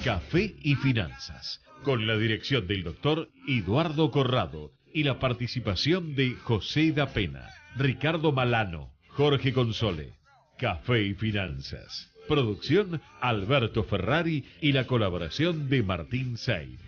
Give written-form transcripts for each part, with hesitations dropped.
Café y Finanzas, con la dirección del doctor Eduardo Corrado y la participación de José da Pena, Ricardo Malano, Jorge Console. Café y Finanzas. Producción Alberto Ferrari y la colaboración de Martín Seid.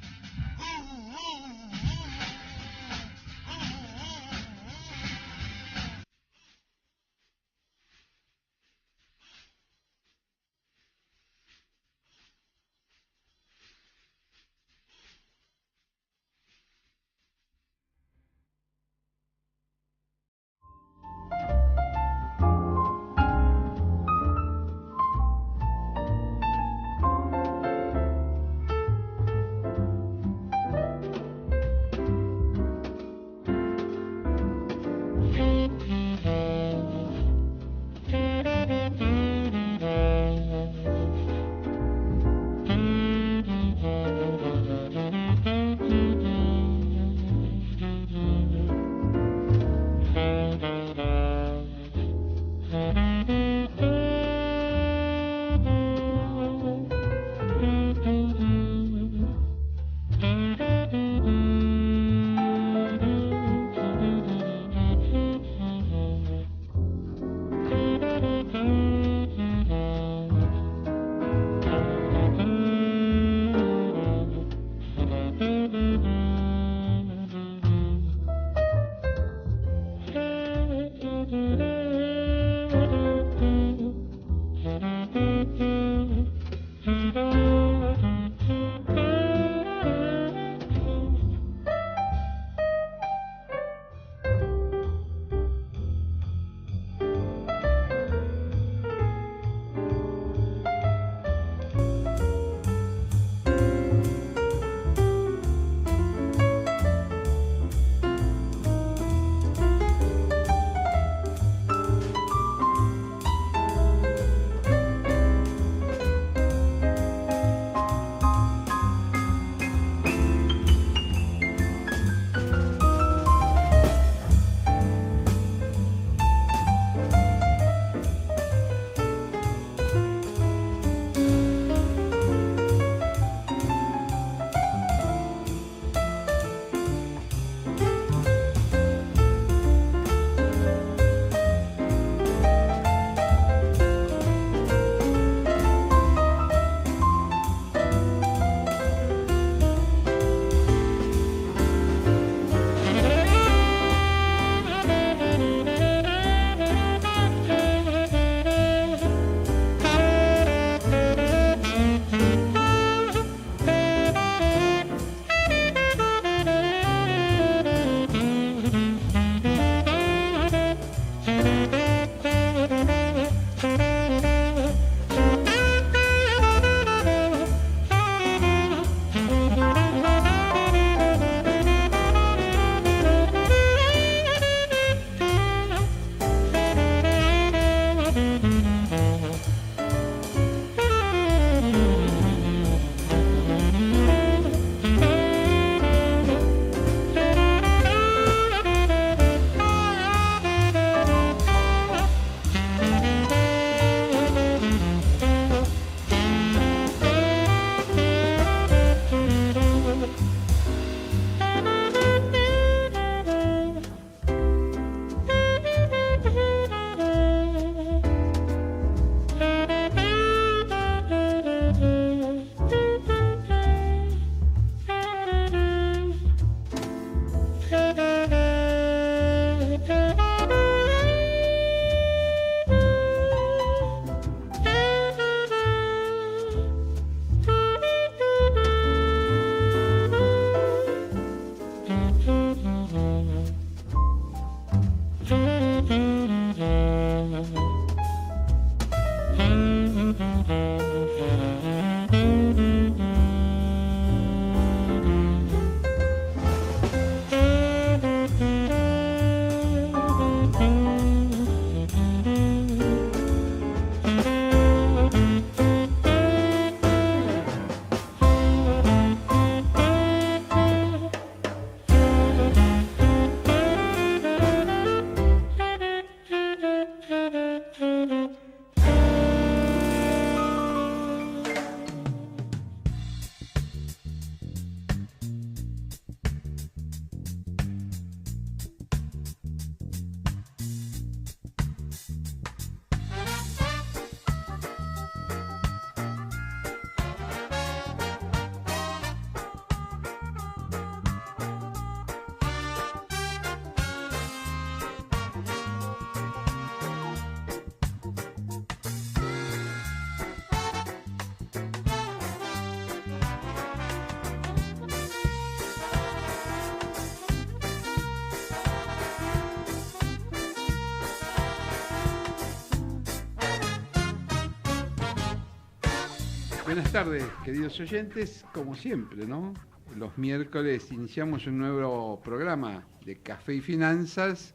Buenas tardes, queridos oyentes. Como siempre, ¿no? Los miércoles iniciamos un nuevo programa de Café y Finanzas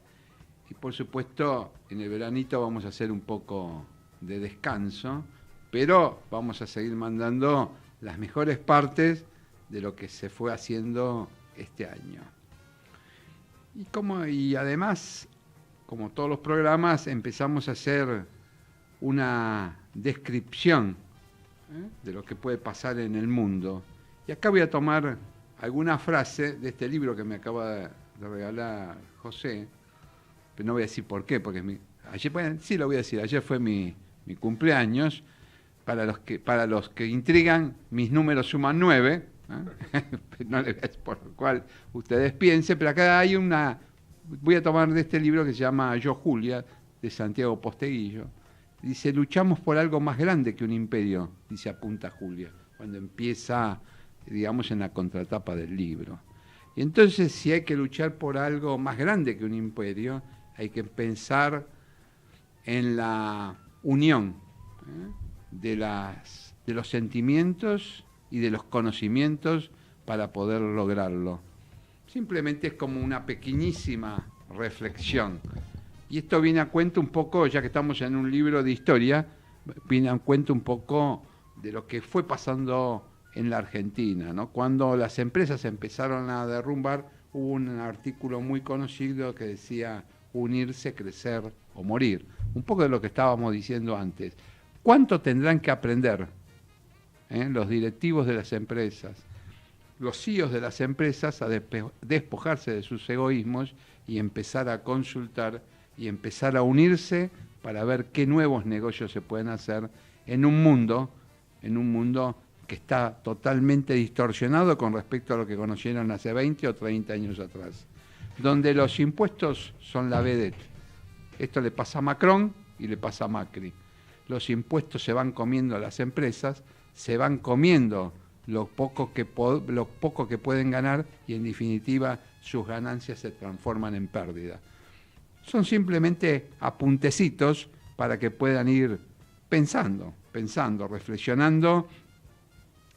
y, por supuesto, en el veranito vamos a hacer un poco de descanso, pero vamos a seguir mandando las mejores partes de lo que se fue haciendo este año. Y además, como todos los programas, empezamos a hacer una descripción de lo que puede pasar en el mundo. Y acá voy a tomar alguna frase de este libro que me acaba de regalar José, pero no voy a decir por qué, porque sí lo voy a decir, ayer fue mi cumpleaños. Para los que intrigan, mis números suman 9, no les voy a decir por lo cual ustedes piensen, pero acá voy a tomar de este libro que se llama Yo Julia, de Santiago Posteguillo. Dice, luchamos por algo más grande que un imperio, dice apunta Julia, cuando empieza, digamos, en la contratapa del libro. Y entonces, si hay que luchar por algo más grande que un imperio, hay que pensar en la unión de los sentimientos y de los conocimientos para poder lograrlo. Simplemente es como una pequeñísima reflexión. Y esto viene a cuento un poco, ya que estamos en un libro de historia, viene a cuento un poco de lo que fue pasando en la Argentina, ¿no? Cuando las empresas empezaron a derrumbar, hubo un artículo muy conocido que decía unirse, crecer o morir. Un poco de lo que estábamos diciendo antes. ¿Cuánto tendrán que aprender los directivos de las empresas, los CEOs de las empresas a despojarse de sus egoísmos y empezar a consultar y empezar a unirse para ver qué nuevos negocios se pueden hacer en un mundo que está totalmente distorsionado con respecto a lo que conocieron hace 20 o 30 años atrás, donde los impuestos son la vedette. Esto le pasa a Macron y le pasa a Macri. Los impuestos se van comiendo a las empresas, se van comiendo lo poco que pueden ganar y, en definitiva, sus ganancias se transforman en pérdida. Son simplemente apuntecitos para que puedan ir pensando, reflexionando,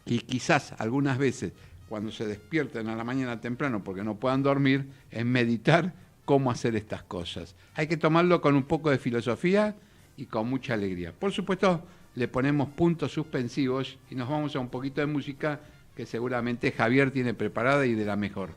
y quizás algunas veces, cuando se despierten a la mañana temprano porque no puedan dormir, en meditar cómo hacer estas cosas. Hay que tomarlo con un poco de filosofía y con mucha alegría. Por supuesto, le ponemos puntos suspensivos y nos vamos a un poquito de música que seguramente Javier tiene preparada y de la mejor.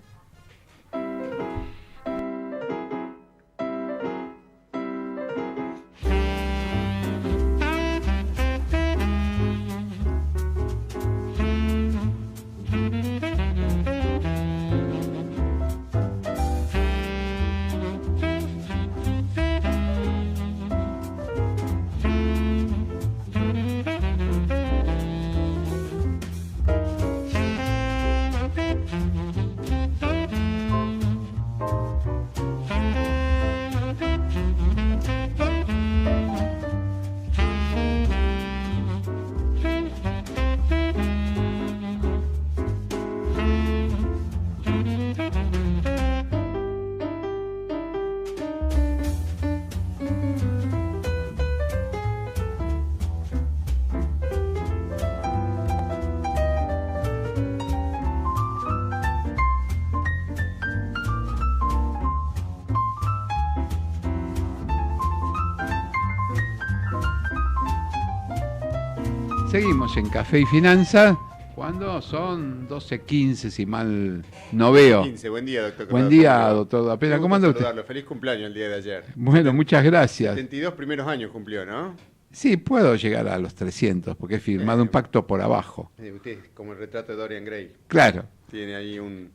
Seguimos en Café y Finanzas, cuando son 12:15, si mal no veo. 15. Buen día, doctor. Buen día, doctor Dapena. ¿Cómo anda usted? Feliz cumpleaños el día de ayer. Bueno, muchas gracias. 72 primeros años cumplió, ¿no? Sí, puedo llegar a los 300, porque he firmado un pacto por abajo. Usted es como el retrato de Dorian Gray. Claro. Tiene ahí un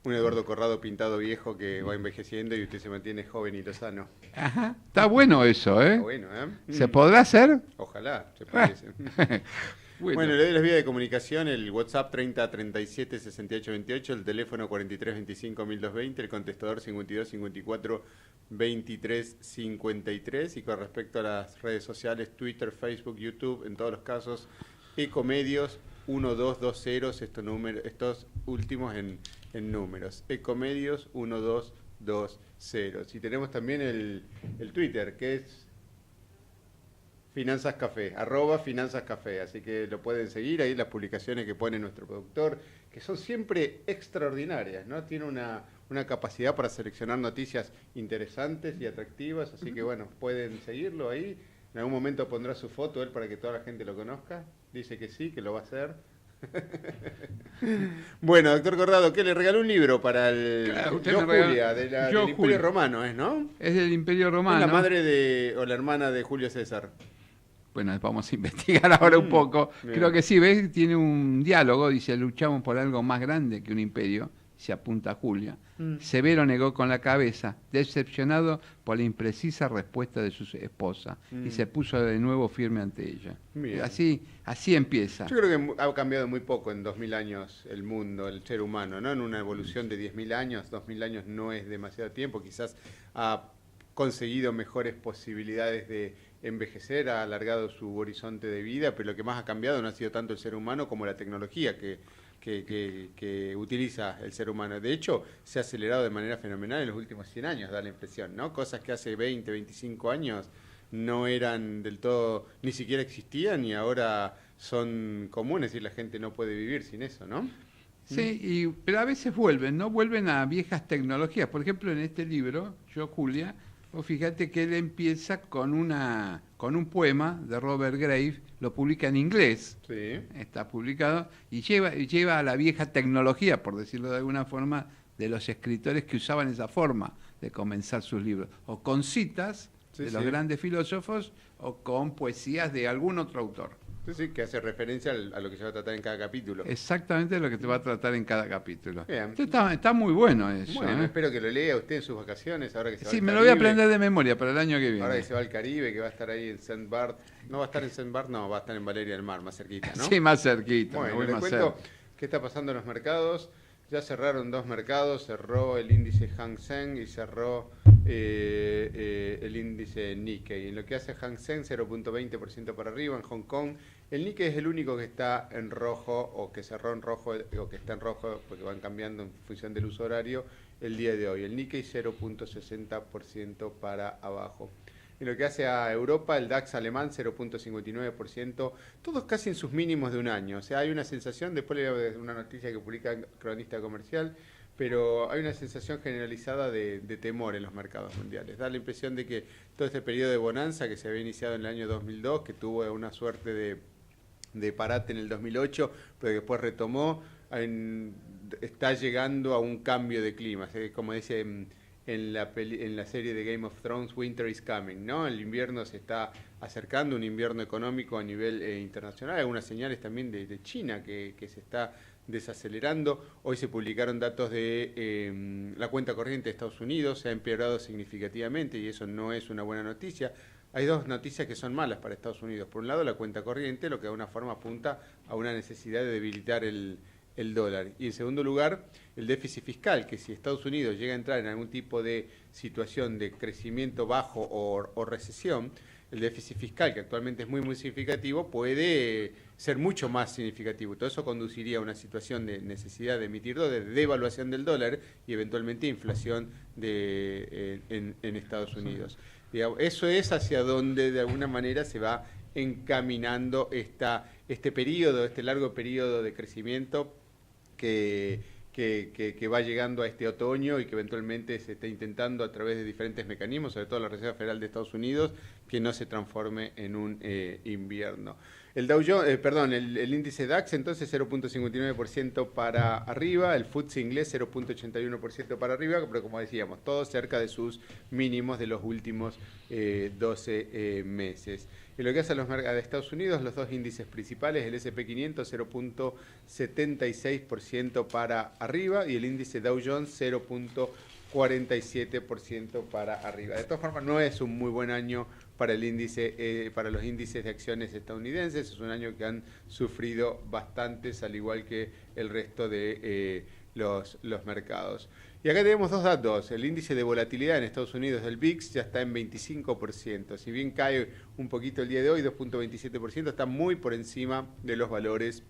Eduardo Corrado pintado viejo que va envejeciendo y usted se mantiene joven y lozano. Ajá. Está bueno eso, ¿eh? Está bueno, ¿eh? ¿Se podrá hacer? Ojalá, se pudiese. Bueno, le doy las vías de comunicación: el WhatsApp 30 37 68 28, el teléfono 43 25 1220, el contestador 52 54 23 53. Y con respecto a las redes sociales, Twitter, Facebook, YouTube, en todos los casos, Ecomedios 1220, estos últimos en números. Ecomedios 1220. Y tenemos también el Twitter, que es Finanzas Café, @Finanzas Café, así que lo pueden seguir, ahí las publicaciones que pone nuestro productor, que son siempre extraordinarias, ¿no? Tiene una capacidad para seleccionar noticias interesantes y atractivas, así que bueno, pueden seguirlo ahí, en algún momento pondrá su foto él para que toda la gente lo conozca, dice que sí, que lo va a hacer. Bueno, doctor Corrado, ¿qué le regaló un libro para el Julia, del Imperio Romano, ¿no? Es del Imperio Romano. ¿Es la madre o la hermana de Julio César? Bueno, vamos a investigar ahora un poco. Bien. Creo que sí, ¿ves? Tiene un diálogo, dice, luchamos por algo más grande que un imperio, se apunta a Julia. Severo negó con la cabeza, decepcionado por la imprecisa respuesta de su esposa, y se puso de nuevo firme ante ella. Así empieza. Yo creo que ha cambiado muy poco en 2000 años el mundo, el ser humano, ¿no? En una evolución de 10.000 años, 2000 años no es demasiado tiempo, quizás ha conseguido mejores posibilidades de envejecer, ha alargado su horizonte de vida, pero lo que más ha cambiado no ha sido tanto el ser humano como la tecnología que utiliza el ser humano. De hecho, se ha acelerado de manera fenomenal en los últimos 100 años, da la impresión, ¿no? Cosas que hace 20, 25 años no eran del todo, ni siquiera existían y ahora son comunes y la gente no puede vivir sin eso, ¿no? Sí, pero a veces vuelven, ¿no? Vuelven a viejas tecnologías. Por ejemplo, en este libro, Yo, Julia, vos fíjate que él empieza con un poema de Robert Graves, lo publica en inglés, sí. Está publicado, y lleva a la vieja tecnología, por decirlo de alguna forma, de los escritores que usaban esa forma de comenzar sus libros, o con citas de los grandes filósofos, o con poesías de algún otro autor. Sí, que hace referencia a lo que se va a tratar en cada capítulo. Exactamente lo que te va a tratar en cada capítulo. Está muy bueno eso. Bueno, espero que lo lea usted en sus vacaciones, ahora que se va al Caribe. Sí, me lo voy a aprender de memoria para el año que viene. Ahora que se va al Caribe, que va a estar ahí en Saint Bart. No va a estar en Saint Bart, no, va a estar en Valeria del Mar, más cerquita, ¿no? Sí, más cerquita. Bueno, les cuento qué está pasando en los mercados. Ya cerraron 2 mercados, cerró el índice Hang Seng y cerró el índice Nikkei. En lo que hace Hang Seng, 0.20% para arriba. En Hong Kong, el Nikkei es el único que está en rojo, o que cerró en rojo, o que está en rojo, porque van cambiando en función del uso horario, el día de hoy. El Nikkei 0.60% para abajo. En lo que hace a Europa, el DAX alemán 0.59%, todos casi en sus mínimos de un año. O sea, hay una sensación, después le voy a ver una noticia que publica Cronista Comercial, pero hay una sensación generalizada de temor en los mercados mundiales. Da la impresión de que todo este periodo de bonanza que se había iniciado en el año 2002, que tuvo una suerte de parate en el 2008, pero que después retomó, está llegando a un cambio de clima. Como dice en la serie de Game of Thrones, Winter is coming, ¿no? El invierno se está acercando, un invierno económico a nivel internacional. Hay algunas señales también de China que se está desacelerando. Hoy se publicaron datos de la cuenta corriente de Estados Unidos, se ha empeorado significativamente y eso no es una buena noticia. Hay 2 noticias que son malas para Estados Unidos. Por un lado, la cuenta corriente, lo que de alguna forma apunta a una necesidad de debilitar el dólar. Y en segundo lugar, el déficit fiscal, que si Estados Unidos llega a entrar en algún tipo de situación de crecimiento bajo o recesión, el déficit fiscal, que actualmente es muy, muy significativo, puede ser mucho más significativo. Todo eso conduciría a una situación de necesidad de emitir dólares, de devaluación del dólar y eventualmente inflación en Estados Unidos. Digamos, eso es hacia donde de alguna manera se va encaminando este largo periodo de crecimiento que va llegando a este otoño y que eventualmente se está intentando a través de diferentes mecanismos, sobre todo la Reserva Federal de Estados Unidos, que no se transforme en un invierno. El Dow Jones, el índice DAX entonces 0.59% para arriba, el FTSE inglés 0.81% para arriba, pero como decíamos, todo cerca de sus mínimos de los últimos 12 meses. En lo que hace a los mercados de Estados Unidos, los 2 índices principales, el S&P 500 0.76% para arriba y el índice Dow Jones 0.47% para arriba. De todas formas, no es un muy buen año para los índices de acciones estadounidenses. Es un año que han sufrido bastantes, al igual que el resto de los mercados. Y acá tenemos 2 datos. El índice de volatilidad en Estados Unidos del VIX ya está en 25%. Si bien cae un poquito el día de hoy, 2.27%, está muy por encima de los valores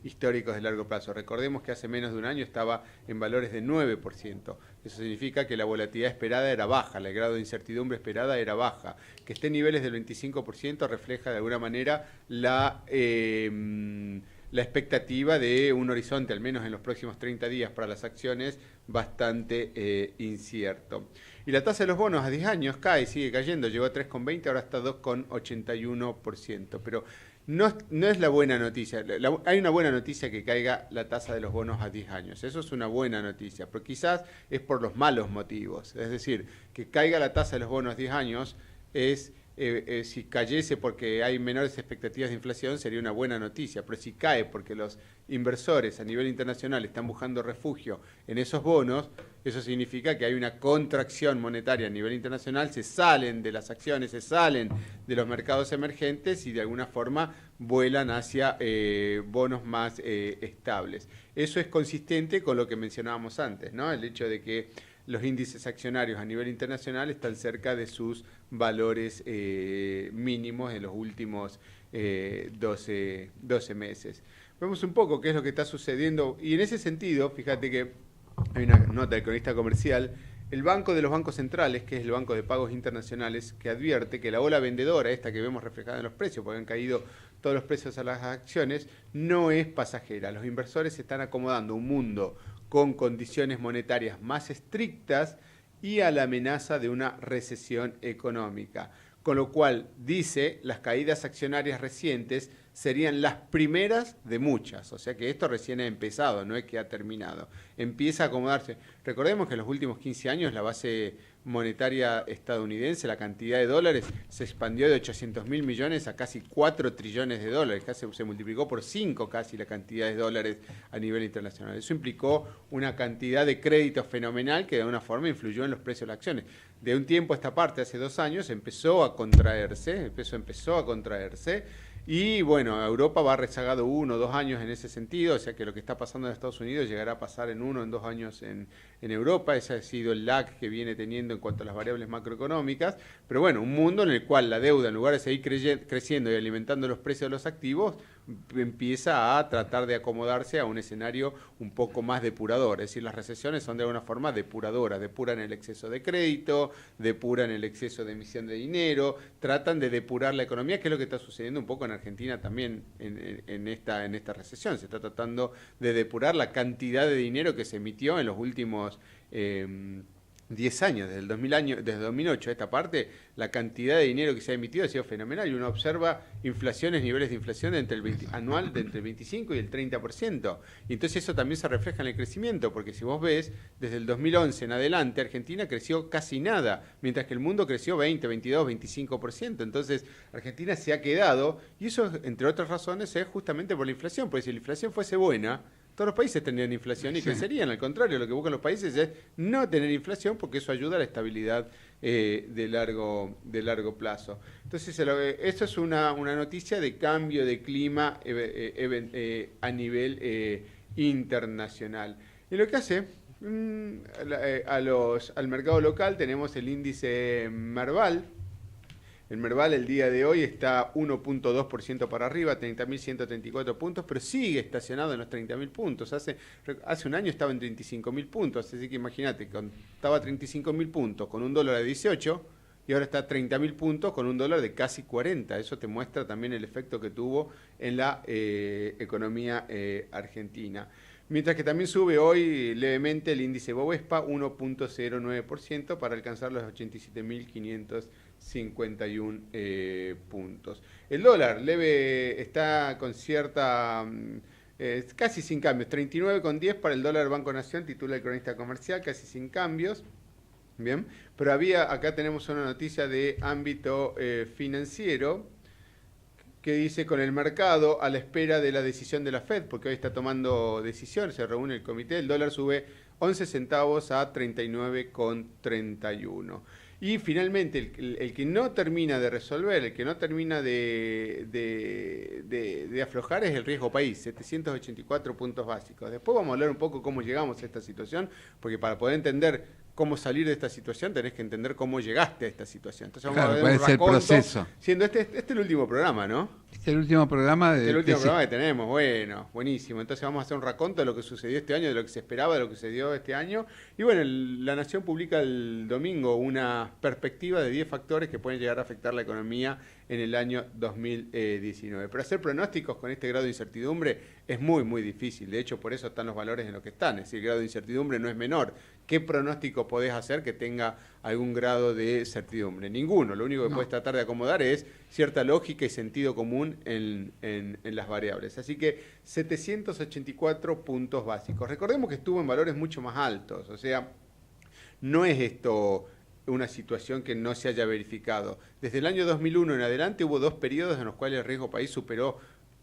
históricos de largo plazo. Recordemos que hace menos de un año estaba en valores de 9%. Eso significa que la volatilidad esperada era baja, el grado de incertidumbre esperada era baja. Que esté en niveles del 25% refleja de alguna manera la expectativa de un horizonte, al menos en los próximos 30 días para las acciones, bastante incierto. Y la tasa de los bonos a 10 años cae, sigue cayendo, llegó a 3,20, ahora está 2,81%. Pero no es la buena noticia. Hay una buena noticia que caiga la tasa de los bonos a 10 años. Eso es una buena noticia, pero quizás es por los malos motivos. Es decir, que caiga la tasa de los bonos a 10 años es... si cayese porque hay menores expectativas de inflación sería una buena noticia, pero si cae porque los inversores a nivel internacional están buscando refugio en esos bonos, eso significa que hay una contracción monetaria a nivel internacional, se salen de las acciones, se salen de los mercados emergentes y de alguna forma vuelan hacia bonos más estables. Eso es consistente con lo que mencionábamos antes, ¿no? El hecho de que los índices accionarios a nivel internacional están cerca de sus valores mínimos en los últimos 12 meses. Vemos un poco qué es lo que está sucediendo y en ese sentido, fíjate que hay una nota del cronista comercial, el Banco de los Bancos Centrales, que es el Banco de Pagos Internacionales, que advierte que la ola vendedora, esta que vemos reflejada en los precios, porque han caído todos los precios a las acciones, no es pasajera. Los inversores se están acomodando a un mundo con condiciones monetarias más estrictas y a la amenaza de una recesión económica. Con lo cual, dice, las caídas accionarias recientes serían las primeras de muchas. O sea que esto recién ha empezado, no es que ha terminado. Empieza a acomodarse. Recordemos que en los últimos 15 años la base monetaria estadounidense, la cantidad de dólares, se expandió de 800.000 millones a casi 4 trillones de dólares. Casi se multiplicó por 5 casi la cantidad de dólares a nivel internacional. Eso implicó una cantidad de crédito fenomenal que de alguna forma influyó en los precios de las acciones. De un tiempo a esta parte, hace 2 años, empezó a contraerse, y bueno, Europa va rezagado 1 o 2 años en ese sentido, o sea que lo que está pasando en Estados Unidos llegará a pasar en 1 o 2 años en Europa. Ese ha sido el lag que viene teniendo en cuanto a las variables macroeconómicas, pero bueno, un mundo en el cual la deuda, en lugar de seguir creciendo y alimentando los precios de los activos, empieza a tratar de acomodarse a un escenario un poco más depurador. Es decir, las recesiones son de alguna forma depuradoras, depuran el exceso de crédito, depuran el exceso de emisión de dinero, tratan de depurar la economía, que es lo que está sucediendo un poco en Argentina también en esta recesión. Se está tratando de depurar la cantidad de dinero que se emitió en los últimos 10 años, desde 2008 a esta parte, la cantidad de dinero que se ha emitido ha sido fenomenal y uno observa niveles de inflación anual de entre el 25 y el 30%. Y entonces eso también se refleja en el crecimiento, porque si vos ves, desde el 2011 en adelante, Argentina creció casi nada, mientras que el mundo creció 20, 22, 25%. Entonces Argentina se ha quedado, y eso, entre otras razones, es justamente por la inflación, porque si la inflación fuese buena, todos los países tendrían inflación y crecerían. Al contrario, lo que buscan los países es no tener inflación porque eso ayuda a la estabilidad de largo plazo. Entonces, esto es una noticia de cambio de clima a nivel internacional. Y lo que hace al mercado local tenemos el índice Merval. El Merval el día de hoy está 1.2% para arriba, 30.134 puntos, pero sigue estacionado en los 30.000 puntos. Hace un año estaba en 35.000 puntos, así que imagínate, estaba a 35.000 puntos con un dólar de 18 y ahora está a 30.000 puntos con un dólar de casi 40. Eso te muestra también el efecto que tuvo en la economía argentina. Mientras que también sube hoy levemente el índice Bovespa, 1.09% para alcanzar los 87.551 puntos. El dólar está con cierta, casi sin cambios, 39,10 para el dólar Banco Nación, titula el cronista comercial, casi sin cambios. Bien, pero acá tenemos una noticia de ámbito financiero, que dice con el mercado a la espera de la decisión de la Fed, porque hoy está tomando decisiones, se reúne el comité, el dólar sube 11 centavos a 39,31. Y finalmente, el que no termina de resolver, el que no termina de aflojar es el riesgo país, 784 puntos básicos. Después vamos a hablar un poco cómo llegamos a esta situación, porque para poder entender cómo salir de esta situación tenés que entender cómo llegaste a esta situación. Entonces vamos a ver un raconto, el proceso. Siendo este el último programa, ¿no? Este es el último programa el último programa que tenemos, bueno, buenísimo. Entonces vamos a hacer un raconto de lo que sucedió este año, de lo que se esperaba, de lo que sucedió este año. Y bueno, La Nación publica el domingo una perspectiva de 10 factores que pueden llegar a afectar la economía en el año 2019. Pero hacer pronósticos con este grado de incertidumbre es muy, muy difícil. De hecho, por eso están los valores en los que están. Es decir, el grado de incertidumbre no es menor. ¿Qué pronóstico podés hacer que tenga algún grado de certidumbre? Ninguno. Lo único que puedes tratar de acomodar es cierta lógica y sentido común en las variables. Así que 784 puntos básicos. Recordemos que estuvo en valores mucho más altos. O sea, no es esto una situación que no se haya verificado. Desde el año 2001 en adelante hubo 2 periodos en los cuales el riesgo país superó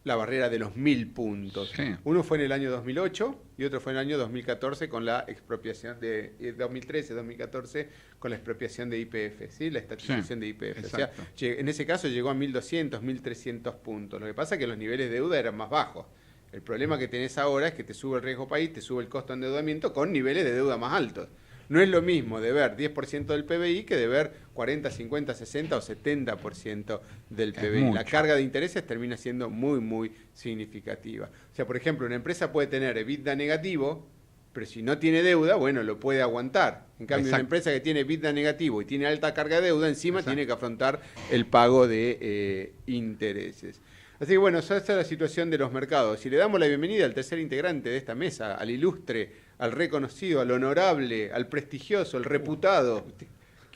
la barrera de los 1000 puntos. Sí. Uno fue en el año 2008 y otro fue en el año 2014 con la expropiación de 2013-2014 con la expropiación de YPF, ¿sí? La estatización de YPF. Exacto. O sea, en ese caso llegó a 1200, 1300 puntos. Lo que pasa es que los niveles de deuda eran más bajos. El problema que tenés ahora es que te sube el riesgo país, te sube el costo de endeudamiento con niveles de deuda más altos. No es lo mismo deber 10% del PBI que deber 40, 50, 60 o 70% del PBI. La carga de intereses termina siendo muy, muy significativa. O sea, por ejemplo, una empresa puede tener EBITDA negativo, pero si no tiene deuda, bueno, lo puede aguantar. En cambio, una empresa que tiene EBITDA negativo y tiene alta carga de deuda, encima tiene que afrontar el pago de intereses. Así que bueno, esa es la situación de los mercados. Si le damos la bienvenida al tercer integrante de esta mesa, al ilustre, al reconocido, al honorable, al prestigioso, al reputado.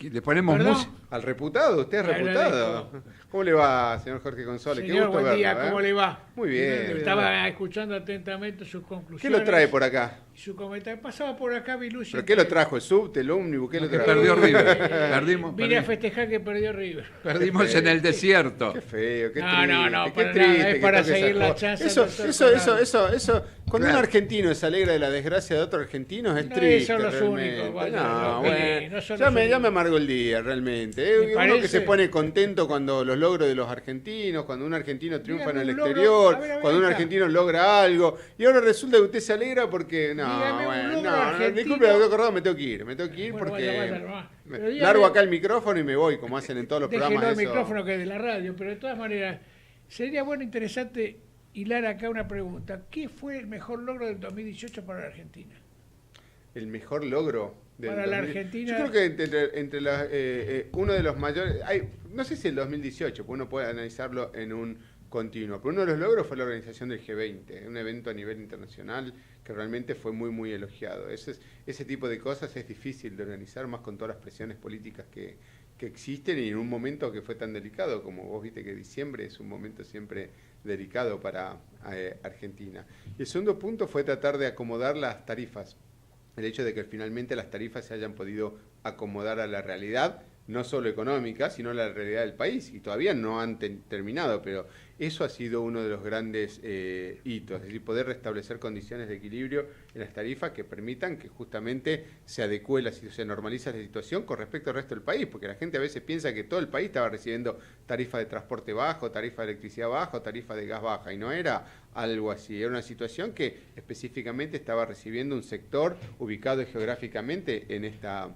Le ponemos música. Al reputado, usted es reputado. ¿Cómo le va, señor Jorge Console? Señor, qué gusto buen verlo, día, ¿cómo le va? Muy bien. Estaba escuchando atentamente sus conclusiones. ¿Qué lo trae por acá? Su comentario. Pasaba por acá, Vilucci. ¿Pero qué lo trajo? ¿El subte, el ómnibus? ¿Qué lo trajo? Perdió River. Perdimos. Vine a festejar que perdió River. Perdimos en el desierto. Qué feo, qué triste. No, qué para triste. Nada, es para seguir la chance. Eso. Cuando un argentino se alegra de la desgracia de otro argentino es triste. Son los únicos. Ya me amargo el día, realmente. Uno que se pone contento cuando los logros de los argentinos, cuando un argentino triunfa en el exterior, cuando un argentino logra algo, y ahora resulta que usted se alegra porque disculpe, doctor Corrado, me tengo que ir porque largo acá el micrófono y me voy, como hacen en todos los programas. El micrófono que es de la radio, pero de todas maneras, sería bueno, interesante hilar acá una pregunta. ¿Qué fue el mejor logro del 2018 para la Argentina? El mejor logro para la Argentina. Yo creo que entre uno de los mayores, no sé si el 2018, porque uno puede analizarlo en un continuo, pero uno de los logros fue la organización del G20, un evento a nivel internacional que realmente fue muy, muy elogiado. Ese tipo de cosas es difícil de organizar, más con todas las presiones políticas que existen y en un momento que fue tan delicado, como vos viste que diciembre es un momento siempre delicado para Argentina. Y el segundo punto fue tratar de acomodar las tarifas. El hecho de que finalmente las tarifas se hayan podido acomodar a la realidad, no solo económica, sino a la realidad del país. Y todavía no han terminado, pero eso ha sido uno de los grandes hitos. Es decir, poder restablecer condiciones de equilibrio en las tarifas que permitan que justamente se adecue, se normalice la situación con respecto al resto del país. Porque la gente a veces piensa que todo el país estaba recibiendo tarifa de transporte bajo, tarifa de electricidad bajo, tarifa de gas baja. Y no era algo así. Era una situación que específicamente estaba recibiendo un sector ubicado geográficamente en esta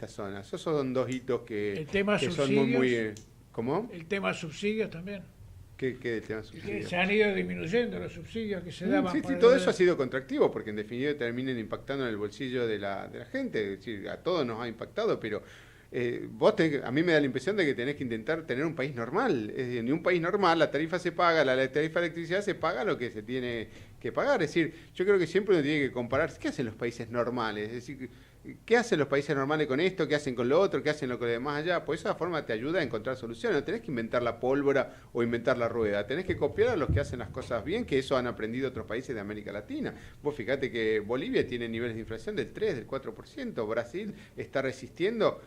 zona. Esos son dos hitos que son muy... ¿Cómo? El tema subsidios también. ¿Qué del tema subsidios? Se han ido disminuyendo los subsidios que se daban. Sí, todo eso ha sido contractivo, porque en definitiva terminan impactando en el bolsillo de la gente. Es decir, a todos nos ha impactado, pero a mí me da la impresión de que tenés que intentar tener un país normal. Es decir, en un país normal la tarifa se paga, la tarifa de electricidad se paga lo que se tiene que pagar. Es decir, yo creo que siempre uno tiene que comparar qué hacen los países normales. Es decir, ¿qué hacen los países normales con esto? ¿Qué hacen con lo otro? ¿Qué hacen con lo de más allá? Pues esa forma te ayuda a encontrar soluciones. No tenés que inventar la pólvora o inventar la rueda. Tenés que copiar a los que hacen las cosas bien, que eso han aprendido otros países de América Latina. Vos fíjate que Bolivia tiene niveles de inflación del 3, del 4%. Brasil está resistiendo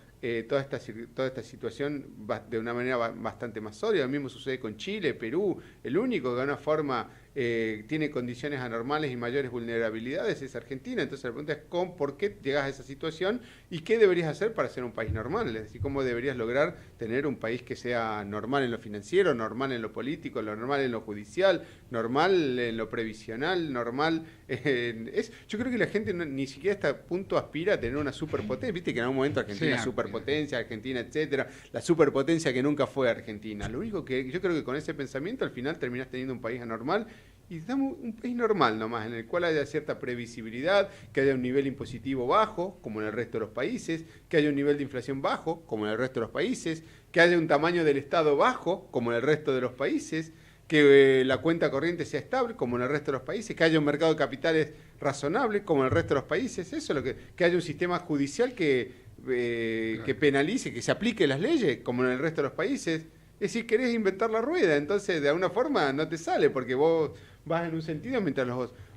toda esta situación de una manera bastante más sólida. Lo mismo sucede con Chile, Perú. El único que de una forma tiene condiciones anormales y mayores vulnerabilidades es Argentina. Entonces la pregunta es ¿por qué llegas a esa situación? ¿Y qué deberías hacer para ser un país normal? Es decir, ¿cómo deberías lograr tener un país que sea normal en lo financiero, normal en lo político, normal en lo judicial, normal en lo previsional, normal yo creo que la gente ni siquiera a este punto aspira a tener una superpotencia. Viste que en algún momento Argentina superpotencia. potencia, Argentina, etcétera, la superpotencia que nunca fue Argentina. Lo único que yo creo que con ese pensamiento al final terminás teniendo un país anormal y damos un país normal nomás, en el cual haya cierta previsibilidad, que haya un nivel impositivo bajo, como en el resto de los países, que haya un nivel de inflación bajo, como en el resto de los países, que haya un tamaño del Estado bajo, como en el resto de los países, que la cuenta corriente sea estable, como en el resto de los países, que haya un mercado de capitales razonable, como en el resto de los países. Eso es lo que haya un sistema judicial que penalice, que se aplique las leyes, como en el resto de los países. Es decir, querés inventar la rueda, entonces de alguna forma no te sale, porque vos vas en un sentido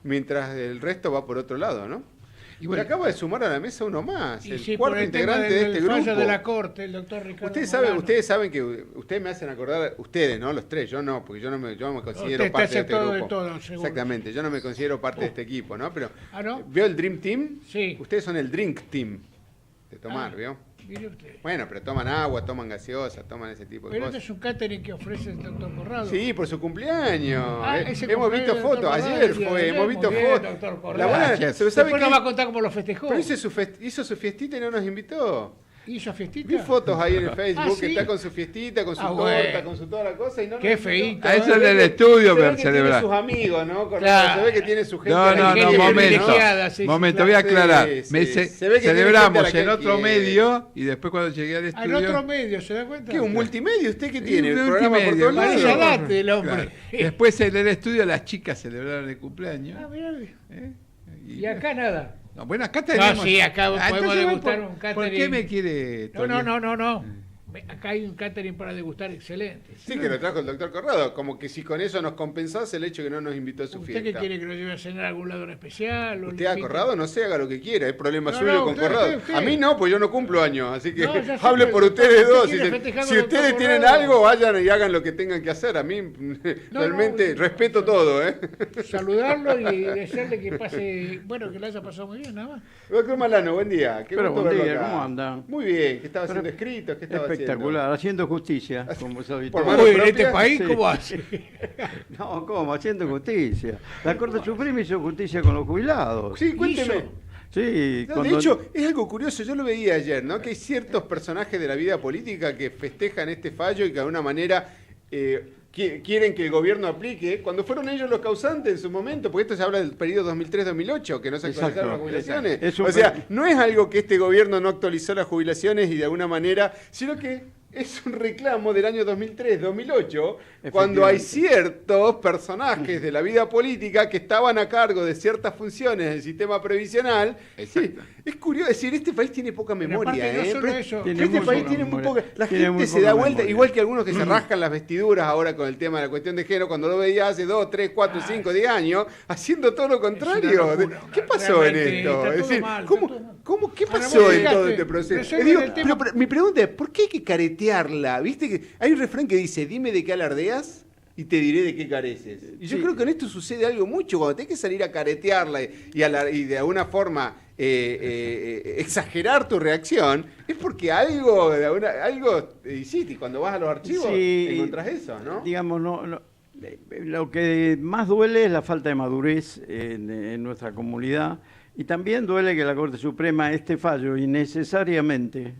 mientras el resto va por otro lado, ¿no? Y bueno, acaba de sumar a la mesa uno más, el cuarto integrante de este grupo. De la Corte, el doctor Ricardo Ustedes saben que ustedes me hacen acordar, ustedes, ¿no? Los tres, yo no, porque yo no me considero parte de este grupo. Exactamente, yo no me considero parte de este equipo, ¿no? Pero ¿no? ¿vio el Dream Team? Sí. Ustedes son el Drink Team de tomar, ¿vio? Mire usted. Bueno, pero toman agua, toman gaseosa, toman ese tipo de pero cosas. Pero este es un catering que ofrece el doctor Corrado. Sí, por su cumpleaños. Hemos visto fotos, ayer hemos visto fotos. La buena, después nos va a contar cómo lo festejó. Pero hizo su fiestita y no nos invitó. ¿Hizo fiestita? Vi fotos ahí en el Facebook, que está con su fiestita, con su torta, con su toda la cosa y no. Qué feíto. A eso en el estudio para celebrar. Tiene sus amigos, ¿no? Claro. Se ve que tiene su gente. Momento, voy a aclarar. Celebramos en otro medio y después cuando llegué al estudio. En otro medio, ¿se da cuenta? ¿Qué? ¿Un multimedia? ¿Usted qué tiene? Un programa por todos lados. Date, el hombre. Después en el estudio las chicas celebraron el cumpleaños. Mirá. Y acá nada. No, bueno, acá tenemos. No, sí, acá podemos degustar un catering. ¿Por qué me quiere? No. Acá hay un catering para degustar excelente. Sí, que lo trajo el doctor Corrado. Como que si con eso nos compensás el hecho que no nos invitó a su fiesta. ¿Usted qué quiere, que lo lleve a cenar a algún lado en especial? Usted a Corrado no sé, haga lo que quiera. Es problema suyo con Corrado. A mí no, pues yo no cumplo años. Así que hable por ustedes dos. Si ustedes tienen algo, vayan y hagan lo que tengan que hacer. A mí realmente respeto todo. Saludarlo y desearle que pase, bueno, que le haya pasado muy bien, nada más. Doctor Malano, buen día. Qué gusto buen día, verlo acá. ¿Cómo andan? Muy bien. ¿Qué estaba haciendo escritos? ¿Qué estaba espectacular, haciendo justicia, como es habitual. Uy, en este país, ¿cómo hace? No, ¿cómo? Haciendo justicia. La Corte Suprema hizo justicia con los jubilados. Sí, cuénteme. Sí, no, de hecho, es algo curioso, yo lo veía ayer, ¿no? Que hay ciertos personajes de la vida política que festejan este fallo y que de alguna manera quieren que el gobierno aplique, cuando fueron ellos los causantes en su momento, porque esto se habla del periodo 2003-2008, que no se actualizaron las jubilaciones. O sea, no es algo que este gobierno no actualizó las jubilaciones y de alguna manera, sino que es un reclamo del año 2003-2008, cuando hay ciertos personajes de la vida política que estaban a cargo de ciertas funciones del sistema previsional. Sí, es curioso, es decir, este país tiene poca memoria. Este país tiene muy poca. La gente se da vuelta, igual que algunos que se rascan las vestiduras ahora con el tema de la cuestión de género, cuando lo veía hace 2, 3, 4, 5, 10 años, haciendo todo lo contrario. ¿Qué pasó en esto? Es decir, ¿qué pasó en todo este proceso? Pero mi pregunta es, ¿por qué hay que caretearla? ¿Viste que hay un refrán que dice, dime de qué alardeas y te diré de qué careces? Y yo creo que en esto sucede algo mucho, cuando tenés que salir a caretearla y de alguna forma exagerar tu reacción, es porque algo hiciste, y cuando vas a los archivos encontrás eso, ¿no? Digamos, lo que más duele es la falta de madurez en nuestra comunidad. Y también duele que la Corte Suprema este fallo innecesariamente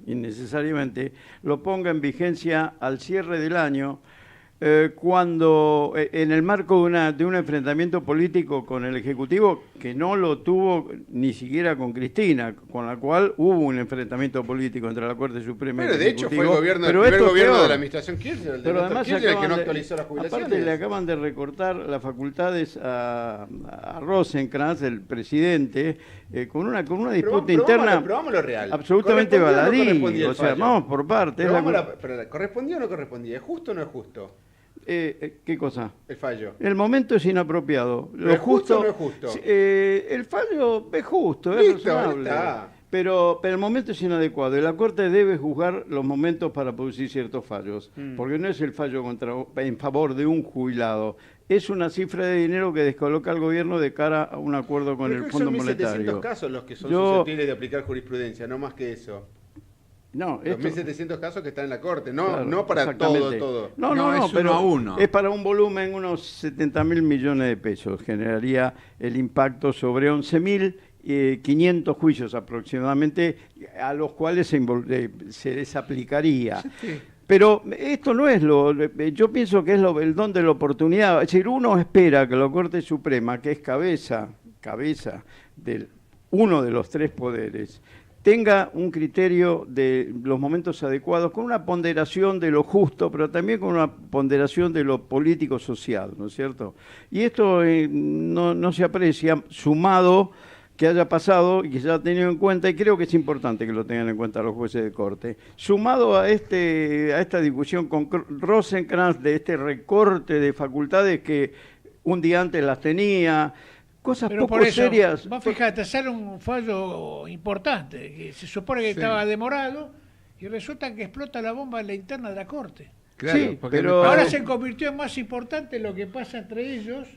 lo ponga en vigencia al cierre del año, cuando en el marco de un enfrentamiento político con el Ejecutivo, que no lo tuvo ni siquiera con Cristina, con la cual hubo un enfrentamiento político entre la Corte Suprema y el Ejecutivo. Pero de hecho fue el primer gobierno de la administración Kirchner, el que no actualizó las jubilaciones. Aparte le acaban de recortar las facultades a Rosenkrantz, el presidente, con una disputa interna real. Absolutamente baladí. O sea, vamos por partes. Pero ¿correspondió o no correspondía? ¿Es justo o no es justo? ¿Qué cosa? El fallo. El momento es inapropiado. ¿Es justo o no es justo? El fallo es justo, es razonable. Pero el momento es inadecuado y la Corte debe juzgar los momentos para producir ciertos fallos, porque no es el fallo en favor de un jubilado, es una cifra de dinero que descoloca al gobierno de cara a un acuerdo con el Fondo Monetario. Son 1.700 casos los que son susceptibles de aplicar jurisprudencia, no más que eso. No, los 1.700 casos que están en la Corte, no para todo. No, es pero 1 a 1. Es para un volumen, unos 70.000 millones de pesos. Generaría el impacto sobre 11.000 500 juicios aproximadamente, a los cuales se les aplicaría. Sí. Pero esto no es yo pienso que es el don de la oportunidad. Es decir, uno espera que la Corte Suprema, que es cabeza de uno de los tres poderes, tenga un criterio de los momentos adecuados, con una ponderación de lo justo, pero también con una ponderación de lo político-social, ¿no es cierto? Y esto no se aprecia, sumado que haya pasado y que se haya tenido en cuenta, y creo que es importante que lo tengan en cuenta los jueces de corte, sumado a esta discusión con Rosenkrantz de este recorte de facultades que un día antes las tenía, cosas pero poco serias. Vos fíjate, sale un fallo importante, que se supone que estaba demorado, y resulta que explota la bomba en la interna de la Corte. Claro, Sí, porque pero Ahora se convirtió en más importante lo que pasa entre ellos.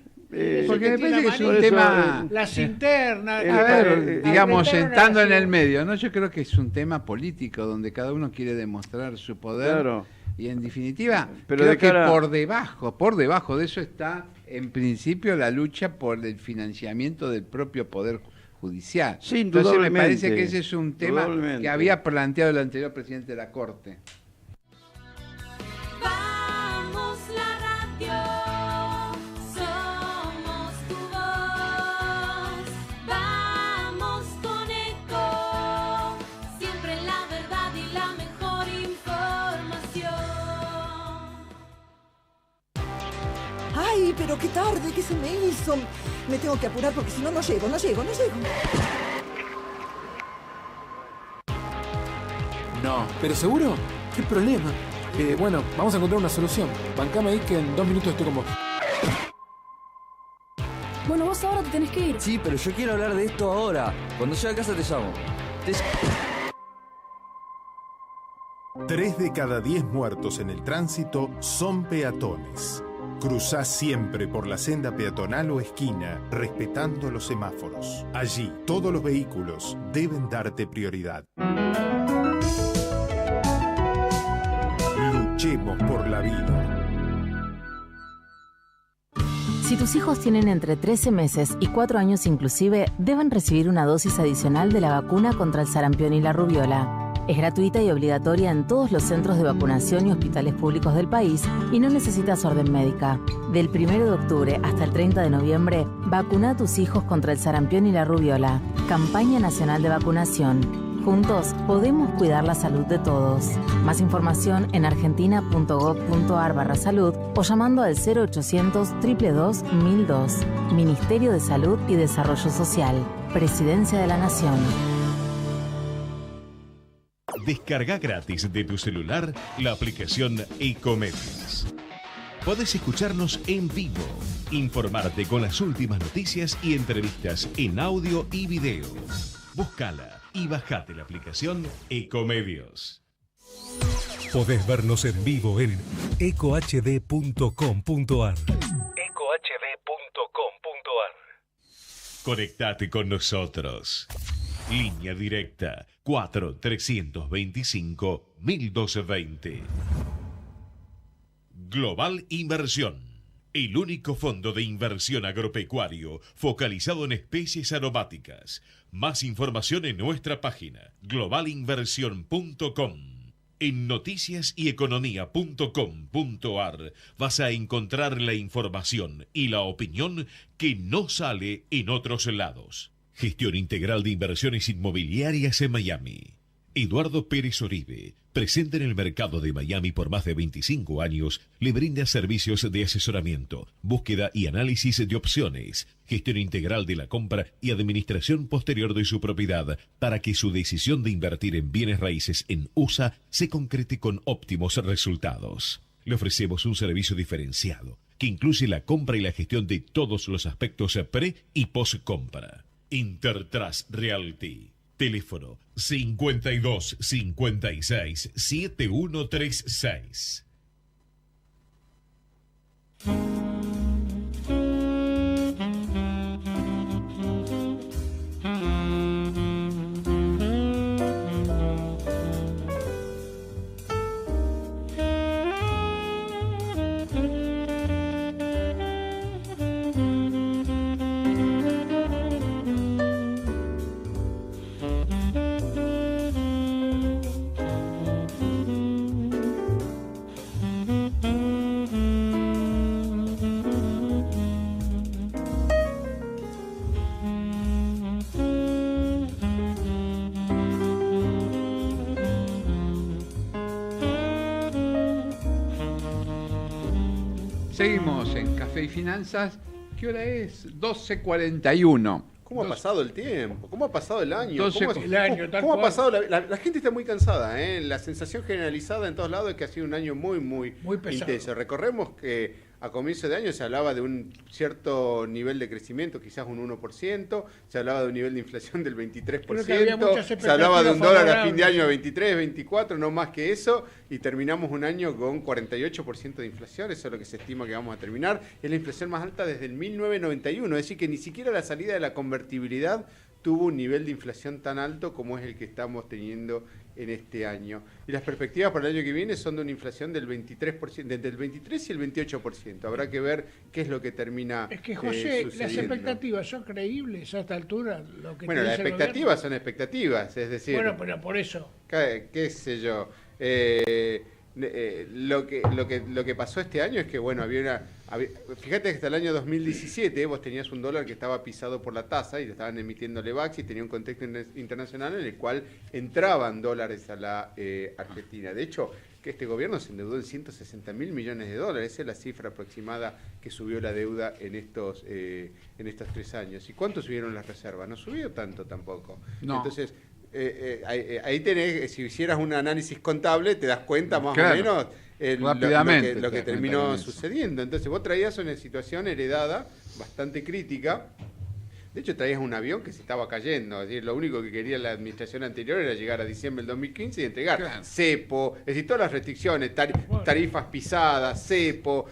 porque me parece que es un eso, tema... Las internas. A ver, digamos, apretaron sentando a en su- el medio, ¿no? Yo creo que es un tema político donde cada uno quiere demostrar su poder. Claro. Y en definitiva, Pero creo de cara- que por debajo de eso está, en principio, la lucha por el financiamiento del propio Poder Judicial. Sí, Entonces me indudablemente, parece que ese es un tema indudablemente. que había planteado el anterior presidente de la Corte. Vamos la radio, somos tu voz. Vamos con Eco, siempre la verdad y la mejor información. Ay, pero qué tarde, ¿qué se me hizo? Me tengo que apurar porque si no, no llego. No. ¿Pero seguro? ¿Qué problema? Bueno, vamos a encontrar una solución. Bancame ahí que en 2 minutos estoy con vos. Bueno, vos ahora te tenés que ir. Sí, pero yo quiero hablar de esto ahora. Cuando llegue a casa te llamo. 3 de cada 10 muertos en el tránsito son peatones. Cruzá siempre por la senda peatonal o esquina, respetando los semáforos. Allí, todos los vehículos deben darte prioridad. Luchemos por la vida. Si tus hijos tienen entre 13 meses y 4 años inclusive, deben recibir una dosis adicional de la vacuna contra el sarampión y la rubiola. Es gratuita y obligatoria en todos los centros de vacunación y hospitales públicos del país y no necesitas orden médica. Del 1 de octubre hasta el 30 de noviembre, vacuna a tus hijos contra el sarampión y la rubiola. Campaña Nacional de Vacunación. Juntos podemos cuidar la salud de todos. Más información en argentina.gov.ar/salud o llamando al 0800-222-1002. Ministerio de Salud y Desarrollo Social. Presidencia de la Nación. Descarga gratis de tu celular la aplicación Ecomedios. Podés escucharnos en vivo, informarte con las últimas noticias y entrevistas en audio y video. Búscala y bajate la aplicación Ecomedios. Podés vernos en vivo en ecohd.com.ar. Conectate con nosotros. Línea directa 4-325-1220. Global Inversión. El único fondo de inversión agropecuario focalizado en especies aromáticas. Más información en nuestra página globalinversión.com. En noticiasyeconomía.com.ar vas a encontrar la información y la opinión que no sale en otros lados. Gestión integral de inversiones inmobiliarias en Miami. Eduardo Pérez Oribe, presente en el mercado de Miami por más de 25 años, le brinda servicios de asesoramiento, búsqueda y análisis de opciones, gestión integral de la compra y administración posterior de su propiedad para que su decisión de invertir en bienes raíces en USA se concrete con óptimos resultados. Le ofrecemos un servicio diferenciado que incluye la compra y la gestión de todos los aspectos pre y post compra. Intertrust Realty. Teléfono 52 56 7136. Seguimos en Café y Finanzas. ¿Qué hora es? 12:41. ¿Cómo ha pasado el tiempo? ¿Cómo ha pasado el año? Tal ¿Cómo ha cual. pasado? La gente está muy cansada, ¿eh? La sensación generalizada en todos lados es que ha sido un año muy pesado. intenso. Recordemos que a comienzo de año se hablaba de un cierto nivel de crecimiento, quizás un 1%, se hablaba de un nivel de inflación del 23%, se hablaba de un dólar a fin de año de 23, 24, no más que eso, y terminamos un año con 48% de inflación, eso es lo que se estima que vamos a terminar, es la inflación más alta desde el 1991, es decir, que ni siquiera la salida de la convertibilidad tuvo un nivel de inflación tan alto como es el que estamos teniendo en este año. Y las perspectivas para el año que viene son de una inflación del 23%, entre el 23 y el 28%. Habrá que ver qué es lo que termina Es que, José, las sucediendo. expectativas son creíbles a esta altura. Lo que Bueno, te las dice el expectativas gobierno. son expectativas, es decir... Bueno, pero por eso. qué sé yo. Lo que pasó este año es que, bueno, fíjate que hasta el año 2017 vos tenías un dólar que estaba pisado por la tasa y le estaban emitiendo Levax y tenía un contexto internacional en el cual entraban dólares a la Argentina. De hecho, que este gobierno se endeudó en 160.000 millones de dólares. Esa es la cifra aproximada que subió la deuda en estos 3 años. ¿Y cuánto subieron las reservas? No subió tanto tampoco. No. Entonces... ahí tenés, si hicieras un análisis contable, te das cuenta más Claro. o menos Rápidamente lo que te das terminó cuenta con eso. sucediendo. Entonces vos traías una situación heredada bastante crítica. De hecho, traías un avión que se estaba cayendo. Es decir, lo único que quería la administración anterior era llegar a diciembre del 2015 y entregar cepo, es decir, todas las restricciones, tarifas pisadas, cepo,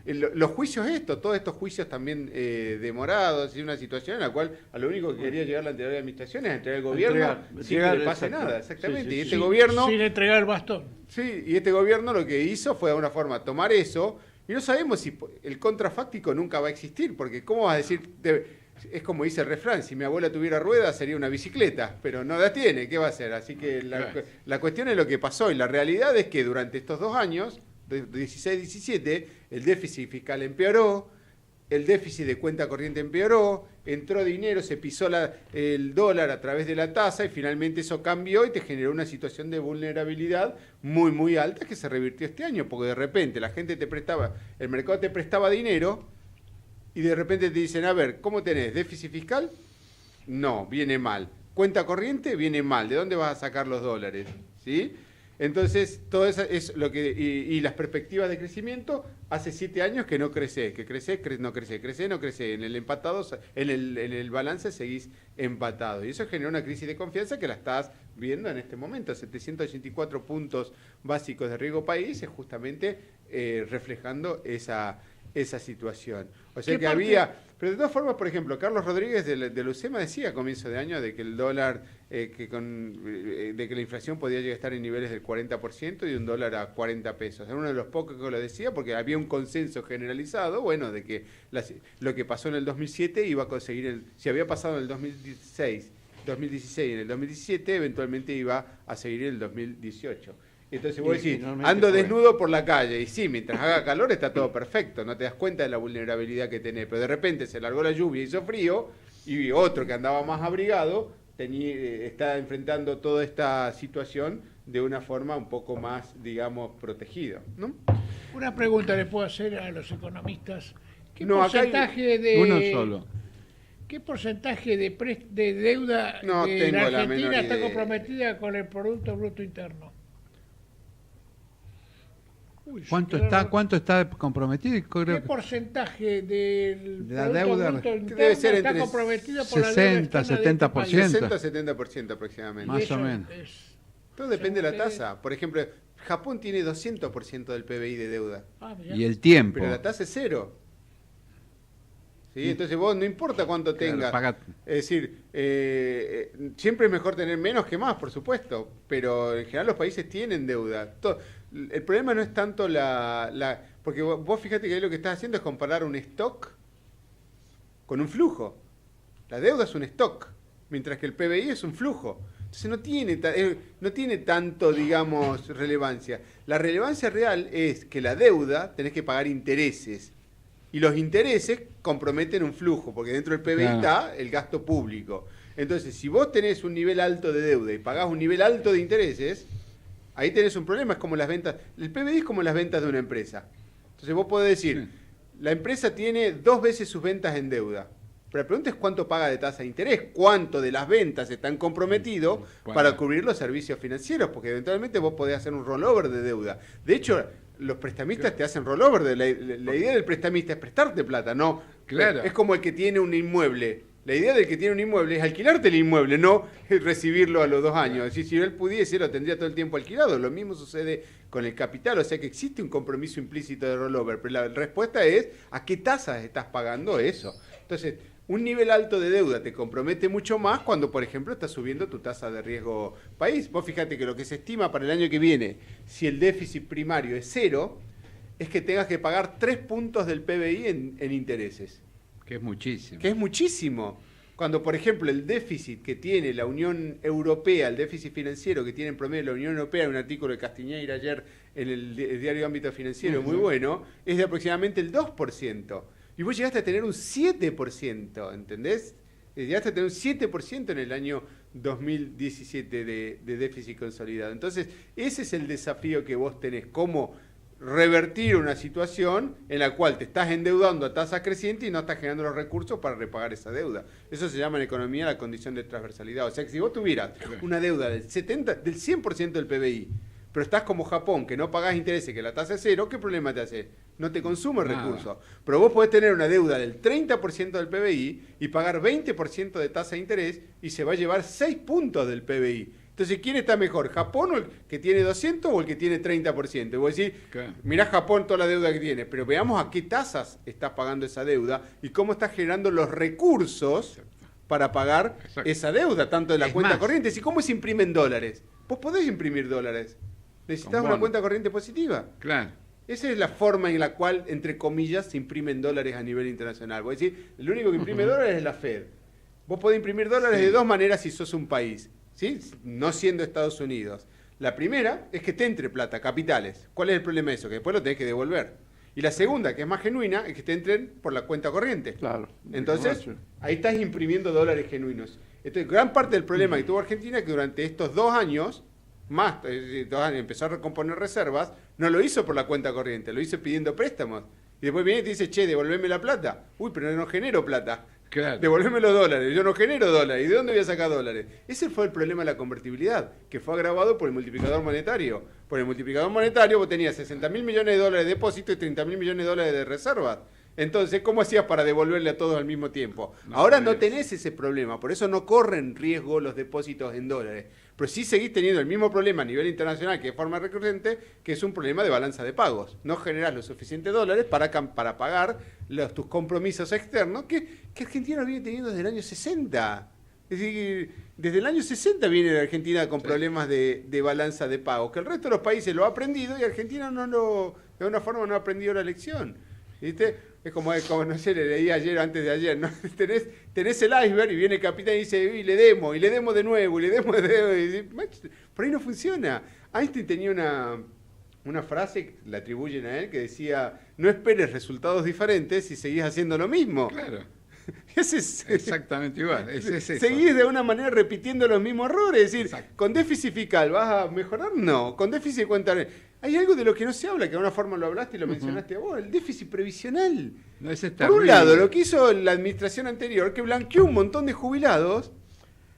los juicios todos estos juicios también demorados, y una situación en la cual a lo único que quería llegar la anterior administración es entregar el gobierno sin que le pase nada, exactamente. Y este gobierno... Sin entregar el bastón. Sí, y este gobierno lo que hizo fue de alguna forma tomar eso, y no sabemos si el contrafáctico nunca va a existir, porque ¿cómo vas a decir? Es como dice el refrán, si mi abuela tuviera ruedas sería una bicicleta, pero no la tiene, ¿qué va a hacer? Así que la cuestión es lo que pasó, y la realidad es que durante estos 2 años, de 16-17, el déficit fiscal empeoró, el déficit de cuenta corriente empeoró, entró dinero, se pisó el dólar a través de la tasa y finalmente eso cambió y te generó una situación de vulnerabilidad muy alta que se revirtió este año, porque de repente la gente el mercado te prestaba dinero y de repente te dicen, a ver, ¿cómo tenés? ¿Déficit fiscal? No, viene mal. ¿Cuenta corriente? Viene mal. ¿De dónde vas a sacar los dólares? ¿Sí? Entonces, todo eso es lo que... Y las perspectivas de crecimiento, hace 7 años que no crece, no crece. En el empatado, en el balance seguís empatado. Y eso genera una crisis de confianza que la estás viendo en este momento. 784 puntos básicos de riesgo país es justamente reflejando esa situación. O sea que había... Pero de todas formas, por ejemplo, Carlos Rodríguez de Lucema decía a comienzo de año de que el dólar, de que la inflación podía llegar a estar en niveles del 40% y un dólar a 40 pesos. Era uno de los pocos que lo decía porque había un consenso generalizado, bueno, de que lo que pasó en el 2007 iba a conseguir, si había pasado en el 2016 y en el 2017, eventualmente iba a seguir en el 2018. Entonces vos decís, ando desnudo por la calle, y sí, mientras haga calor está todo perfecto, no te das cuenta de la vulnerabilidad que tenés, pero de repente se largó la lluvia, hizo frío, y otro que andaba más abrigado está enfrentando toda esta situación de una forma un poco más, digamos, protegido, ¿no? Una pregunta le puedo hacer a los economistas. ¿Qué No, acá porcentaje de... Uno solo. ¿Qué porcentaje de deuda No de tengo la la Argentina menor está idea. comprometida con el Producto Bruto Interno? ¿Cuánto está comprometido? ¿Qué porcentaje del de la Producto deuda Bruto Interno debe ser está entre comprometido por la 60, deuda externa de este país? 60-70% aproximadamente. Más o menos. Todo depende de la tasa. Por ejemplo, Japón tiene 200% del PBI de deuda. Y el tiempo. Pero la tasa es 0. ¿Sí? Entonces vos no importa cuánto tengas. Es decir, siempre es mejor tener menos que más, por supuesto. Pero en general los países tienen deuda. El problema no es tanto porque vos fíjate que ahí lo que estás haciendo es comparar un stock con un flujo. La deuda es un stock, mientras que el PBI es un flujo. Entonces no tiene tanto, digamos, relevancia. La relevancia real es que la deuda tenés que pagar intereses. Y los intereses comprometen un flujo, porque dentro del PBI está el gasto público. Entonces, si vos tenés un nivel alto de deuda y pagás un nivel alto de intereses, ahí tenés un problema. Es como las ventas. El PBI es como las ventas de una empresa. Entonces vos podés decir, la empresa tiene 2 veces sus ventas en deuda. Pero la pregunta es cuánto paga de tasa de interés, cuánto de las ventas están comprometidos para cubrir los servicios financieros, porque eventualmente vos podés hacer un rollover de deuda. De hecho, los prestamistas te hacen rollover. La idea del prestamista es prestarte plata, no. Claro. Es como el que tiene un inmueble. La idea del que tiene un inmueble es alquilarte el inmueble, no recibirlo a los 2 años. Es decir, si él pudiese, lo tendría todo el tiempo alquilado. Lo mismo sucede con el capital, o sea que existe un compromiso implícito de rollover, pero la respuesta es ¿a qué tasas estás pagando eso? Entonces, un nivel alto de deuda te compromete mucho más cuando, por ejemplo, estás subiendo tu tasa de riesgo país. Vos fíjate que lo que se estima para el año que viene, si el déficit primario es 0, es que tengas que pagar 3 puntos del PBI en intereses. Que es muchísimo. Que es muchísimo. Cuando, por ejemplo, el déficit que tiene la Unión Europea, el déficit financiero que tiene en promedio la Unión Europea, hay un artículo de Castiñeira ayer en el diario Ámbito Financiero, muy bueno, es de aproximadamente el 2%. Y vos llegaste a tener un 7%, ¿entendés? Llegaste a tener un 7% en el año 2017 de déficit consolidado. Entonces, ese es el desafío que vos tenés, cómo revertir una situación en la cual te estás endeudando a tasas crecientes y no estás generando los recursos para repagar esa deuda. Eso se llama en economía la condición de transversalidad. O sea que si vos tuvieras una deuda del 100% del PBI, pero estás como Japón, que no pagás intereses, que la tasa es 0, ¿qué problema te hace? No te consume recursos. Pero vos podés tener una deuda del 30% del PBI y pagar 20% de tasa de interés y se va a llevar 6 puntos del PBI. Entonces, ¿quién está mejor? ¿Japón o el que tiene 200 o el que tiene 30%? Y vos decís, mirá Japón toda la deuda que tiene, pero veamos a qué tasas estás pagando esa deuda y cómo estás generando los recursos para pagar esa deuda, tanto de la cuenta corriente. ¿Y cómo se imprimen dólares? Vos podés imprimir dólares. Necesitas una cuenta corriente positiva. Claro. Esa es la forma en la cual, entre comillas, se imprimen dólares a nivel internacional. Vos decís, el único que imprime dólares es la Fed. Vos podés imprimir dólares de 2 maneras si sos un país, ¿sí? No siendo Estados Unidos. La primera es que te entre plata, capitales. ¿Cuál es el problema de eso? Que después lo tenés que devolver. Y la segunda, que es más genuina, es que te entren por la cuenta corriente. Claro. Entonces, ahí estás imprimiendo dólares genuinos. Entonces, gran parte del problema que tuvo Argentina es que durante estos 2 años, más, 2 años, empezó a recomponer reservas, no lo hizo por la cuenta corriente, lo hizo pidiendo préstamos. Y después viene y te dice, che, devolveme la plata. Uy, pero no genero plata. Claro. Devolveme los dólares, yo no genero dólares. ¿Y de dónde voy a sacar dólares? Ese fue el problema de la convertibilidad, que fue agravado por el multiplicador monetario. Por el multiplicador monetario vos tenías 60.000 millones de dólares de depósito y 30.000 millones de dólares de reservas. Entonces, ¿cómo hacías para devolverle a todos al mismo tiempo? Ahora no tenés ese problema, por eso no corren riesgo los depósitos en dólares. Pero sí seguís teniendo el mismo problema a nivel internacional, que de forma recurrente, que es un problema de balanza de pagos. No generás los suficientes dólares para pagar tus compromisos externos, que Argentina viene teniendo desde el año 60. Es decir, desde el año 60 viene la Argentina con problemas de balanza de pagos, que el resto de los países lo ha aprendido y Argentina de alguna forma no ha aprendido la lección. ¿Viste? Es como no sé, le leí ayer, antes de ayer, ¿no? Tenés el iceberg y viene el capitán y dice, y le demo de nuevo, y le demo de nuevo, y dice, por ahí no funciona. Einstein tenía una frase, la atribuyen a él, que decía, no esperes resultados diferentes si seguís haciendo lo mismo. Claro. Es exactamente igual. Seguís de alguna manera repitiendo los mismos errores. Es decir, con déficit fiscal, ¿vas a mejorar? No. Con déficit de cuenta. Hay algo de lo que no se habla, que de alguna forma lo hablaste y lo mencionaste vos, el déficit previsional. No, ese Por un lado, lo que hizo la administración anterior, que blanqueó un montón de jubilados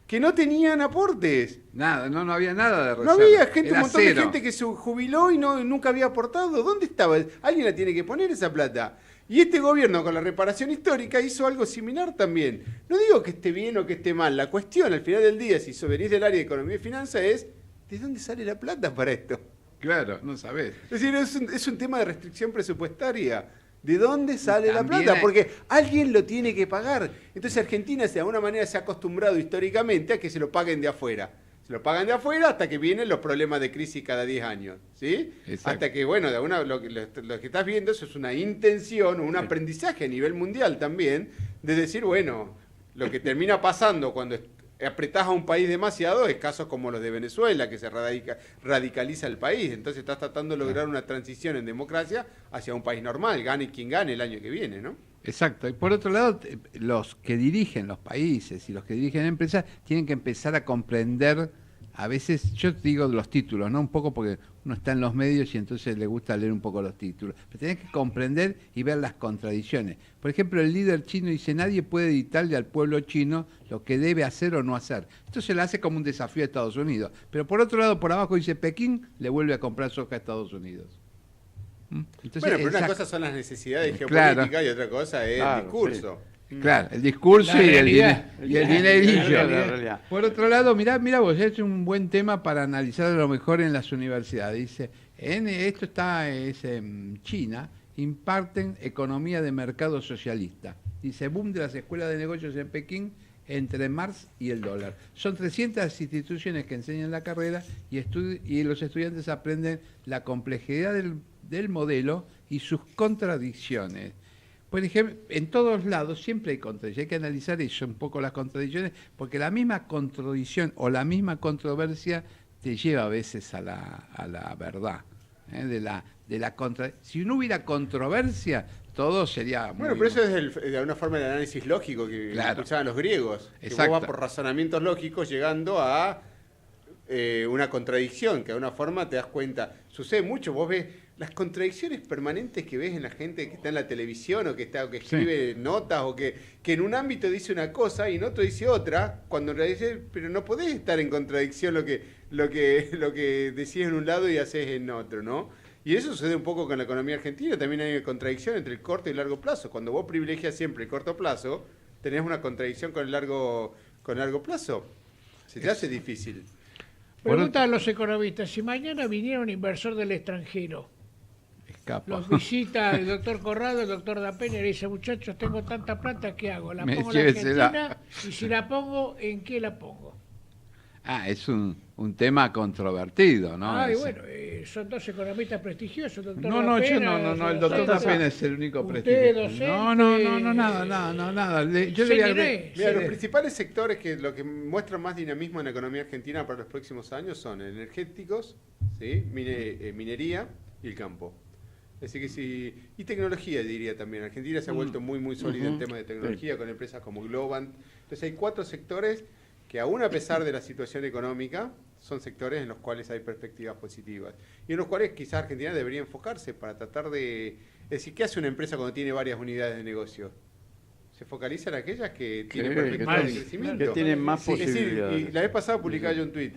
que no tenían aportes. Nada, no había nada de reserva. No había gente, un montón de gente que se jubiló y nunca había aportado. ¿Dónde estaba? Alguien la tiene que poner esa plata. Y este gobierno con la reparación histórica hizo algo similar también. No digo que esté bien o que esté mal. La cuestión al final del día, si venís del área de economía y finanzas, es ¿de dónde sale la plata para esto? Claro, no sabés. Es decir, es un tema de restricción presupuestaria. ¿De dónde sale la plata? Porque alguien lo tiene que pagar. Entonces Argentina de alguna manera se ha acostumbrado históricamente a que se lo paguen de afuera. Se lo pagan de afuera hasta que vienen los problemas de crisis cada 10 años. ¿Sí? Exacto. Hasta que, bueno, lo que estás viendo eso es una intención, un aprendizaje a nivel mundial también, de decir, bueno, lo que termina pasando cuando apretás a un país demasiado es casos como los de Venezuela, que se radicaliza el país. Entonces estás tratando de lograr una transición en democracia hacia un país normal, gane quien gane el año que viene, ¿no? Exacto. Y por otro lado, los que dirigen los países y los que dirigen empresas tienen que empezar a comprender, a veces, yo digo los títulos, ¿no? Un poco porque uno está en los medios y entonces le gusta leer un poco los títulos. Pero tenés que comprender y ver las contradicciones. Por ejemplo, el líder chino dice, nadie puede dictarle al pueblo chino lo que debe hacer o no hacer. Esto se le hace como un desafío a Estados Unidos. Pero por otro lado, por abajo dice, Pekín le vuelve a comprar soja a Estados Unidos. Entonces, bueno, pero una cosa son las necesidades geopolíticas y otra cosa es el discurso. Claro, el discurso y el dinerillo. realidad. Por otro lado, mirá vos, es un buen tema para analizar lo mejor en las universidades. Dice, esto está en China, imparten economía de mercado socialista. Dice, boom de las escuelas de negocios en Pekín entre Marx y el dólar. Son 300 instituciones que enseñan la carrera y los estudiantes aprenden la complejidad del modelo y sus contradicciones. Por ejemplo, en todos lados siempre hay contradicciones. Hay que analizar eso, un poco las contradicciones, porque la misma contradicción o la misma controversia te lleva a veces a la verdad. Si no hubiera controversia, todo sería bueno, pero eso es de alguna forma el análisis lógico que escuchaban los griegos. Que vos vas por razonamientos lógicos llegando a una contradicción, que de alguna forma te das cuenta. Sucede mucho, vos ves las contradicciones permanentes que ves en la gente que está en la televisión o que escribe notas o que en un ámbito dice una cosa y en otro dice otra, cuando en realidad pero no podés estar en contradicción lo que decís en un lado y haces en otro, ¿no? Y eso sucede un poco con la economía argentina, también hay una contradicción entre el corto y el largo plazo. Cuando vos privilegias siempre el corto plazo, tenés una contradicción con el largo plazo. Se te hace difícil. Preguntan a los economistas, si mañana viniera un inversor del extranjero, los visita el doctor Corrado, el doctor Da Peña y le dice, muchachos, tengo tanta plata, ¿qué hago? ¿La pongo en Argentina? Y si la pongo, ¿en qué la pongo? Es un tema controvertido, ¿no? Bueno, son dos economistas prestigiosos, doctor No, Da Peña, no, el doctor Da Peña es el único prestigioso. Nada. Mira, los principales sectores que lo que muestran más dinamismo en la economía argentina para los próximos años son energéticos, ¿sí? Minería y el campo. Así que sí, y tecnología diría también. Argentina se ha vuelto muy sólida en temas de tecnología con empresas como Globant. Entonces hay 4 sectores que aún a pesar de la situación económica, son sectores en los cuales hay perspectivas positivas. Y en los cuales quizás Argentina debería enfocarse para tratar de... Es decir, ¿qué hace una empresa cuando tiene varias unidades de negocio? Se focaliza en aquellas que tienen perspectivas de crecimiento. Que tienen más posibilidades. Es decir, y la vez pasada publicaba yo un tuit.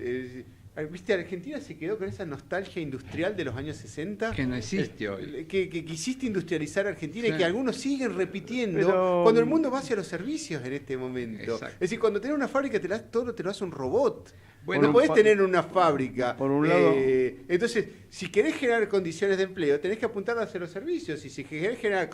¿Viste? Argentina se quedó con esa nostalgia industrial de los años 60. Que no existe hoy. Que quisiste industrializar Argentina y que algunos siguen repitiendo cuando el mundo va hacia los servicios en este momento. Exacto. Es decir, cuando tenés una fábrica todo te lo hace un robot. Bueno, no podés tener una fábrica. Por un lado. Entonces, si querés generar condiciones de empleo, tenés que apuntar a hacer los servicios. Y si querés generar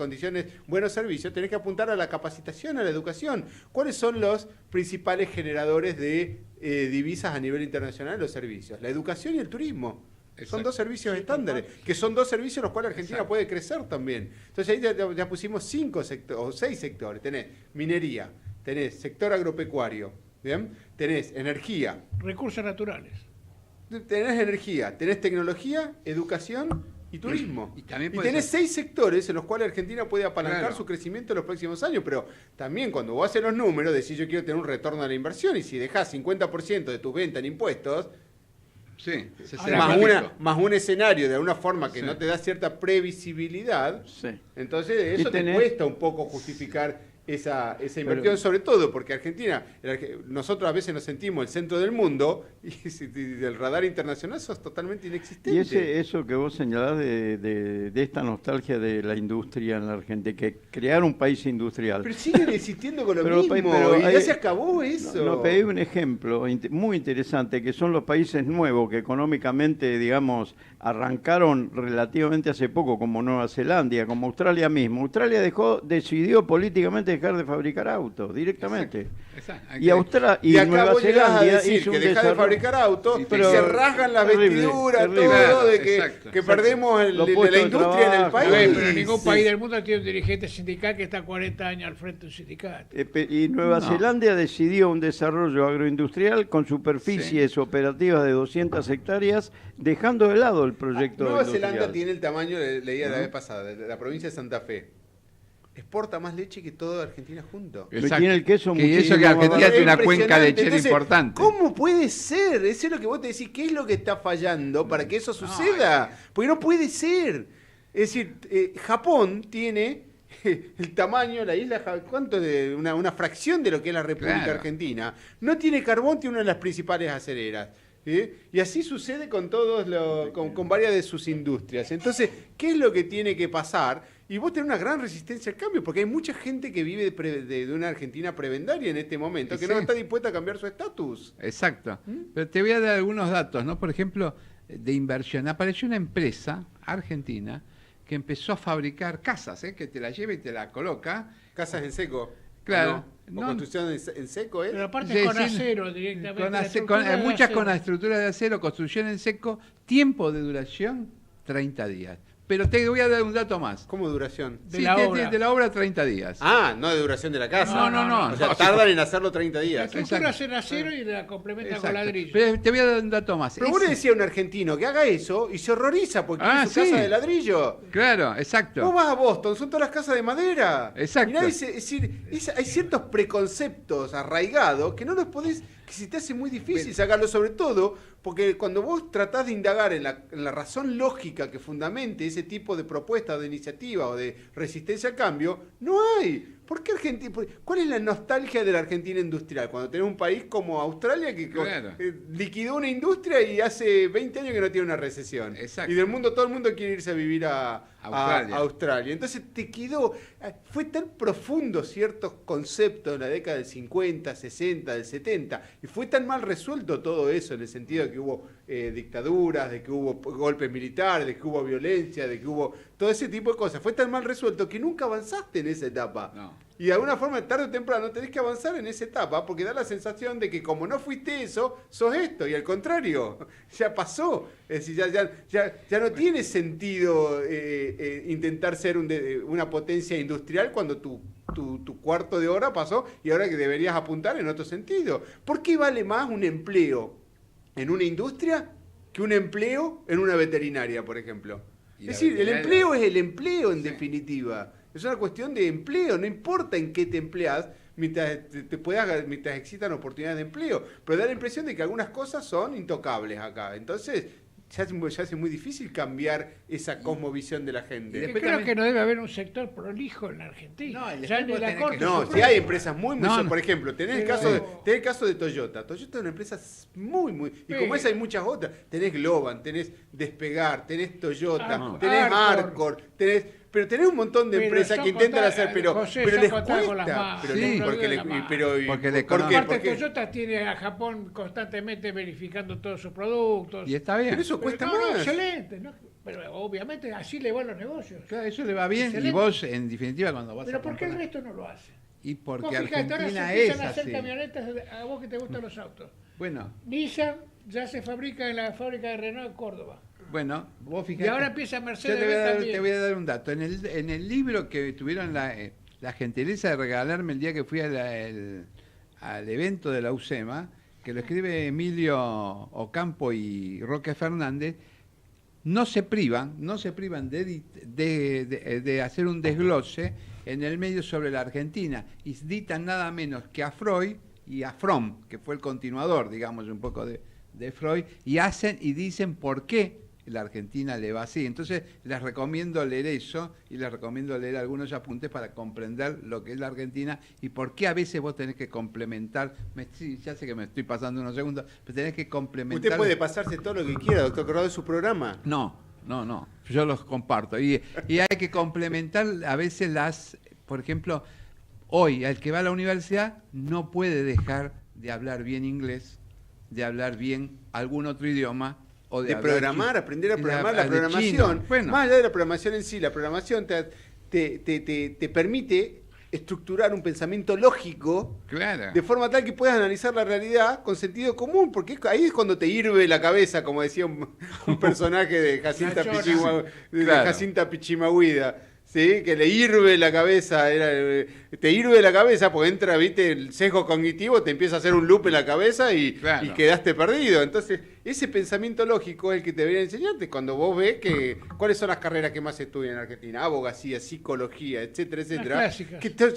buenos servicios, tenés que apuntar a la capacitación, a la educación. ¿Cuáles son los principales generadores de divisas a nivel internacional? Los servicios. La educación y el turismo. Exacto. Son 2 servicios estándares, que son 2 servicios en los cuales Argentina puede crecer también. Entonces ahí ya pusimos 5 sectores, o 6 sectores. Tenés minería, tenés sector agropecuario, ¿bien? Tenés energía. Recursos naturales. Tenés energía, tenés tecnología, educación y turismo. Y tenés 6 sectores en los cuales Argentina puede apalancar su crecimiento en los próximos años, pero también cuando vos haces los números, decís yo quiero tener un retorno a la inversión, y si dejás 50% de tus ventas en impuestos, más un escenario de alguna forma que no te da cierta previsibilidad, entonces eso te cuesta un poco justificar esa inversión, sobre todo porque Argentina, nosotros a veces nos sentimos el centro del mundo y del radar internacional sos totalmente inexistente. Y eso que vos señalás de esta nostalgia de la industria en la Argentina, que crear un país industrial. Pero siguen existiendo con lo mismo, y ya se acabó eso. No, pedí un ejemplo muy interesante, que son los países nuevos que económicamente, digamos, arrancaron relativamente hace poco, como Nueva Zelanda, como Australia mismo. Australia decidió políticamente dejar de fabricar autos directamente. Exacto. Y Nueva Zelanda hizo que deja de fabricar autos, pero se rasgan las vestiduras, todo, de que perdemos la industria en el país. Pero ningún país del mundo tiene un dirigente sindical que está 40 años al frente de un sindicato. Y Nueva Zelanda decidió un desarrollo agroindustrial con superficies operativas de 200 hectáreas, dejando de lado el proyecto Nueva industrial. Zelanda tiene el tamaño, leía la vez pasada, de la provincia de Santa Fe. exporta más leche que toda Argentina junto. Exacto. Tiene el queso y eso que Argentina tiene una cuenca lechera importante. ¿Cómo puede ser? Eso es lo que vos te decís. ¿Qué es lo que está fallando para que eso suceda? Porque no puede ser. Es decir, Japón tiene el tamaño, la isla, ¿cuánto? De una fracción de lo que es la República Argentina. No tiene carbón, tiene una de las principales acereras. Y así sucede con con varias de sus industrias. Entonces, ¿qué es lo que tiene que pasar? Y vos tenés una gran resistencia al cambio, porque hay mucha gente que vive de una Argentina prebendaria en este momento, que no está dispuesta a cambiar su estatus. Exacto. Pero te voy a dar algunos datos, ¿no? Por ejemplo, de inversión. Apareció una empresa argentina que empezó a fabricar casas, que te la lleva y te la coloca. Casas en seco. Claro. ¿O construcción en seco, Pero aparte con acero directamente. Muchas con la estructura de acero, construcción en seco, tiempo de duración, 30 días. Pero te voy a dar un dato más. ¿Cómo duración? De la obra 30 días. Ah, no de duración de la casa. No. O sea, tardan en hacerlo 30 días. La estructura es en acero y la complementa con ladrillo. Pero te voy a dar un dato más. Pero vos le decías a un argentito que haga eso y se horroriza porque tiene su casa de ladrillo. Claro, exacto. Vos vas a Boston, son todas las casas de madera. Exacto. Mirá, es decir, hay ciertos preconceptos arraigados que no los podés, que se te hace muy difícil sacarlos, sobre todo porque cuando vos tratás de indagar en la razón lógica que fundamente ese tipo de propuesta o de iniciativa o de resistencia al cambio, no hay. ¿Por qué Argentina? ¿Cuál es la nostalgia de la Argentina industrial? Cuando tenés un país como Australia que liquidó una industria y hace 20 años que no tiene una recesión. Exacto. Y del mundo, todo el mundo quiere irse a vivir a Australia. Entonces te quedó, fue tan profundo ciertos conceptos en la década del 50, 60, del 70, y fue tan mal resuelto todo eso en el sentido de que hubo dictaduras, de que hubo golpes militares, de que hubo violencia, de que hubo todo ese tipo de cosas. Fue tan mal resuelto que nunca avanzaste en esa etapa. No. Y de alguna forma, tarde o temprano, tenés que avanzar en esa etapa porque da la sensación de que como no fuiste eso, sos esto. Y al contrario, ya pasó. Es decir, ya no tiene sentido intentar ser una potencia industrial cuando tu cuarto de hora pasó y ahora que deberías apuntar en otro sentido. ¿Por qué vale más un empleo en una industria que un empleo en una veterinaria, por ejemplo? Es decir, el empleo es el empleo en definitiva. Es una cuestión de empleo, no importa en qué te empleas, mientras existan oportunidades de empleo. Pero da la impresión de que algunas cosas son intocables acá. Entonces, se hace muy difícil cambiar esa cosmovisión de la gente. Creo que no debe haber un sector prolijo en la Argentina. Si hay empresas muy por ejemplo, tenés el caso de Toyota. Toyota es una empresa muy... Y como esa hay muchas otras. Tenés Globan, tenés Despegar, tenés Toyota, tenés Arcor, pero tenés un montón de empresas que intentan hacer, pero les cuesta. Aparte Toyota tiene a Japón constantemente verificando todos sus productos. Y está bien. Pero eso cuesta más. Excelente, ¿no? Pero obviamente así le van los negocios. Claro, eso le va bien. Excelente. Y vos, en definitiva, cuando vas ¿Pero por qué el resto no lo hace? Y porque vos Argentina es así. A hacer camionetas a vos que te gustan los autos. Bueno. Nissan ya se fabrica en la fábrica de Renault en Córdoba. Bueno, vos fijate. Y ahora empieza Mercedes te voy a dar un dato. En el libro que tuvieron la gentileza de regalarme el día que fui al evento de la UCEMA, que lo escribe Emilio Ocampo y Roque Fernández, no se privan de hacer un desglose en el medio sobre la Argentina. Y citan nada menos que a Freud y a Fromm, que fue el continuador, digamos, un poco de Freud, y dicen por qué la Argentina le va así. Entonces les recomiendo leer eso y les recomiendo leer algunos apuntes para comprender lo que es la Argentina y por qué a veces vos tenés que complementar. Ya sé que me estoy pasando unos segundos, pero tenés que complementar. Usted puede pasarse todo lo que quiera, doctor Corrado, de su programa. No, yo los comparto. Y hay que complementar a veces por ejemplo, hoy el que va a la universidad no puede dejar de hablar bien inglés, de hablar bien algún otro idioma, o de programar, aprender a programar. La programación, más allá de la programación en sí, la programación te permite estructurar un pensamiento lógico, de forma tal que puedas analizar la realidad con sentido común, porque ahí es cuando te hirve la cabeza, como decía un personaje de Jacinta Pichimahuida. ¿sí? Que le hirve la cabeza, te hirve la cabeza porque entra, viste, el sesgo cognitivo, te empieza a hacer un loop en la cabeza y quedaste perdido. Entonces, ese pensamiento lógico es el que te debería enseñarte cuando vos ves que cuáles son las carreras que más se estudian en Argentina, abogacía, psicología, etcétera, etcétera,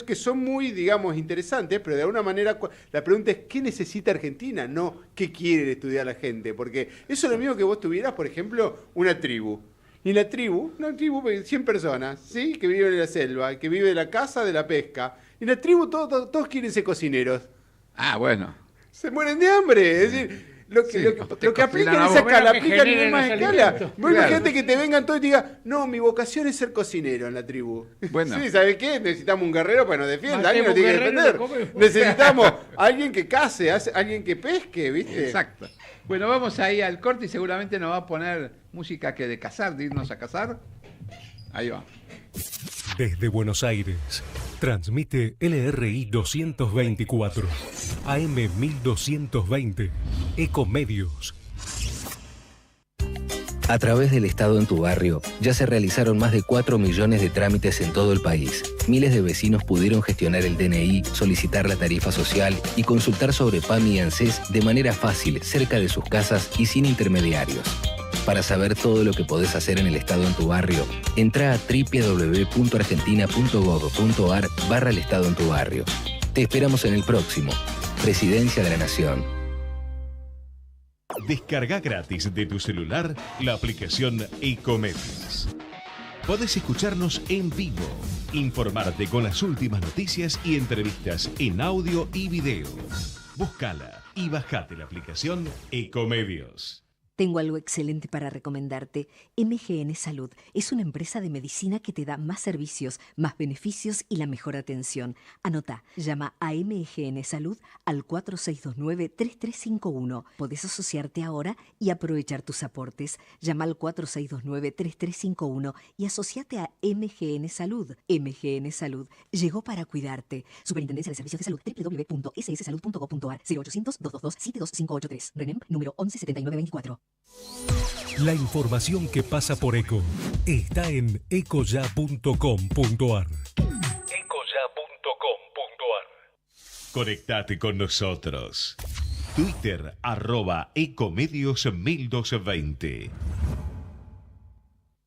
que son muy, digamos, interesantes, pero de alguna manera la pregunta es ¿qué necesita Argentina? No ¿qué quiere estudiar la gente? Porque eso es lo mismo que vos tuvieras, por ejemplo, una tribu. Y la tribu, una tribu de 100 personas, ¿sí? Que viven en la selva, que vive de la caza, de la pesca. Y la tribu todos quieren ser cocineros. Ah, bueno. Se mueren de hambre. Es decir, lo que aplican en esa escala, aplican en una más escala. Bueno, imagínate que te vengan todos y te digan, no, mi vocación es ser cocinero en la tribu. Bueno. Sí, ¿sabes qué? Necesitamos un guerrero para que nos defienda, alguien nos tiene que defender. Necesitamos alguien que case, alguien que pesque, ¿viste? Exacto. Bueno, vamos ahí al corte y seguramente nos va a poner música que de cazar, de irnos a cazar. Ahí va. Desde Buenos Aires, transmite LRI 224, AM 1220, Ecomedios. A través del Estado en tu barrio, ya se realizaron más de 4 millones de trámites en todo el país. Miles de vecinos pudieron gestionar el DNI, solicitar la tarifa social y consultar sobre PAMI y ANSES de manera fácil, cerca de sus casas y sin intermediarios. Para saber todo lo que podés hacer en el Estado en tu barrio, entra a www.argentina.gov.ar/el Estado en tu barrio. Te esperamos en el próximo. Presidencia de la Nación. Descarga gratis de tu celular la aplicación Ecomedios. Podés escucharnos en vivo, informarte con las últimas noticias y entrevistas en audio y video. Búscala y bajate la aplicación Ecomedios. Tengo algo excelente para recomendarte. MGN Salud es una empresa de medicina que te da más servicios, más beneficios y la mejor atención. Anota, llama a MGN Salud al 4629-3351. Podés asociarte ahora y aprovechar tus aportes. Llama al 4629-3351 y asociate a MGN Salud. MGN Salud llegó para cuidarte. Superintendencia de Servicios de Salud, www.sssalud.gov.ar, 0800-222-72583. RENEM, número 117924. La información que pasa por ECO está en ecoya.com.ar. Conectate con nosotros. Twitter @ecomedios1220.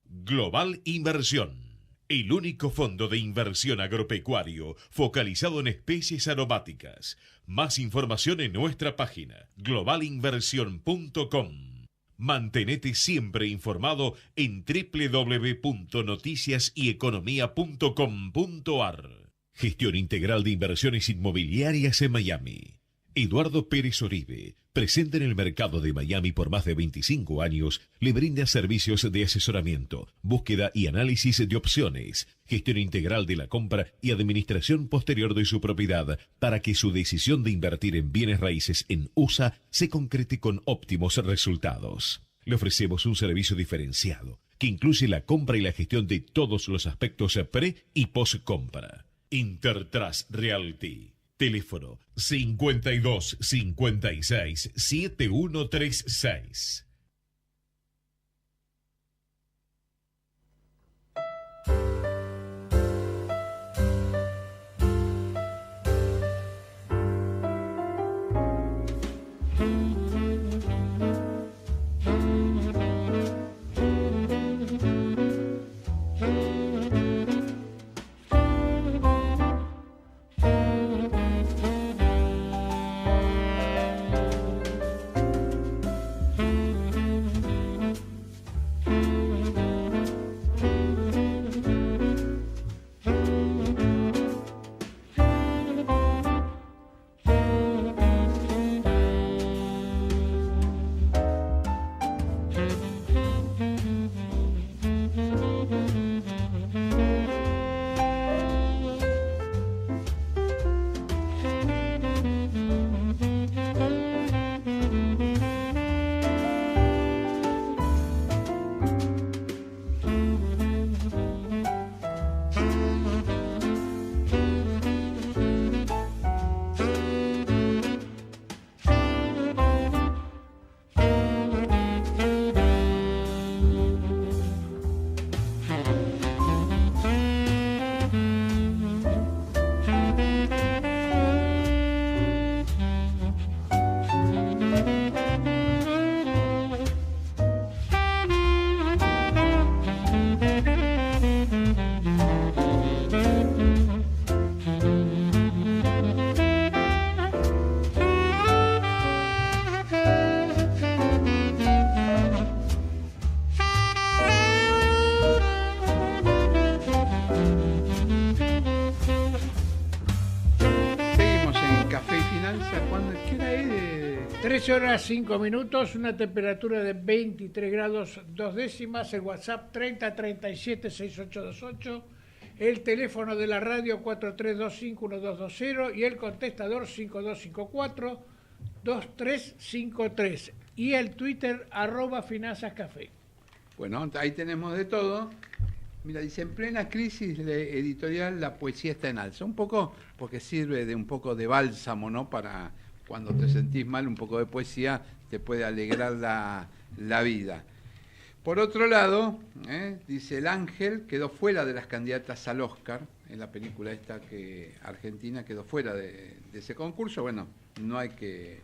Global Inversión. El único fondo de inversión agropecuario focalizado en especies aromáticas. Más información en nuestra página globalinversión.com. Mantenete siempre informado en www.noticiasyeconomía.com.ar. Gestión integral de inversiones inmobiliarias en Miami. Eduardo Pérez Oribe, presente en el mercado de Miami por más de 25 años, le brinda servicios de asesoramiento, búsqueda y análisis de opciones, gestión integral de la compra y administración posterior de su propiedad para que su decisión de invertir en bienes raíces en USA se concrete con óptimos resultados. Le ofrecemos un servicio diferenciado que incluye la compra y la gestión de todos los aspectos pre y post compra. Intertrust Realty. Teléfono 52 56 7136. 13 horas 5 minutos, una temperatura de 23 grados 2 décimas, el WhatsApp 3037-6828, el teléfono de la radio 4325-1220 y el contestador 5254-2353 y el Twitter @finanzascafé. Bueno, ahí tenemos de todo. Mira, dice, en plena crisis editorial la poesía está en alza. Un poco porque sirve de un poco de bálsamo, ¿no? Para cuando te sentís mal, un poco de poesía te puede alegrar la vida. Por otro lado, dice, El Ángel quedó fuera de las candidatas al Oscar, en la película esta que Argentina quedó fuera de ese concurso. Bueno, no hay que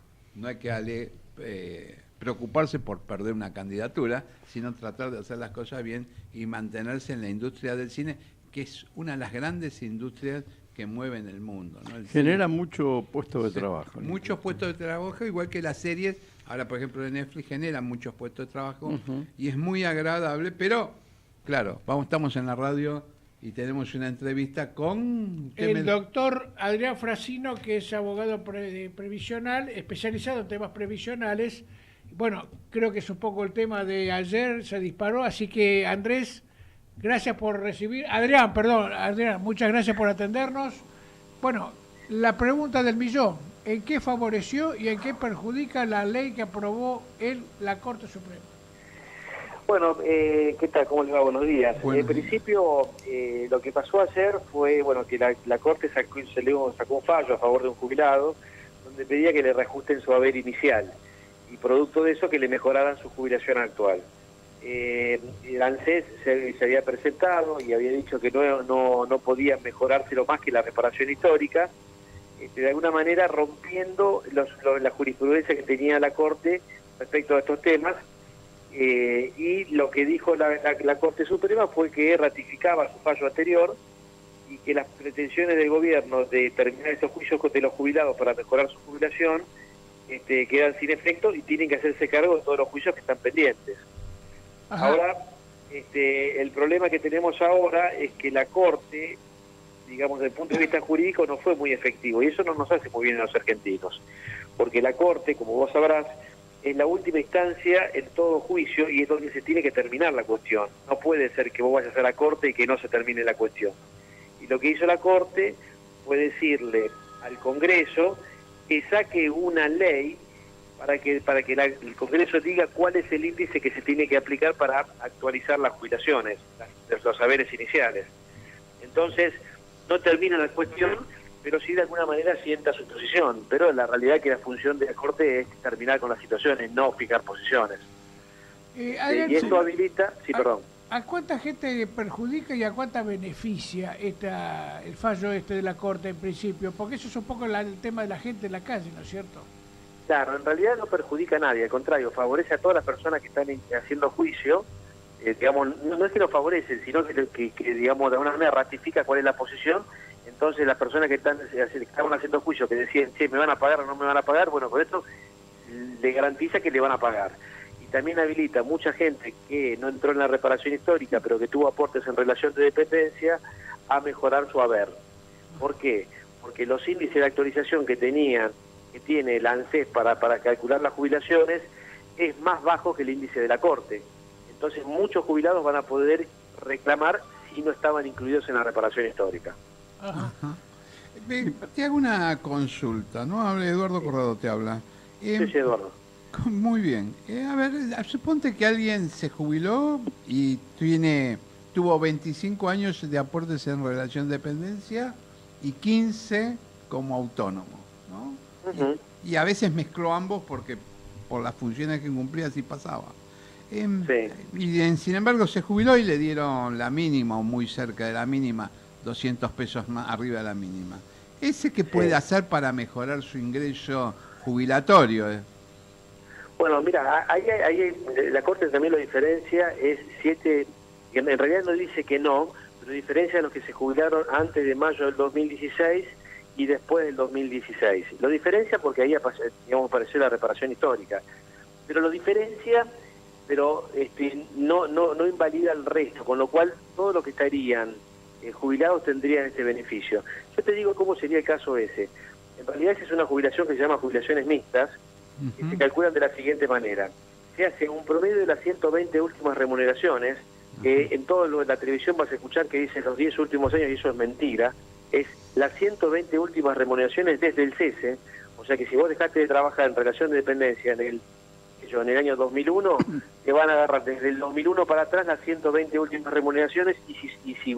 preocuparse por perder una candidatura, sino tratar de hacer las cosas bien y mantenerse en la industria del cine, que es una de las grandes industrias que mueven el mundo, ¿no? Genera muchos puestos de trabajo. Muchos puestos de trabajo, igual que las series. Ahora, por ejemplo, en Netflix generan muchos puestos de trabajo y es muy agradable, pero, claro, estamos en la radio y tenemos una entrevista con... El doctor Adrián Frasino, que es abogado previsional, especializado en temas previsionales. Bueno, creo que es un poco el tema de ayer, se disparó, así que Andrés, gracias por recibir. Adrián, muchas gracias por atendernos. Bueno, la pregunta del millón, ¿en qué favoreció y en qué perjudica la ley que aprobó la Corte Suprema? Bueno, ¿qué tal? ¿Cómo le va? Buenos días. En principio, lo que pasó ayer fue que la Corte sacó un fallo a favor de un jubilado, donde pedía que le reajusten su haber inicial, y producto de eso que le mejoraran su jubilación actual. El ANSES se había presentado y había dicho que no podía mejorárselo más que la reparación histórica, de alguna manera rompiendo la jurisprudencia que tenía la Corte respecto a estos temas, y lo que dijo la Corte Suprema fue que ratificaba su fallo anterior y que las pretensiones del gobierno de terminar estos juicios de los jubilados para mejorar su jubilación quedan sin efecto y tienen que hacerse cargo de todos los juicios que están pendientes. Ajá. Ahora, el problema que tenemos ahora es que la Corte, digamos, desde el punto de vista jurídico, no fue muy efectivo, y eso no nos hace muy bien a los argentinos, porque la Corte, como vos sabrás, es la última instancia en todo juicio y es donde se tiene que terminar la cuestión. No puede ser que vos vayas a la Corte y que no se termine la cuestión. Y lo que hizo la Corte fue decirle al Congreso que saque una ley para que el Congreso diga cuál es el índice que se tiene que aplicar para actualizar las jubilaciones, los saberes iniciales. Entonces, no termina la cuestión, pero sí de alguna manera sienta su posición. Pero la realidad es que la función de la Corte es terminar con las situaciones, no fijar posiciones. Adrián, y esto habilita... Sí, perdón. ¿A cuánta gente perjudica y a cuánta beneficia el fallo de la Corte en principio? Porque eso es un poco el tema de la gente en la calle, ¿no es cierto? Claro, en realidad no perjudica a nadie, al contrario, favorece a todas las personas que están haciendo juicio. Digamos, no es que lo favorecen, sino que digamos, de alguna manera ratifica cuál es la posición. Entonces las personas que estaban haciendo juicio, que decían, ¿me van a pagar o no me van a pagar? Bueno, con esto le garantiza que le van a pagar. Y también habilita mucha gente que no entró en la reparación histórica, pero que tuvo aportes en relación de dependencia, a mejorar su haber. ¿Por qué? Porque los índices de actualización que tiene el ANSES para calcular las jubilaciones es más bajo que el índice de la Corte. Entonces muchos jubilados van a poder reclamar si no estaban incluidos en la reparación histórica. Ajá. Te hago una consulta, ¿no? Eduardo Corrado te habla. Sí, Eduardo. Muy bien. A ver, suponte que alguien se jubiló y tuvo 25 años de aportes en relación de dependencia y 15 como autónomo, ¿no? Y a veces mezcló ambos porque por las funciones que cumplía así pasaba. Y sin embargo se jubiló y le dieron la mínima o muy cerca de la mínima, 200 pesos más arriba de la mínima. ¿Ese qué puede hacer para mejorar su ingreso jubilatorio? Bueno, mira, ahí la Corte también lo diferencia, es 7, en realidad no dice que no, pero diferencia a los que se jubilaron antes de mayo del 2016 y después del 2016. Lo diferencia porque ahí apareció la reparación histórica, pero lo diferencia, pero no invalida el resto, con lo cual todos los que estarían jubilados tendrían este beneficio. Yo te digo cómo sería el caso ese. En realidad esa es una jubilación que se llama jubilaciones mixtas, que se calculan de la siguiente manera. Se hace un promedio de las 120 últimas remuneraciones, que en toda la televisión vas a escuchar que dicen los 10 últimos años, y eso es mentira. Es las 120 últimas remuneraciones desde el cese. O sea que si vos dejaste de trabajar en relación de dependencia en el año 2001, te van a agarrar desde el 2001 para atrás las 120 últimas remuneraciones, y si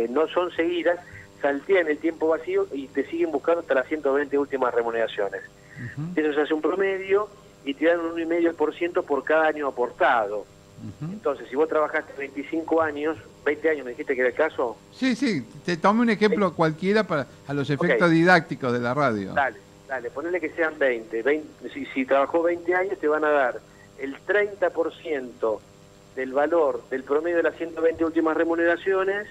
no son seguidas, saltean el tiempo vacío y te siguen buscando hasta las 120 últimas remuneraciones. Eso se hace un promedio y te dan un 1,5% por cada año aportado. Entonces, si vos trabajaste 25 años, 20 años, me dijiste que era el caso. Sí, te tomé un ejemplo cualquiera a los efectos didácticos de la radio. Dale, ponele que sean 20. Si trabajó 20 años, te van a dar el 30% del valor del promedio de las 120 últimas remuneraciones,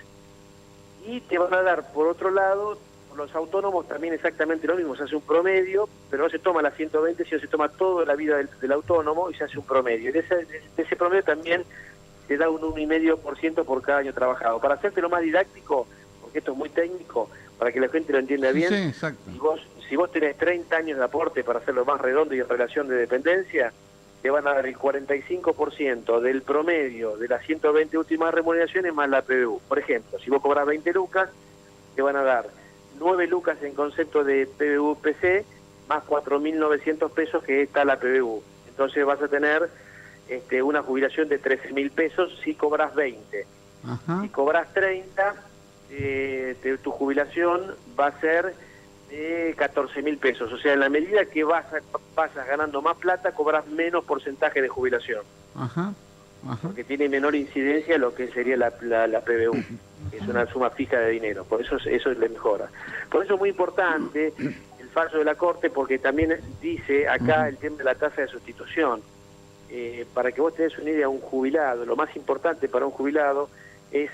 y te van a dar, por otro lado, los autónomos también exactamente lo mismo. Se hace un promedio, pero no se toma las 120, sino se toma toda la vida del autónomo y se hace un promedio. Y de ese promedio también te da un 1,5% por cada año trabajado. Para hacértelo más didáctico, porque esto es muy técnico, para que la gente lo entienda bien, sí, exacto. Si vos tenés 30 años de aporte, para hacerlo más redondo y en relación de dependencia, te van a dar el 45% del promedio de las 120 últimas remuneraciones más la PBU. Por ejemplo, si vos cobras 20 lucas, te van a dar 9 lucas en concepto de PBU-PC, más 4.900 pesos que está la PBU. Entonces vas a tener una jubilación de 13.000 pesos si cobras 20. Si cobras 30, tu jubilación va a ser de 14.000 pesos. O sea, en la medida que vas ganando más plata, cobras menos porcentaje de jubilación. Porque tiene menor incidencia lo que sería la PBU, que es una suma fija de dinero. Por eso le mejora. Por eso es muy importante el fallo de la Corte, porque también dice acá el tema de la tasa de sustitución. Para que vos tenés una idea, un jubilado, lo más importante para un jubilado es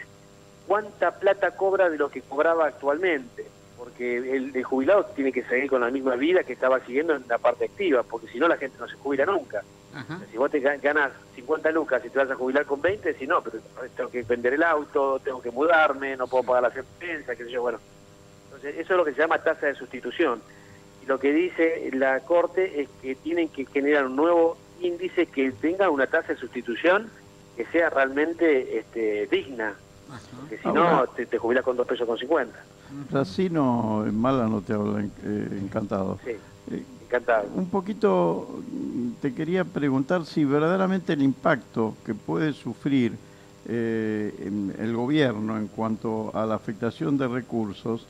cuánta plata cobra de lo que cobraba actualmente. Porque el jubilado tiene que seguir con la misma vida que estaba siguiendo en la parte activa, porque si no la gente no se jubila nunca. O sea, si vos te ganas 50 lucas y te vas a jubilar con 20, si no, pero tengo que vender el auto, tengo que mudarme, no puedo pagar la defensa, qué sé yo, bueno. Entonces eso es lo que se llama tasa de sustitución. Y lo que dice la Corte es que tienen que generar un nuevo índice que tenga una tasa de sustitución que sea realmente digna. Porque si no, te jubilas con 2,50 pesos. Racino, en Mala no te habla, encantado. Sí, encantado. Un poquito te quería preguntar si verdaderamente el impacto que puede sufrir el gobierno en cuanto a la afectación de recursos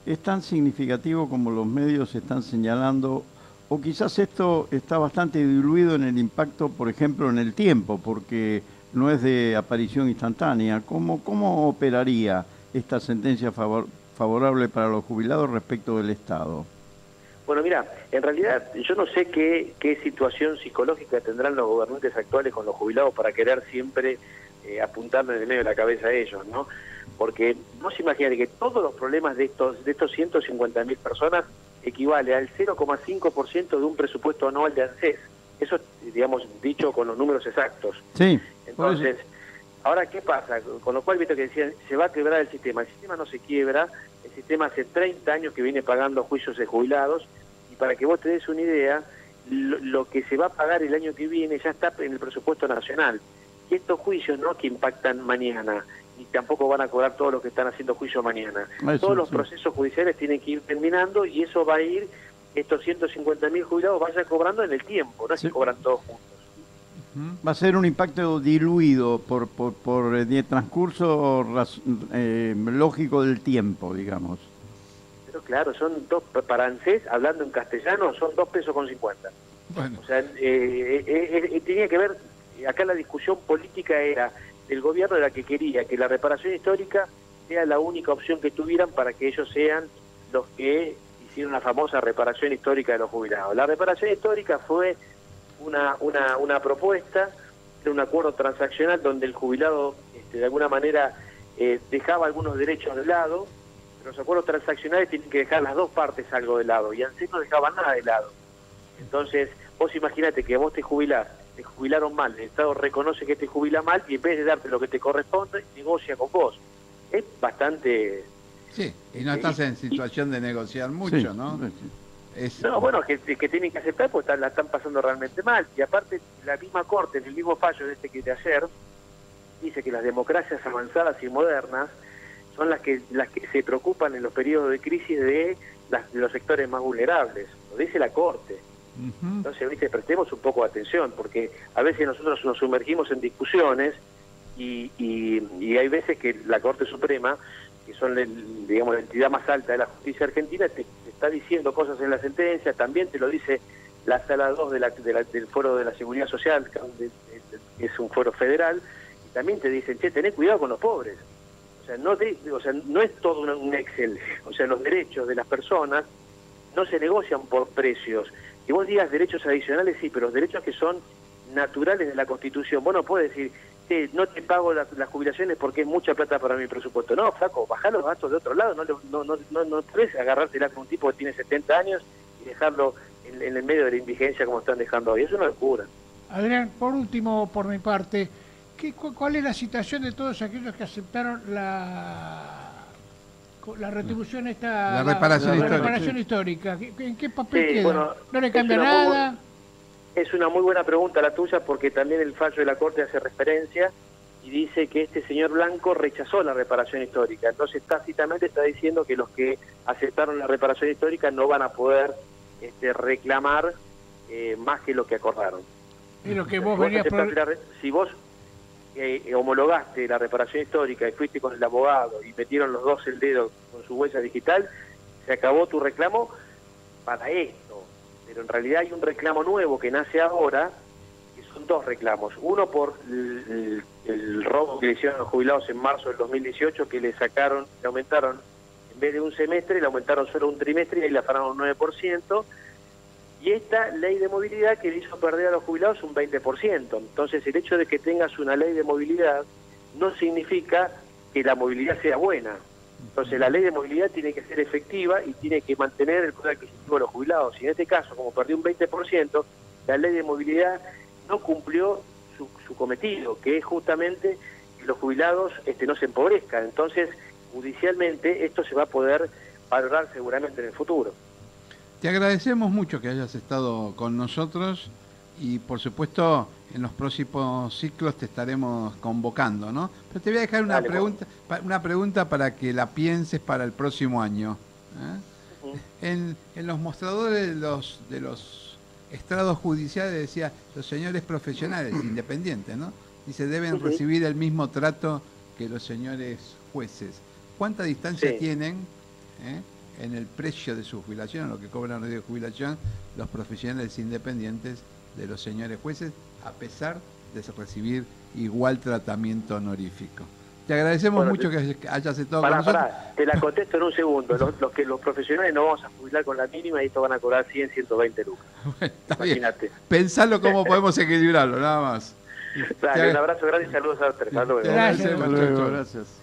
es tan significativo como los medios están señalando, o quizás esto está bastante diluido en el impacto, por ejemplo, en el tiempo, porque no es de aparición instantánea. ¿Cómo operaría esta sentencia favorable para los jubilados respecto del Estado? Bueno, mira, en realidad yo no sé qué situación psicológica tendrán los gobernantes actuales con los jubilados para querer siempre apuntarle en el medio de la cabeza a ellos, ¿no? Porque vos imaginate que todos los problemas de estos 150.000 personas equivale al 0,5% de un presupuesto anual de ANSES. Eso, digamos, dicho con los números exactos. Sí. Entonces, ahora, ¿qué pasa? Con lo cual, viste que decían, se va a quebrar el sistema. El sistema no se quiebra. El sistema hace 30 años que viene pagando juicios de jubilados. Y para que vos te des una idea, lo que se va a pagar el año que viene ya está en el presupuesto nacional. Y estos juicios no que impactan mañana, ni tampoco van a cobrar todos los que están haciendo juicio mañana. Todos los procesos judiciales tienen que ir terminando y eso va a ir, estos 150.000 jubilados vayan cobrando en el tiempo, no es que cobran todos juntos. Va a ser un impacto diluido por el transcurso lógico del tiempo, digamos. Pero claro, son para ANSES, hablando en castellano, son 2,50 pesos. Bueno. O sea, tenía que ver, acá la discusión política era, el gobierno era que quería que la reparación histórica sea la única opción que tuvieran para que ellos sean los que hicieron la famosa reparación histórica de los jubilados. La reparación histórica fue una propuesta de un acuerdo transaccional donde el jubilado de alguna manera dejaba algunos derechos de lado, pero los acuerdos transaccionales tienen que dejar las dos partes algo de lado, y ANSES no dejaba nada de lado. Entonces, vos imaginate que vos te jubilaron mal, el Estado reconoce que te jubila mal y en vez de darte lo que te corresponde, negocia con vos. Es bastante... Sí, y no estás en situación de negociar mucho, ¿no? No, bueno, que tienen que aceptar porque la están pasando realmente mal. Y aparte, la misma Corte, en el mismo fallo de ayer, dice que las democracias avanzadas y modernas son las que se preocupan en los periodos de crisis de los sectores más vulnerables. Lo dice la Corte. Entonces, viste, prestemos un poco de atención, porque a veces nosotros nos sumergimos en discusiones y hay veces que la Corte Suprema, que son, digamos, la entidad más alta de la justicia argentina, te está diciendo cosas en la sentencia, también te lo dice la Sala 2 del Foro de la Seguridad Social, que es un foro federal, y también te dicen, che, tené cuidado con los pobres. O sea, no es todo un Excel. O sea, los derechos de las personas no se negocian por precios. Que vos digas derechos adicionales, sí, pero los derechos que son naturales de la Constitución. Vos no podés decir, no te pago las jubilaciones porque es mucha plata para mi presupuesto. No, flaco, bajá los gastos de otro lado. No podés agarrártela con un tipo que tiene 70 años y dejarlo en el medio de la indigencia como están dejando hoy. Eso es una locura. Adrián, por último, por mi parte, ¿cuál es la situación de todos aquellos que aceptaron la retribución la reparación histórica? ¿En qué papel queda? Bueno, ¿No le cambia nada? Es una muy buena pregunta la tuya, porque también el fallo de la Corte hace referencia y dice que este señor Blanco rechazó la reparación histórica. Entonces, tácitamente está diciendo que los que aceptaron la reparación histórica no van a poder reclamar más que lo que acordaron. Y lo que vos venías si vos homologaste la reparación histórica y fuiste con el abogado y metieron los dos el dedo con su huella digital, se acabó tu reclamo para esto. Pero en realidad hay un reclamo nuevo que nace ahora, que son dos reclamos. Uno por el robo que le hicieron a los jubilados en marzo del 2018, que le aumentaron, en vez de un semestre, le aumentaron solo un trimestre y ahí le afanaron un 9%. Y esta ley de movilidad que le hizo perder a los jubilados un 20%. Entonces, el hecho de que tengas una ley de movilidad no significa que la movilidad sea buena. Entonces, la ley de movilidad tiene que ser efectiva y tiene que mantener el poder adquisitivo de los jubilados. Y en este caso, como perdió un 20%, la ley de movilidad no cumplió su cometido, que es justamente que los jubilados no se empobrezcan. Entonces, judicialmente, esto se va a poder valorar seguramente en el futuro. Te agradecemos mucho que hayas estado con nosotros y, por supuesto, en los próximos ciclos te estaremos convocando, ¿no? Pero te voy a dejar una pregunta para que la pienses para el próximo año. En los mostradores de los estrados judiciales decía los señores profesionales independientes, ¿no? Dice, deben recibir el mismo trato que los señores jueces. ¿Cuánta distancia tienen en el precio de su jubilación, en lo que cobran de jubilación, los profesionales independientes de los señores jueces, a pesar de recibir igual tratamiento honorífico? Te agradecemos mucho que hayas estado con nosotros. Te la contesto en un segundo. Los profesionales no vamos a jubilar con la mínima y esto van a cobrar 100, 120 lucas. Bueno, imagínate. Pensalo cómo podemos equilibrarlo, nada más. Dale, un abrazo grande y saludos a ustedes. Gracias.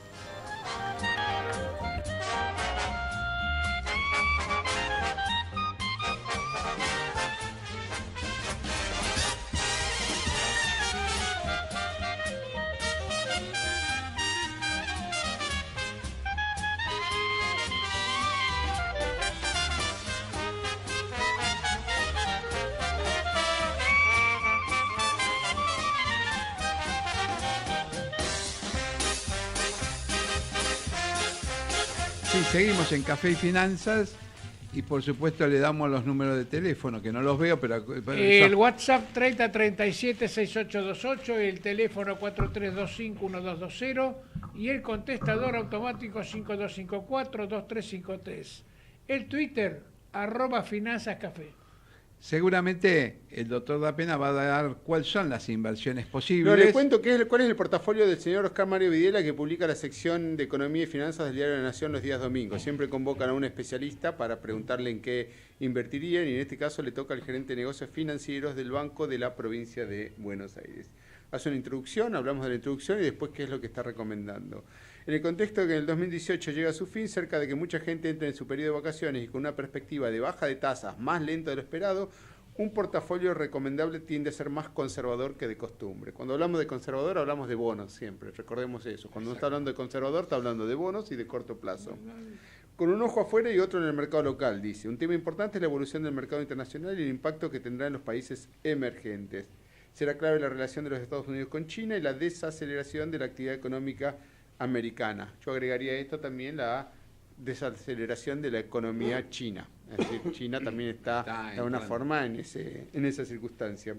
Sí, seguimos en Café y Finanzas y por supuesto le damos los números de teléfono, que no los veo, pero... El WhatsApp 3037-6828, el teléfono 4325-1220 y el contestador automático 5254-2353. El Twitter, @finanzascafé. Seguramente el doctor Dapena va a dar cuáles son las inversiones posibles. No, le cuento cuál es el portafolio del señor Oscar Mario Videla, que publica la sección de Economía y Finanzas del Diario de la Nación los días domingos. Siempre convocan a un especialista para preguntarle en qué invertirían, y en este caso le toca al gerente de negocios financieros del Banco de la Provincia de Buenos Aires. Hace una introducción, hablamos de la introducción y después qué es lo que está recomendando. En el contexto de que en el 2018 llega a su fin, cerca de que mucha gente entre en su periodo de vacaciones y con una perspectiva de baja de tasas más lenta de lo esperado, un portafolio recomendable tiende a ser más conservador que de costumbre. Cuando hablamos de conservador hablamos de bonos siempre, recordemos eso. Cuando uno está hablando de conservador está hablando de bonos y de corto plazo. Con un ojo afuera y otro en el mercado local, dice. Un tema importante es la evolución del mercado internacional y el impacto que tendrá en los países emergentes. Será clave la relación de los Estados Unidos con China y la desaceleración de la actividad económica americana. Yo agregaría a esto también la desaceleración de la economía china. Es decir, China también está de alguna forma en esa circunstancia.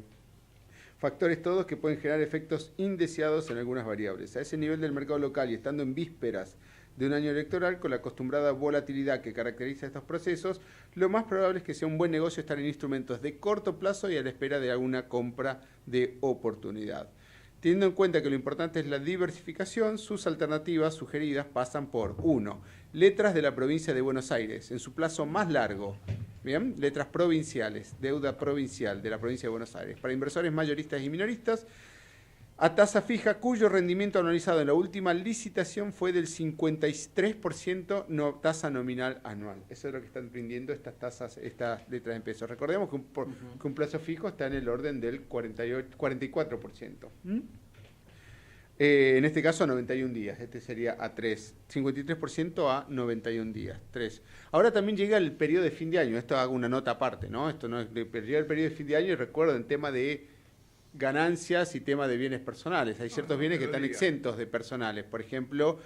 Factores todos que pueden generar efectos indeseados en algunas variables. A ese nivel del mercado local y estando en vísperas de un año electoral, con la acostumbrada volatilidad que caracteriza estos procesos, lo más probable es que sea un buen negocio estar en instrumentos de corto plazo y a la espera de alguna compra de oportunidad. Teniendo en cuenta que lo importante es la diversificación, sus alternativas sugeridas pasan por 1. Letras de la provincia de Buenos Aires, en su plazo más largo. Bien, letras provinciales, deuda provincial de la provincia de Buenos Aires. Para inversores mayoristas y minoristas, a tasa fija, cuyo rendimiento anualizado en la última licitación fue del 53% tasa nominal anual. Eso es lo que están rindiendo estas tasas, estas letras en pesos. Recordemos que un plazo fijo está en el orden del 44%. En este caso a 91 días, este sería a 3, 53% a 91 días, 3. Ahora también llega el periodo de fin de año, esto hago una nota aparte, ¿no? Esto no es llega el periodo de fin de año y recuerdo en tema de ganancias y tema de bienes personales. Hay ciertos bienes que están exentos de personales, por ejemplo,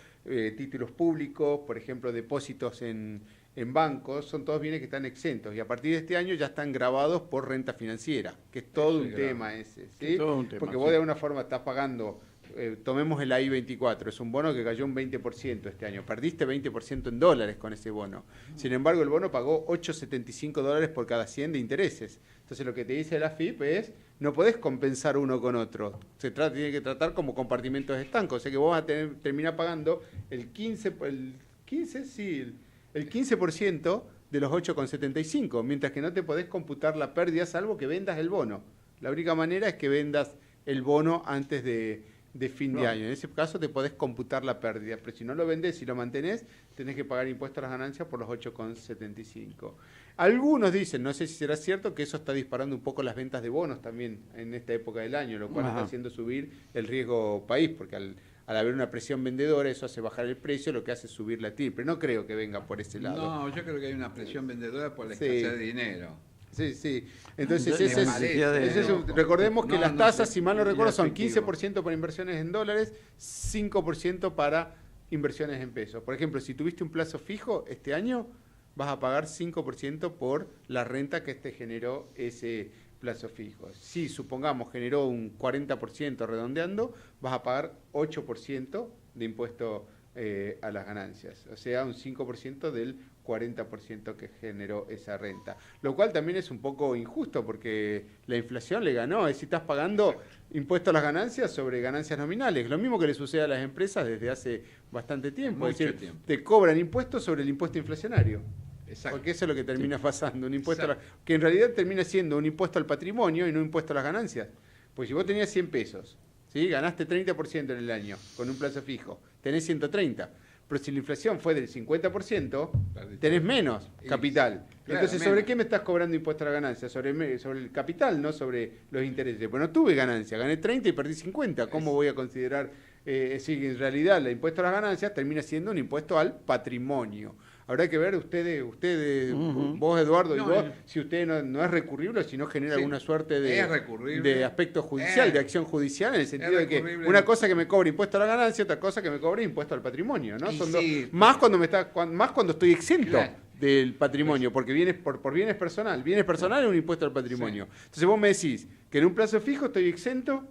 títulos públicos, por ejemplo, depósitos en bancos, son todos bienes que están exentos y a partir de este año ya están grabados por renta financiera, que es todo un tema ese, ¿sí? Porque vos de alguna forma estás pagando, tomemos el AI-24, es un bono que cayó un 20% este año, perdiste 20% en dólares con ese bono. Sin embargo, el bono pagó $8.75 por cada 100 de intereses. Entonces lo que te dice la AFIP es, no podés compensar uno con otro, tiene que tratar como compartimentos estancos, o sea que vos vas a terminar pagando el 15% de los 8,75, mientras que no te podés computar la pérdida salvo que vendas el bono. La única manera es que vendas el bono antes de fin de año. En ese caso te podés computar la pérdida, pero si no lo vendés y lo mantenés, tenés que pagar impuestos a las ganancias por los 8,75. Algunos dicen, no sé si será cierto, que eso está disparando un poco las ventas de bonos también en esta época del año, lo cual está haciendo subir el riesgo país, porque al haber una presión vendedora, eso hace bajar el precio, lo que hace es subir la TIR. Pero no creo que venga por ese lado. No, yo creo que hay una presión vendedora por la escasez de dinero. Sí. Entonces, recordemos que las tasas, si mal no recuerdo, son 15% para inversiones en dólares, 5% para inversiones en pesos. Por ejemplo, si tuviste un plazo fijo este año, vas a pagar 5% por la renta que te generó ese plazo fijo. Si, supongamos, generó un 40% redondeando, vas a pagar 8% de impuesto a las ganancias. O sea, un 5% del 40% que generó esa renta. Lo cual también es un poco injusto porque la inflación le ganó. Es decir, estás pagando impuesto a las ganancias sobre ganancias nominales. Lo mismo que le sucede a las empresas desde hace bastante tiempo. Es decir, te cobran impuestos sobre el impuesto inflacionario. Exacto. Porque eso es lo que termina pasando. Un impuesto que en realidad termina siendo un impuesto al patrimonio y no un impuesto a las ganancias. Pues si vos tenías 100 pesos, ¿sí? Ganaste 30% en el año con un plazo fijo, tenés 130. Pero si la inflación fue del 50%, tenés menos capital. Entonces, ¿sobre qué me estás cobrando impuesto a la ganancia? Sobre el capital, no sobre los intereses. Pues no tuve ganancia, gané 30 y perdí 50. ¿Cómo voy a considerar si en realidad el impuesto a las ganancias termina siendo un impuesto al patrimonio? Habrá que ver ustedes, vos Eduardo y vos, si usted no es recurrible, si no genera alguna suerte de aspecto judicial, de acción judicial, en el sentido de que una cosa que me cobra impuesto a la ganancia, otra cosa que me cobra impuesto al patrimonio, ¿no? Son más cuando estoy exento del patrimonio, porque vienes por bienes personal. Bienes personales es un impuesto al patrimonio. Entonces vos me decís que en un plazo fijo estoy exento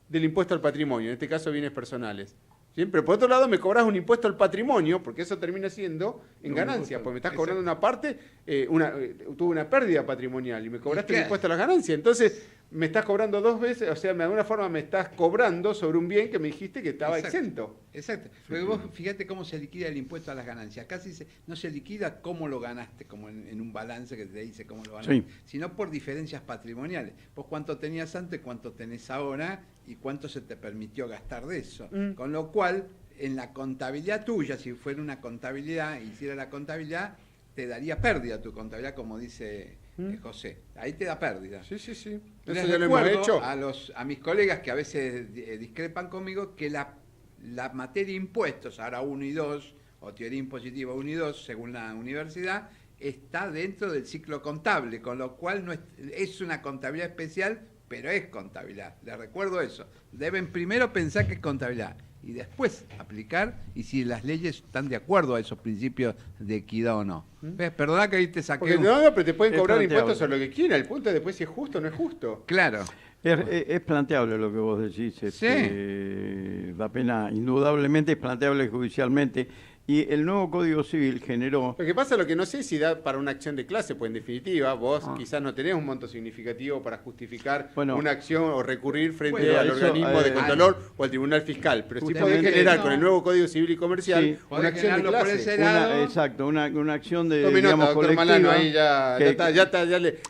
del impuesto al patrimonio, en este caso bienes personales. ¿Sí? Pero por otro lado me cobras un impuesto al patrimonio, porque eso termina siendo en ganancia, porque me estás cobrando una parte, tuve una pérdida patrimonial y me cobraste el impuesto a las ganancias. Entonces me estás cobrando dos veces, o sea, de alguna forma me estás cobrando sobre un bien que me dijiste que estaba exento. Exacto. Pero vos fíjate cómo se liquida el impuesto a las ganancias. Casi no se liquida cómo lo ganaste, como en un balance que te dice cómo lo ganaste, sino por diferencias patrimoniales. Vos cuánto tenías antes, cuánto tenés ahora y cuánto se te permitió gastar de eso. Con lo cual, en la contabilidad tuya, si fuera una contabilidad, hiciera la contabilidad, te daría pérdida tu contabilidad, como dice José. Ahí te da pérdida. Sí. Eso ya lo hemos hecho. A mis colegas que a veces discrepan conmigo, que la materia impuestos, ahora 1 y 2, o teoría impositiva 1 y 2, según la universidad, está dentro del ciclo contable, con lo cual no es una contabilidad especial, pero es contabilidad. Les recuerdo eso. Deben primero pensar que es contabilidad y después aplicar, y si las leyes están de acuerdo a esos principios de equidad o no. Perdona que ahí te saqué. Porque no, pero te pueden cobrar impuestos sobre lo que quieran. El punto es después si es justo o no es justo. Claro. Es planteable lo que vos decís, da pena, indudablemente es planteable judicialmente. Y el nuevo Código Civil generó... Lo que pasa, lo que no sé si da para una acción de clase, pues en definitiva vos quizás no tenés un monto significativo para justificar una acción o recurrir frente al organismo de Contralor o al Tribunal Fiscal, pero sí podés generar con el nuevo Código Civil y Comercial una acción de clase. Exacto, una acción de, Tome digamos, nota, colectiva. Malano, ahí ya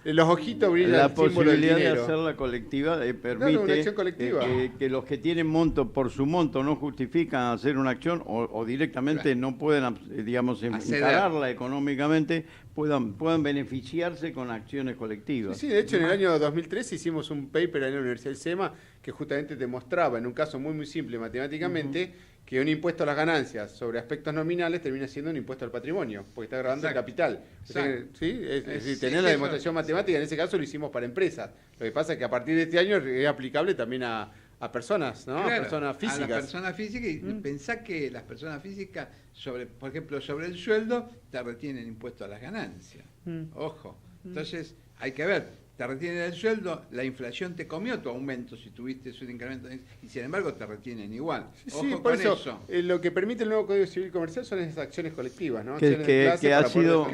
los ojitos brillan. La el símbolo del posibilidad de dinero. hacerla colectiva permite una acción colectiva. Que los que tienen monto por su monto no justifican hacer una acción o directamente no pueden, digamos, encararla económicamente, puedan beneficiarse con acciones colectivas. Sí, de hecho en el año 2013 hicimos un paper en la Universidad del SEMA que justamente demostraba, en un caso muy simple matemáticamente, que un impuesto a las ganancias sobre aspectos nominales termina siendo un impuesto al patrimonio, porque está grabando el capital. O sea, ¿sí? Es decir, tener la demostración matemática, en ese caso lo hicimos para empresas. Lo que pasa es que a partir de este año es aplicable también a personas, ¿no? Claro, a personas físicas. A las personas físicas, y pensá que las personas físicas, por ejemplo, sobre el sueldo, te retienen impuesto a las ganancias. Ojo. Entonces, hay que ver, te retienen el sueldo, la inflación te comió tu aumento si tuviste un incremento, y sin embargo te retienen igual. Ojo Sí, por con eso. Lo que permite el nuevo Código Civil Comercial son esas acciones colectivas, ¿no? Que ha sido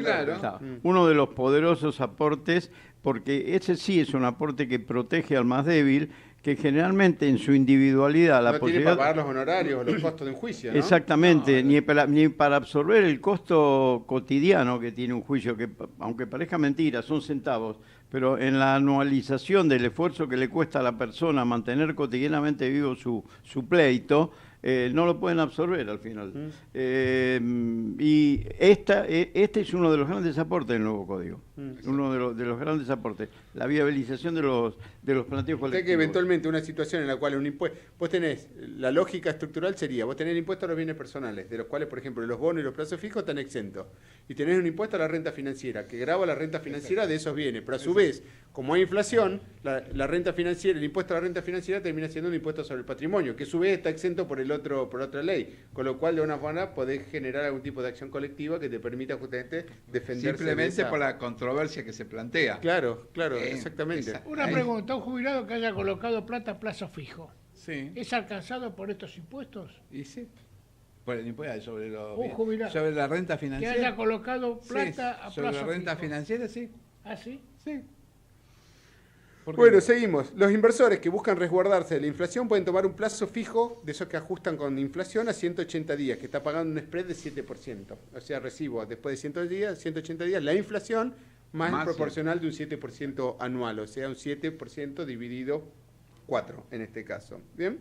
uno de los poderosos aportes, porque ese sí es un aporte que protege al más débil, que generalmente en su individualidad no tiene para pagar los honorarios o los costos de un juicio, ¿no? Exactamente, ni para absorber el costo cotidiano que tiene un juicio, que aunque parezca mentira, son centavos, pero en la anualización del esfuerzo que le cuesta a la persona mantener cotidianamente vivo su pleito, no lo pueden absorber al final. Y este es uno de los grandes aportes del nuevo código. Uno de los grandes aportes, la viabilización de los planteos colectivos. Que eventualmente una situación en la cual un impuesto, vos tenés, la lógica estructural sería, vos tenés el impuesto a los bienes personales, de los cuales, por ejemplo, los bonos y los plazos fijos están exentos. Y tenés un impuesto a la renta financiera, que grava la renta financiera de esos bienes. Pero a su vez, como hay inflación, la renta financiera, el impuesto a la renta financiera termina siendo un impuesto sobre el patrimonio, que a su vez está exento por otra ley. Con lo cual, de una manera, podés generar algún tipo de acción colectiva que te permita justamente defenderse. Simplemente por la controversia que se plantea. Claro, exactamente. Una pregunta, un jubilado que haya colocado plata a plazo fijo, sí, ¿es alcanzado por estos impuestos? Y sí, por el impuesto sobre sobre la renta financiera. Que haya colocado plata a plazo sobre la renta fijo. financiera, sí. ¿Ah, sí? Sí. Bueno, seguimos. Los inversores que buscan resguardarse de la inflación pueden tomar un plazo fijo, de esos que ajustan con inflación, a 180 días, que está pagando un spread de 7%. O sea, recibo después de 180 días la inflación más proporcional de un 7% anual, o sea, un 7% dividido 4 en este caso. ¿Bien?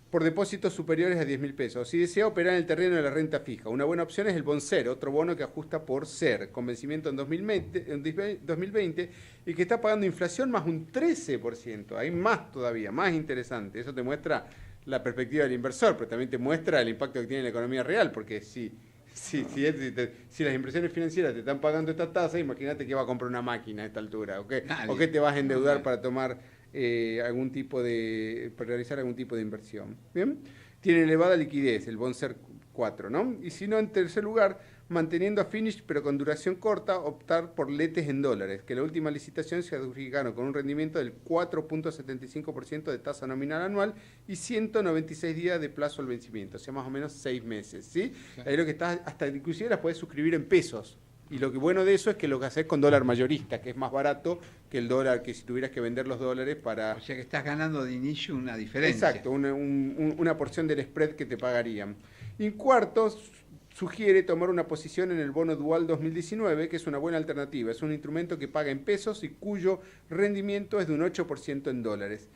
Por depósitos superiores a 10.000 pesos. Si desea operar en el terreno de la renta fija, una buena opción es el BONSER, otro bono que ajusta por SER, con vencimiento en 2020 y que está pagando inflación más un 13%. Hay más todavía, más interesante. Eso te muestra la perspectiva del inversor, pero también te muestra el impacto que tiene en la economía real, porque si las impresiones financieras te están pagando esta tasa, imagínate que va a comprar una máquina a esta altura, o que te vas a endeudar para tomar para realizar algún tipo de inversión. ¿Bien? Tiene elevada liquidez, el BONSER 4, ¿no? Y si no, en tercer lugar, manteniendo a Finish, pero con duración corta, optar por letes en dólares, que la última licitación se adjudicaron con un rendimiento del 4.75% de tasa nominal anual y 196 días de plazo al vencimiento, o sea, más o menos 6 meses, ¿sí? Ahí lo que estás, hasta inclusive las podés suscribir en pesos. Y lo que bueno de eso es que lo que haces con dólar mayorista, que es más barato que el dólar, que si tuvieras que vender los dólares para... O sea que estás ganando de inicio una diferencia. Exacto, una porción del spread que te pagarían. Y en cuarto, sugiere tomar una posición en el bono dual 2019, que es una buena alternativa. Es un instrumento que paga en pesos y cuyo rendimiento es de un 8% en dólares.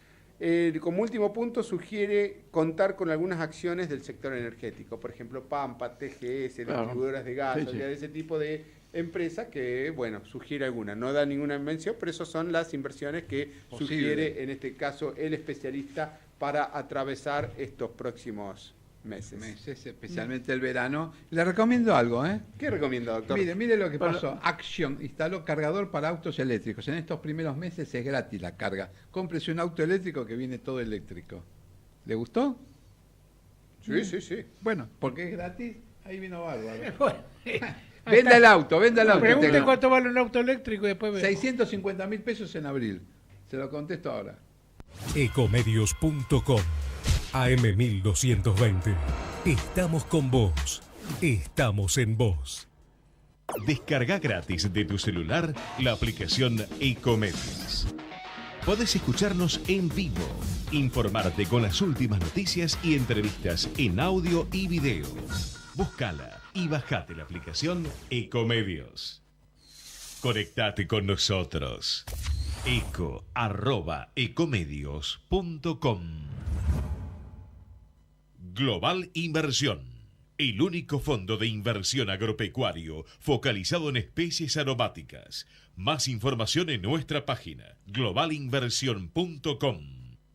Como último punto, sugiere contar con algunas acciones del sector energético, por ejemplo, Pampa, TGS, distribuidoras de gas, o sea, de ese tipo de empresas que, bueno, sugiere alguna. No da ninguna mención, pero esas son las inversiones que sugiere, en este caso, el especialista para atravesar estos próximos Meses, especialmente el verano. Le recomiendo algo, ¿eh? ¿Qué recomienda, doctor? Mire lo que pasó. Action instaló cargador para autos eléctricos. En estos primeros meses es gratis la carga. Cómprese un auto eléctrico que viene todo eléctrico. ¿Le gustó? Sí. Bueno, porque es gratis, ahí vino bárbaro. Bueno, Venda el auto. Pregunte cuánto vale un auto eléctrico y después ve. 650.000 pesos en abril. Se lo contesto ahora. Ecomedios.com AM1220. Estamos con vos. Estamos en vos. Descarga gratis de tu celular la aplicación Ecomedios. Podés escucharnos en vivo, informarte con las últimas noticias y entrevistas en audio y video. Búscala y bajate la aplicación Ecomedios. Conectate con nosotros. eco@ecomedios.com. Global Inversión, el único fondo de inversión agropecuario focalizado en especies aromáticas. Más información en nuestra página globalinversión.com.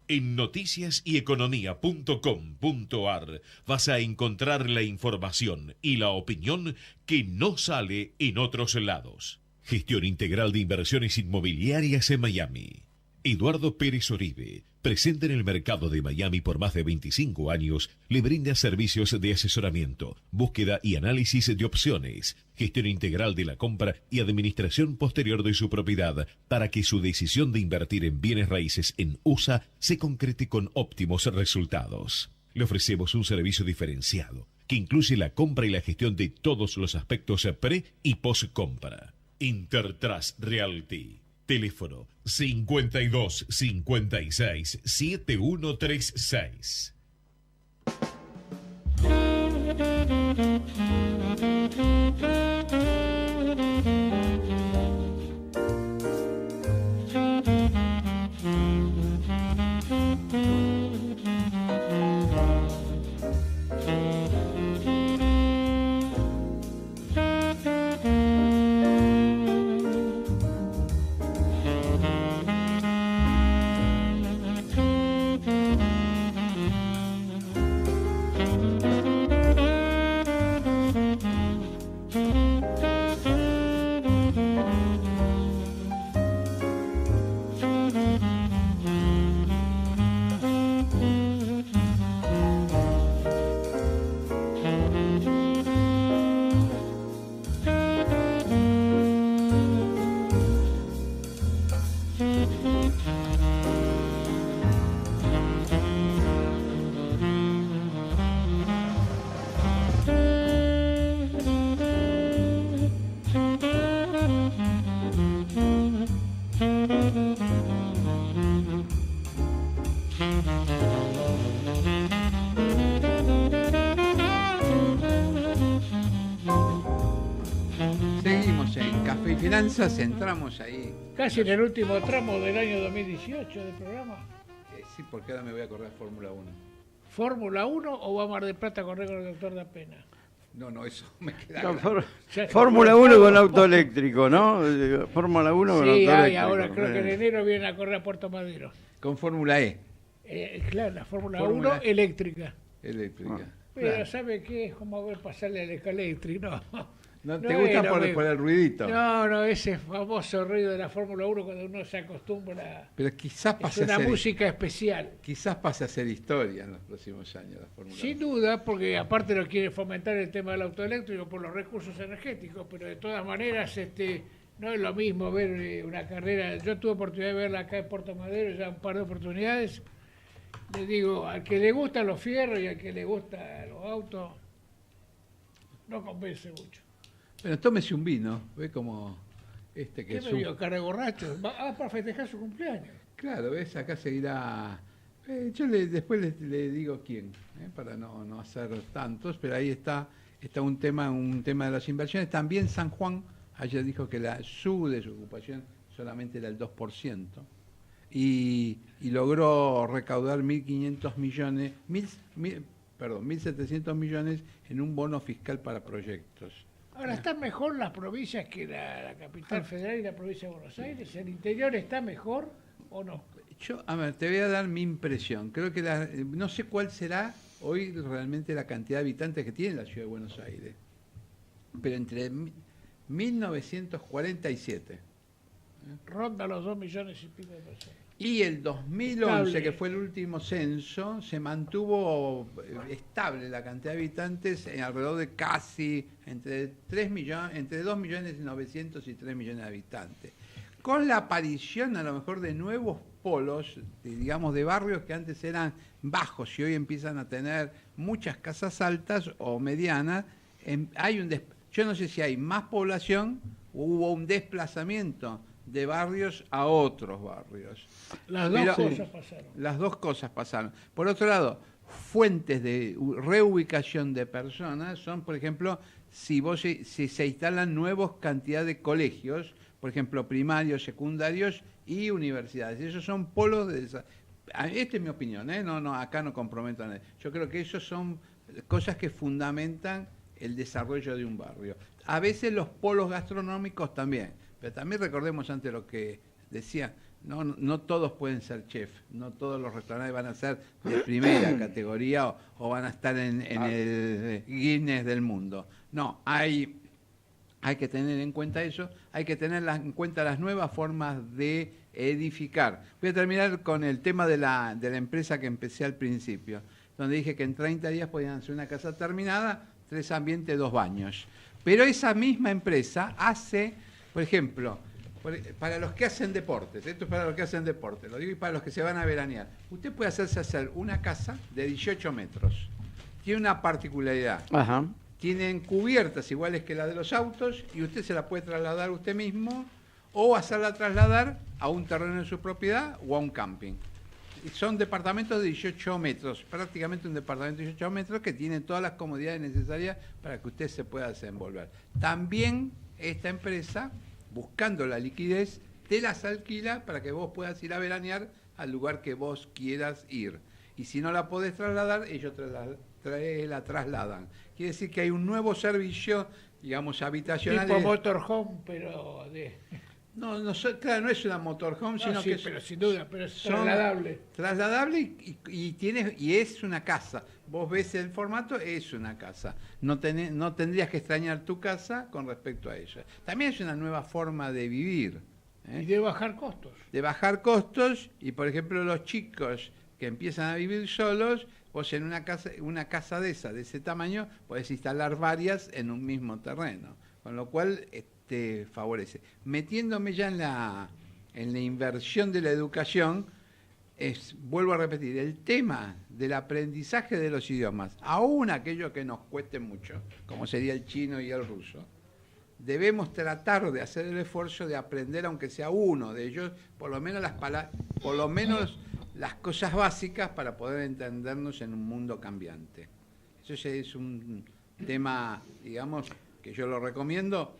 En noticiasyeconomía.com.ar vas a encontrar la información y la opinión que no sale en otros lados. Gestión integral de inversiones inmobiliarias en Miami. Eduardo Pérez Oribe, presente en el mercado de Miami por más de 25 años, le brinda servicios de asesoramiento, búsqueda y análisis de opciones, gestión integral de la compra y administración posterior de su propiedad para que su decisión de invertir en bienes raíces en USA se concrete con óptimos resultados. Le ofrecemos un servicio diferenciado que incluye la compra y la gestión de todos los aspectos pre y post compra. Intertrust Realty. Teléfono 52 56 7136. Seguimos en Café y Finanzas, entramos ahí. Casi en el último tramo del año 2018 del programa. Sí, porque ahora me voy a correr Fórmula 1. ¿Fórmula 1 o va a Mar del Plata a correr con el doctor Da Pena? No, eso me queda No, claro. Fórmula 1 con auto eléctrico, ¿no? Fórmula 1 con auto Sí, eléctrico. ahora creo que en enero vienen a correr a Puerto Madero. Con Fórmula E. Claro, la Fórmula 1 eléctrica. Eléctrica. Pero Claro. ¿sabe qué? Es como ver pasarle al eléctrico, no. ¿No te gusta por el ruidito? No, ese famoso ruido de la Fórmula 1 cuando uno se acostumbra. Pero quizás pase Es una música especial. Quizás pase a ser historia en los próximos años la Fórmula 1. Sin duda, porque aparte lo quiere fomentar el tema del auto eléctrico por los recursos energéticos, pero de todas maneras no es lo mismo ver una carrera. Yo tuve oportunidad de verla acá en Puerto Madero ya un par de oportunidades. Le digo, al que le gustan los fierros y al que le gustan los autos, no convence mucho. Pero tómese un vino, ve como que ¿Qué es me vio, cara de borracho? Para festejar su cumpleaños. Claro, ves, acá seguirá. Yo después le digo quién, para no hacer tantos, pero ahí está un tema de las inversiones. También San Juan ayer dijo que su desocupación solamente era el 2%. Y logró recaudar 1.500 millones, 1.700 millones en un bono fiscal para proyectos. Ahora, ¿están mejor las provincias que la capital federal y la provincia de Buenos Aires? ¿El interior está mejor o no? Yo, a ver, te voy a dar mi impresión. Creo que no sé cuál será hoy realmente la cantidad de habitantes que tiene la ciudad de Buenos Aires. Pero entre 1947... Ronda los 2 millones y pico de personas. Y el 2011, que fue el último censo, se mantuvo estable la cantidad de habitantes en alrededor de casi entre 2 millones y 900 y 3 millones de habitantes. Con la aparición a lo mejor de nuevos polos, digamos de barrios que antes eran bajos y hoy empiezan a tener muchas casas altas o medianas, yo no sé si hay más población o hubo un desplazamiento de barrios a otros barrios. Las dos cosas pasaron. Las dos cosas pasaron. Por otro lado, fuentes de reubicación de personas son, por ejemplo, si se instalan nuevos cantidad de colegios, por ejemplo, primarios, secundarios y universidades. Esos son polos de esta es mi opinión, acá no comprometo a nadie. Yo creo que esos son cosas que fundamentan el desarrollo de un barrio. A veces los polos gastronómicos también. Pero también recordemos antes lo que decía, no todos pueden ser chef, no todos los restaurantes van a ser de primera categoría o van a estar en el Guinness del mundo. No, hay que tener en cuenta eso, hay que tener en cuenta las nuevas formas de edificar. Voy a terminar con el tema de la empresa que empecé al principio, donde dije que en 30 días podían hacer una casa terminada, 3 ambientes, 2 baños. Pero esa misma empresa hace... Por ejemplo, para los que hacen deportes, esto es para los que hacen deportes, lo digo y para los que se van a veranear, usted puede hacer una casa de 18 metros. Tiene una particularidad. Ajá. Tienen cubiertas iguales que la de los autos y usted se la puede trasladar usted mismo o hacerla trasladar a un terreno de su propiedad o a un camping. Son departamentos de 18 metros, prácticamente un departamento de 18 metros que tiene todas las comodidades necesarias para que usted se pueda desenvolver. También esta empresa, buscando la liquidez, te las alquila para que vos puedas ir a veranear al lugar que vos quieras ir. Y si no la podés trasladar, ellos la trasladan. Quiere decir que hay un nuevo servicio, digamos, habitacional. Tipo motorhome, pero de... Claro, no es una motorhome, sino que pero sin duda, pero es trasladable. Trasladable y es una casa. Vos ves el formato, es una casa. No tendrías que extrañar tu casa con respecto a ella. También es una nueva forma de vivir. Y de bajar costos. De bajar costos y, por ejemplo, los chicos que empiezan a vivir solos, vos en una casa de ese tamaño, podés instalar varias en un mismo terreno. Con lo cual... te favorece. Metiéndome ya en la inversión de la educación, vuelvo a repetir, el tema del aprendizaje de los idiomas, aún aquello que nos cueste mucho, como sería el chino y el ruso, debemos tratar de hacer el esfuerzo de aprender, aunque sea uno de ellos, por lo menos las cosas básicas para poder entendernos en un mundo cambiante. Eso es un tema, digamos, que yo lo recomiendo.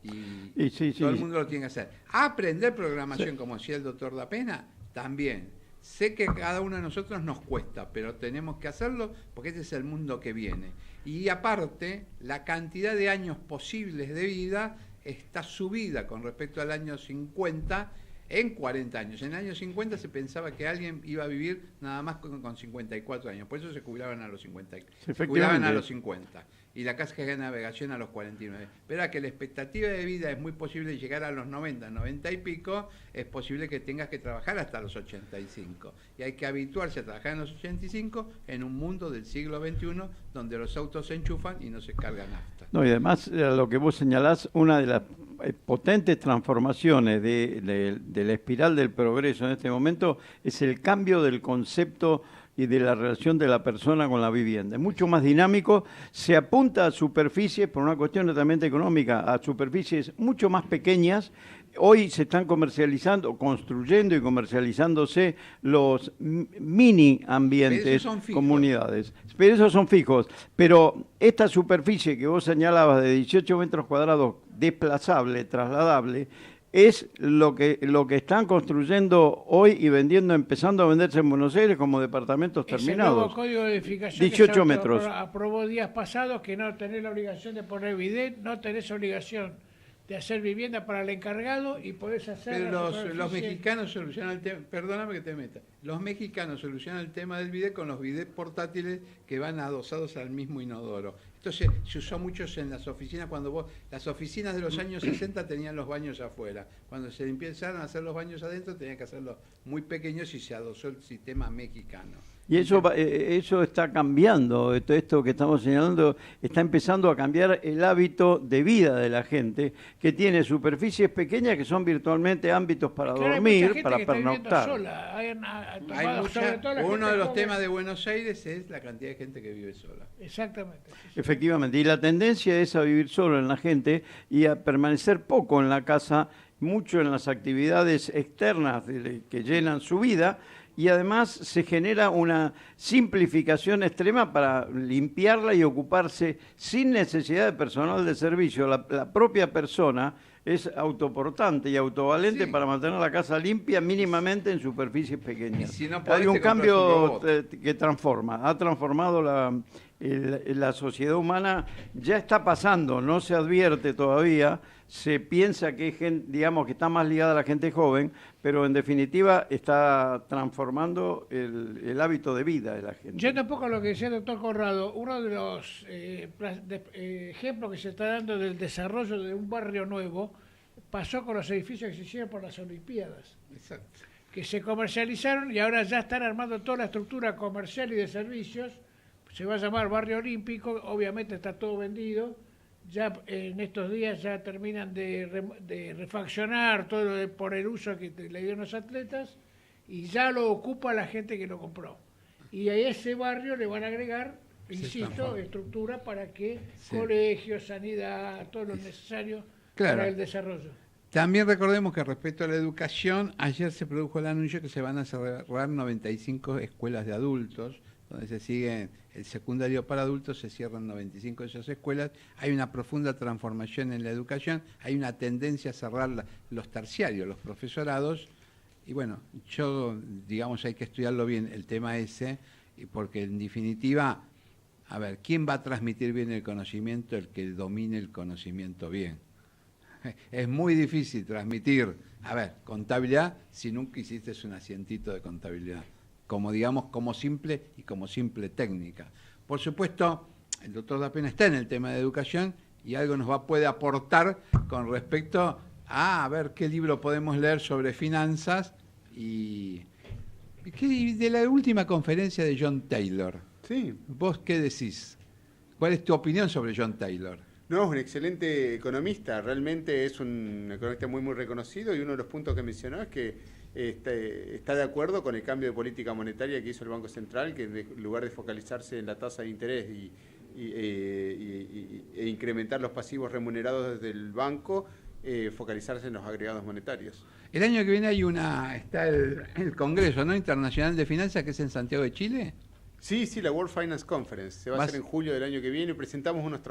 Y todo el mundo lo tiene que hacer. Aprender programación, como decía el doctor Da Pena, también. Sé que a cada uno de nosotros nos cuesta, pero tenemos que hacerlo porque este es el mundo que viene. Y aparte, la cantidad de años posibles de vida está subida con respecto al año 50 en 40 años. En el año 50 se pensaba que alguien iba a vivir nada más con 54 años. Por eso se jubilaban a los 50. Se jubilaban a los 50. Y la Caja de Navegación a los 49. Verá que la expectativa de vida es muy posible llegar a los 90, 90 y pico, es posible que tengas que trabajar hasta los 85. Y hay que habituarse a trabajar en los 85 en un mundo del siglo XXI donde los autos se enchufan y no se cargan nafta. No, y además, lo que vos señalás, una de las potentes transformaciones de la espiral del progreso en este momento es el cambio del concepto y de la relación de la persona con la vivienda. Es mucho más dinámico, se apunta a superficies, por una cuestión netamente económica, a superficies mucho más pequeñas. Hoy se están construyendo y comercializándose los mini ambientes, comunidades. Pero esos son fijos. Pero esta superficie que vos señalabas de 18 metros cuadrados, desplazable, trasladable, es lo que están construyendo hoy y vendiendo, empezando a venderse en Buenos Aires como departamentos terminados. El nuevo código de edificación 18 que metros. Aprobó días pasados que no tenés la obligación de poner bidet, no tenés obligación de hacer vivienda para el encargado y podés hacer... Pero los mexicanos solucionan el tema, perdóname que te meta, los mexicanos solucionan el tema del bidet con los bidets portátiles que van adosados al mismo inodoro. Entonces se usó mucho en las oficinas, las oficinas de los años 60 tenían los baños afuera. Cuando se empezaron a hacer los baños adentro tenían que hacerlos muy pequeños y se adosó el sistema mexicano. Y eso está cambiando, esto que estamos señalando, está empezando a cambiar el hábito de vida de la gente, que tiene superficies pequeñas que son virtualmente ámbitos para dormir, para pernoctar. Uno de los temas de Buenos Aires es la cantidad de gente que vive sola. Exactamente. Efectivamente, y la tendencia es a vivir solo en la gente y a permanecer poco en la casa, mucho en las actividades externas que llenan su vida. Y además se genera una simplificación extrema para limpiarla y ocuparse sin necesidad de personal de servicio. La propia persona es autoportante y autovalente para mantener la casa limpia mínimamente en superficies pequeñas. Si no hay un cambio que ha transformado la sociedad humana, ya está pasando, no se advierte todavía. Se piensa que que está más ligada a la gente joven, pero en definitiva está transformando el hábito de vida de la gente. Yo tampoco a lo que decía el doctor Corrado, uno de los ejemplos que se está dando del desarrollo de un barrio nuevo pasó con los edificios que se hicieron por las Olimpiadas. Exacto. Que se comercializaron y ahora ya están armando toda la estructura comercial y de servicios. Se va a llamar Barrio Olímpico, obviamente está todo vendido. Ya en estos días ya terminan de refaccionar todo por el uso que le dieron los atletas y ya lo ocupa la gente que lo compró. Y a ese barrio le van a agregar, insisto, estructura para que colegios, sanidad, todo lo necesario para el desarrollo. También recordemos que respecto a la educación, ayer se produjo el anuncio que se van a cerrar 95 escuelas de adultos, donde se sigue el secundario para adultos, se cierran 95 de esas escuelas. Hay una profunda transformación en la educación, hay una tendencia a cerrar los terciarios, los profesorados, y bueno, hay que estudiarlo bien el tema ese, porque en definitiva, a ver, ¿quién va a transmitir bien el conocimiento? El que domine el conocimiento bien. Es muy difícil transmitir, contabilidad si nunca hiciste un asientito de contabilidad. Como simple técnica. Por supuesto, el doctor Dapena está en el tema de educación y algo puede aportar con respecto a ver qué libro podemos leer sobre finanzas y de la última conferencia de John Taylor. Sí. ¿Vos qué decís? ¿Cuál es tu opinión sobre John Taylor? No, es un excelente economista, realmente es un economista muy reconocido y uno de los puntos que mencionó es que está de acuerdo con el cambio de política monetaria que hizo el Banco Central, que en lugar de focalizarse en la tasa de interés e incrementar los pasivos remunerados desde el banco, focalizarse en los agregados monetarios. El año que viene está el Congreso Internacional de Finanzas, que es en Santiago de Chile. Sí, la World Finance Conference. Se va a hacer en julio del año que viene. Presentamos dos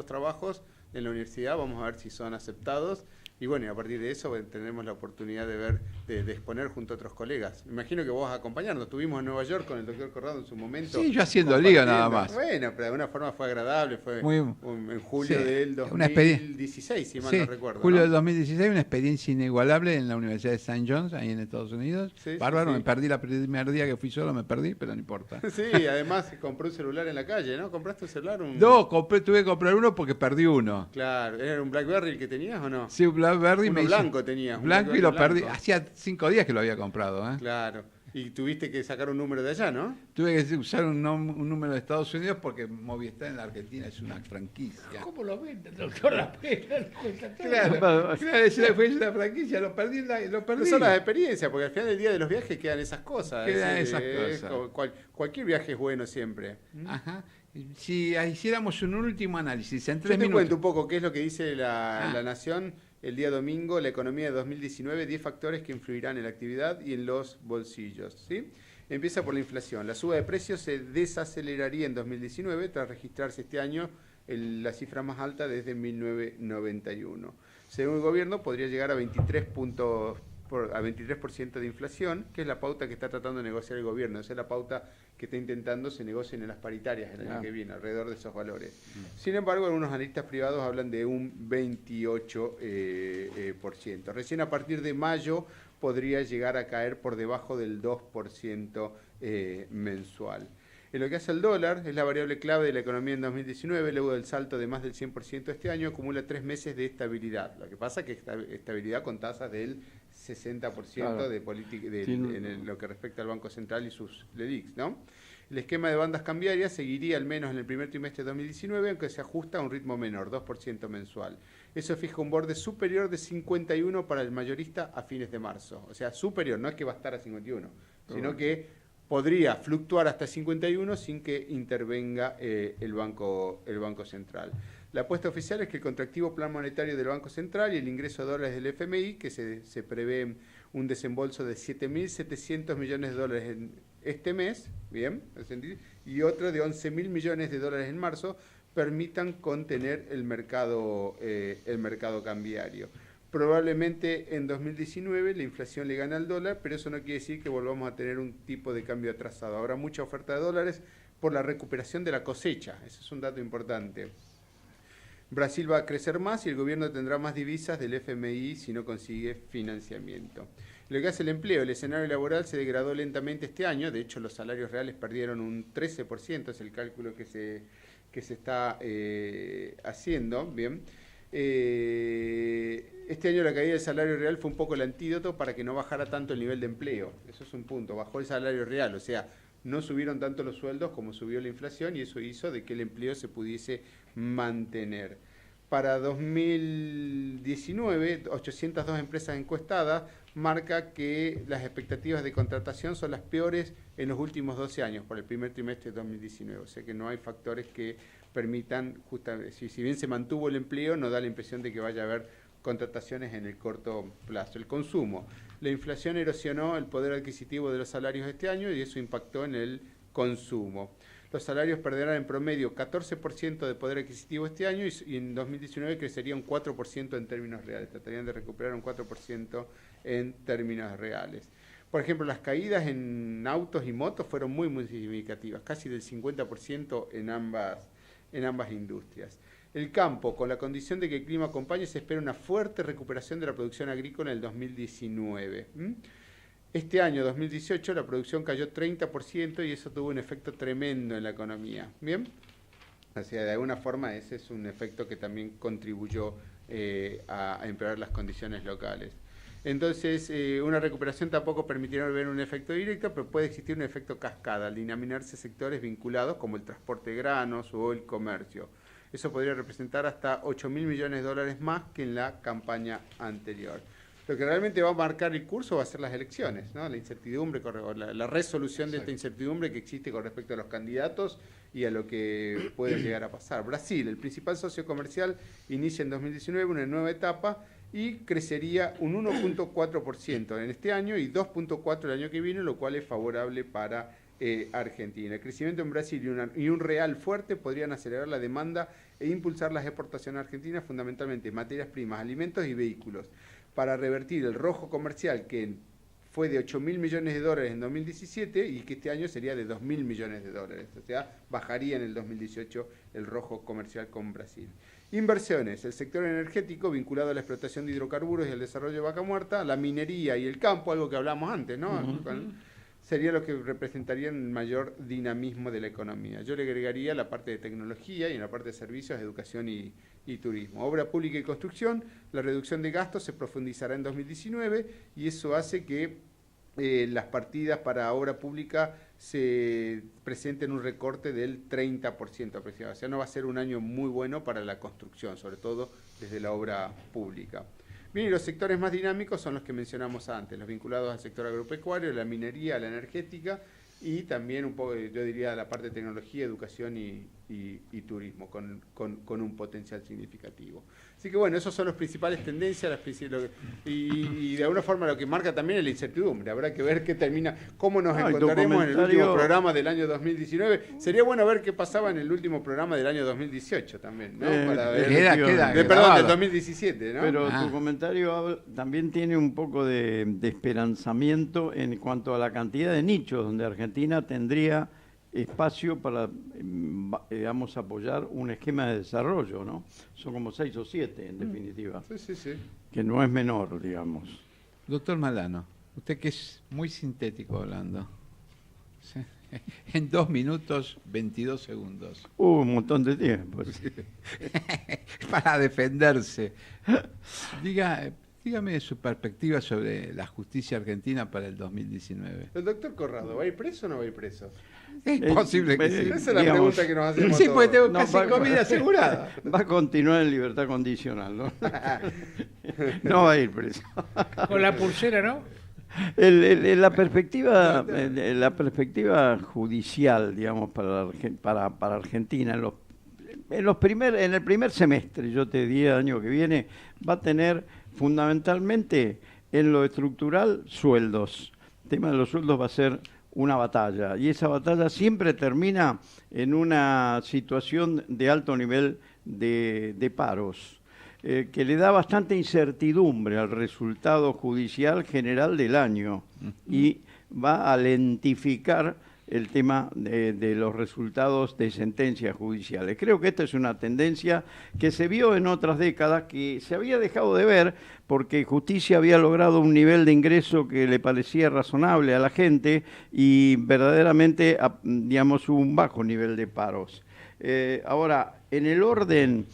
trabajos en la universidad, vamos a ver si son aceptados. Y bueno, a partir de eso tendremos la oportunidad de exponer junto a otros colegas. Me imagino que vos vas a acompañarnos. Estuvimos en Nueva York con el doctor Corrado en su momento. Sí, yo haciendo lío nada más. Bueno, pero de alguna forma fue agradable. Fue en julio del 2016, si mal no recuerdo. Julio del 2016, una experiencia inigualable en la Universidad de St. John's, ahí en Estados Unidos. Bárbaro, me perdí el primer día que fui solo, pero no importa. Sí, además compré un celular en la calle, ¿no? ¿Compraste un celular? No, tuve que comprar uno porque perdí uno. Claro, ¿era un BlackBerry el que tenías o no? Sí, un BlackBerry. Uno blanco tenías. Blanco y lo perdí. Hacía 5 días que lo había comprado. Claro. Y tuviste que sacar un número de allá, ¿no? Tuve que usar un número de Estados Unidos porque Movistar en la Argentina es una franquicia. ¿Cómo lo venden, doctor? Claro, fue una franquicia, lo perdí. No son las experiencias, porque al final del día de los viajes quedan esas cosas. Cualquier viaje es bueno siempre. Ajá. Si hiciéramos un último análisis en 3 minutos. Yo te cuento un poco qué es lo que dice la Nación el día domingo, la economía de 2019, 10 factores que influirán en la actividad y en los bolsillos. ¿Sí? Empieza por la inflación. La suba de precios se desaceleraría en 2019 tras registrarse este año la cifra más alta desde 1991. Según el gobierno, podría llegar a 23 puntos 23% de inflación, que es la pauta que está tratando de negociar el gobierno. Esa es la pauta que está intentando se negocien en las paritarias el año que viene, alrededor de esos valores. Sin embargo, algunos analistas privados hablan de un 28%. Recién a partir de mayo podría llegar a caer por debajo del 2% mensual. En lo que hace al dólar, es la variable clave de la economía en 2019, luego del salto de más del 100% este año, acumula 3 meses de estabilidad. Lo que pasa es que estabilidad con tasas del 60% claro. En lo que respecta al Banco Central y sus LELIQs, ¿no? El esquema de bandas cambiarias seguiría al menos en el primer trimestre de 2019, aunque se ajusta a un ritmo menor, 2% mensual. Eso fija un borde superior de 51 para el mayorista a fines de marzo. O sea, superior, no es que va a estar a 51, sino que podría fluctuar hasta 51 sin que intervenga el Banco Central. La apuesta oficial es que el contractivo plan monetario del Banco Central y el ingreso de dólares del FMI, que se prevé un desembolso de 7.700 millones de dólares en este mes, bien, y otro de 11.000 millones de dólares en marzo, permitan contener el mercado cambiario. Probablemente en 2019 la inflación le gana al dólar, pero eso no quiere decir que volvamos a tener un tipo de cambio atrasado. Habrá mucha oferta de dólares por la recuperación de la cosecha. Ese es un dato importante. Brasil va a crecer más y el gobierno tendrá más divisas del FMI si no consigue financiamiento. Lo que hace el empleo, el escenario laboral se degradó lentamente este año. De hecho, los salarios reales perdieron un 13%, es el cálculo que se está haciendo. Bien. Este año la caída del salario real fue un poco el antídoto para que no bajara tanto el nivel de empleo. Eso es un punto. Bajó el salario real, o sea, no subieron tanto los sueldos como subió la inflación y eso hizo de que el empleo se pudiese mantener. Para 2019, 802 empresas encuestadas marca que las expectativas de contratación son las peores en los últimos 12 años, por el primer trimestre de 2019. O sea que no hay factores que permitan, justamente, si bien se mantuvo el empleo, no da la impresión de que vaya a haber contrataciones en el corto plazo. El consumo. La inflación erosionó el poder adquisitivo de los salarios este año y eso impactó en el consumo. Los salarios perderán en promedio 14% de poder adquisitivo este año y en 2019 crecería un 4% en términos reales. Tratarían de recuperar un 4% en términos reales. Por ejemplo, las caídas en autos y motos fueron muy significativas, casi del 50% en ambas industrias. El campo, con la condición de que el clima acompañe, se espera una fuerte recuperación de la producción agrícola en el 2019. Este año, 2018, la producción cayó 30% y eso tuvo un efecto tremendo en la economía. ¿Bien? O sea, de alguna forma ese es un efecto que también contribuyó a empeorar las condiciones locales. Entonces, una recuperación tampoco permitirá ver un efecto directo, pero puede existir un efecto cascada al dinaminarse sectores vinculados como el transporte de granos o el comercio. Eso podría representar hasta 8.000 millones de dólares más que en la campaña anterior. Lo que realmente va a marcar el curso va a ser las elecciones, ¿no? La incertidumbre, la resolución de esta incertidumbre que existe con respecto a los candidatos y a lo que puede llegar a pasar. Brasil, el principal socio comercial, inicia en 2019 una nueva etapa y crecería un 1.4% en este año y 2.4% el año que viene, lo cual es favorable para Argentina. El crecimiento en Brasil y un real fuerte podrían acelerar la demanda e impulsar las exportaciones argentinas, fundamentalmente materias primas, alimentos y vehículos, para revertir el rojo comercial que fue de 8.000 millones de dólares en 2017 y que este año sería de 2.000 millones de dólares. O sea, bajaría en el 2018 el rojo comercial con Brasil. Inversiones. El sector energético vinculado a la explotación de hidrocarburos y al desarrollo de Vaca Muerta, la minería y el campo, algo que hablamos antes, ¿no? Sería lo que representaría un mayor dinamismo de la economía. Yo le agregaría la parte de tecnología y en la parte de servicios, educación y turismo. Obra pública y construcción, la reducción de gastos se profundizará en 2019 y eso hace que las partidas para obra pública se presenten un recorte del 30% aproximadamente. O sea, no va a ser un año muy bueno para la construcción, sobre todo desde la obra pública. Bien, y los sectores más dinámicos son los que mencionamos antes, los vinculados al sector agropecuario, la minería, la energética y también un poco, yo diría, la parte de tecnología, educación y y turismo, con un potencial significativo. Así que bueno, esas son las principales tendencias, y de alguna forma lo que marca también es la incertidumbre. Habrá que ver qué termina, cómo nos encontraremos en el último programa del año 2019. Sería bueno ver qué pasaba en el último programa del año 2018 también, ¿no? Para ver, perdón, del 2017, ¿no? Pero tu comentario también tiene un poco de esperanzamiento en cuanto a la cantidad de nichos donde Argentina tendría espacio para, digamos, apoyar un esquema de desarrollo, ¿no? Son como 6 o 7, en definitiva. Sí. Que no es menor, digamos. Doctor Malano, usted que es muy sintético hablando. ¿Sí? En 2 minutos 22 segundos. Un montón de tiempo. Para defenderse. Dígame su perspectiva sobre la justicia argentina para el 2019. El doctor Corrado, ¿va a ir preso o no va a ir preso? Es posible que sí. Esa es la pregunta que nos hacemos Sí, todos. porque tengo casi comida asegurada. Va a continuar en libertad condicional, ¿no? No va a ir preso. Con la pulsera, ¿no? La perspectiva judicial, digamos, para Argentina, en el primer semestre, yo te diría el año que viene, va a tener fundamentalmente en lo estructural sueldos. El tema de los sueldos va a ser una batalla, y esa batalla siempre termina en una situación de alto nivel de paros, que le da bastante incertidumbre al resultado judicial general del año y va a lentificar el tema de los resultados de sentencias judiciales. Creo que esta es una tendencia que se vio en otras décadas, que se había dejado de ver porque justicia había logrado un nivel de ingreso que le parecía razonable a la gente y verdaderamente, digamos, un bajo nivel de paros. Ahora, en el orden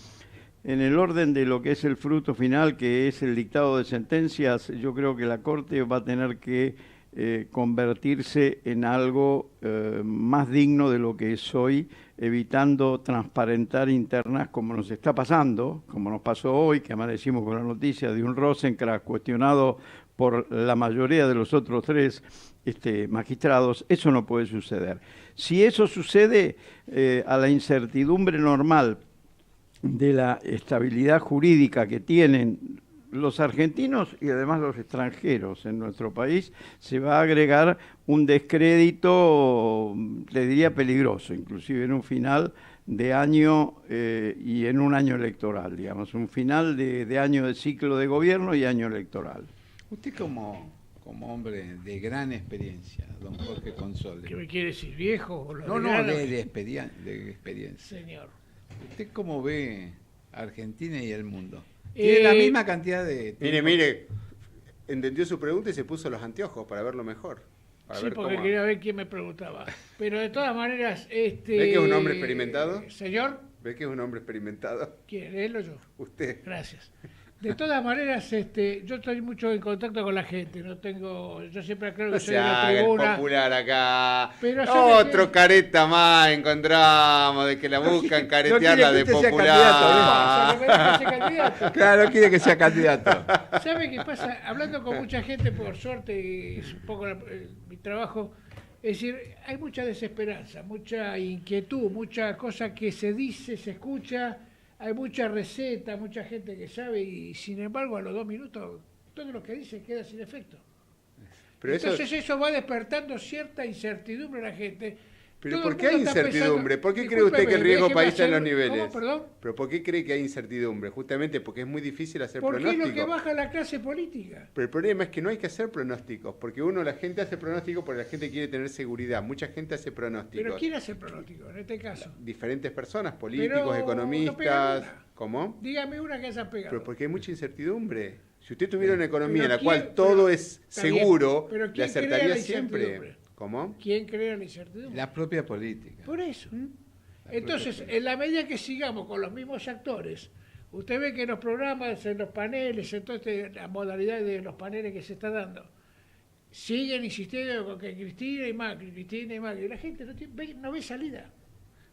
de lo que es el fruto final, que es el dictado de sentencias, yo creo que la Corte va a tener que convertirse en algo más digno de lo que es hoy, evitando transparentar internas como nos está pasando, como nos pasó hoy, que amanecimos con la noticia de un Rosenkrantz cuestionado por la mayoría de los otros 3 magistrados. Eso no puede suceder. Si eso sucede, a la incertidumbre normal de la estabilidad jurídica que tienen los argentinos y además los extranjeros en nuestro país, se va a agregar un descrédito, le diría peligroso, inclusive en un final de año y en un año electoral, digamos, un final de año de ciclo de gobierno y año electoral. Usted como hombre de gran experiencia, don Jorge Console. ¿Qué me quiere decir, viejo? De experiencia. Señor. ¿Usted cómo ve Argentina y el mundo? Tiene la misma cantidad de... Mire, entendió su pregunta y se puso los anteojos para verlo mejor. Sí, porque quería ver quién me preguntaba. Pero de todas maneras... ¿Ve que es un hombre experimentado? ¿Señor? ¿Ve que es un hombre experimentado? ¿Quién? ¿Él o yo? Usted. Gracias. De todas maneras, yo estoy mucho en contacto con la gente. Yo siempre creo que soy de la tribuna. El popular acá. Pero otro careta más encontramos de que la buscan caretearla de popular. Claro, quiere que sea candidato. ¿Sabe qué pasa? Hablando con mucha gente, por suerte, es un poco mi trabajo. Es decir, hay mucha desesperanza, mucha inquietud, mucha cosa que se dice, se escucha. Hay mucha receta, mucha gente que sabe y sin embargo a los 2 minutos todo lo que dice queda sin efecto. Pero entonces eso va despertando cierta incertidumbre en la gente. ¿Pero por qué hay incertidumbre? ¿Por qué cree usted que el riesgo país está en los niveles? ¿Cómo, perdón? ¿Pero por qué cree que hay incertidumbre? Justamente porque es muy difícil hacer pronósticos. Porque es lo que baja la clase política. Pero el problema es que no hay que hacer pronósticos, porque la gente hace pronósticos porque la gente quiere tener seguridad. Mucha gente hace pronósticos. ¿Pero quién hace pronósticos en este caso? Diferentes personas, políticos, economistas. No ¿Cómo? Dígame una que haya pegado. Pero porque hay mucha incertidumbre. Si usted tuviera una economía en la cual todo es seguro, le acertaría siempre. ¿Cómo? ¿Quién crea la incertidumbre? La propia política. Por eso. Entonces, en la medida que sigamos con los mismos actores, usted ve que en los programas, en los paneles, entonces la modalidad de los paneles que se está dando, siguen insistiendo con que Cristina y Macri, y la gente no ve salida.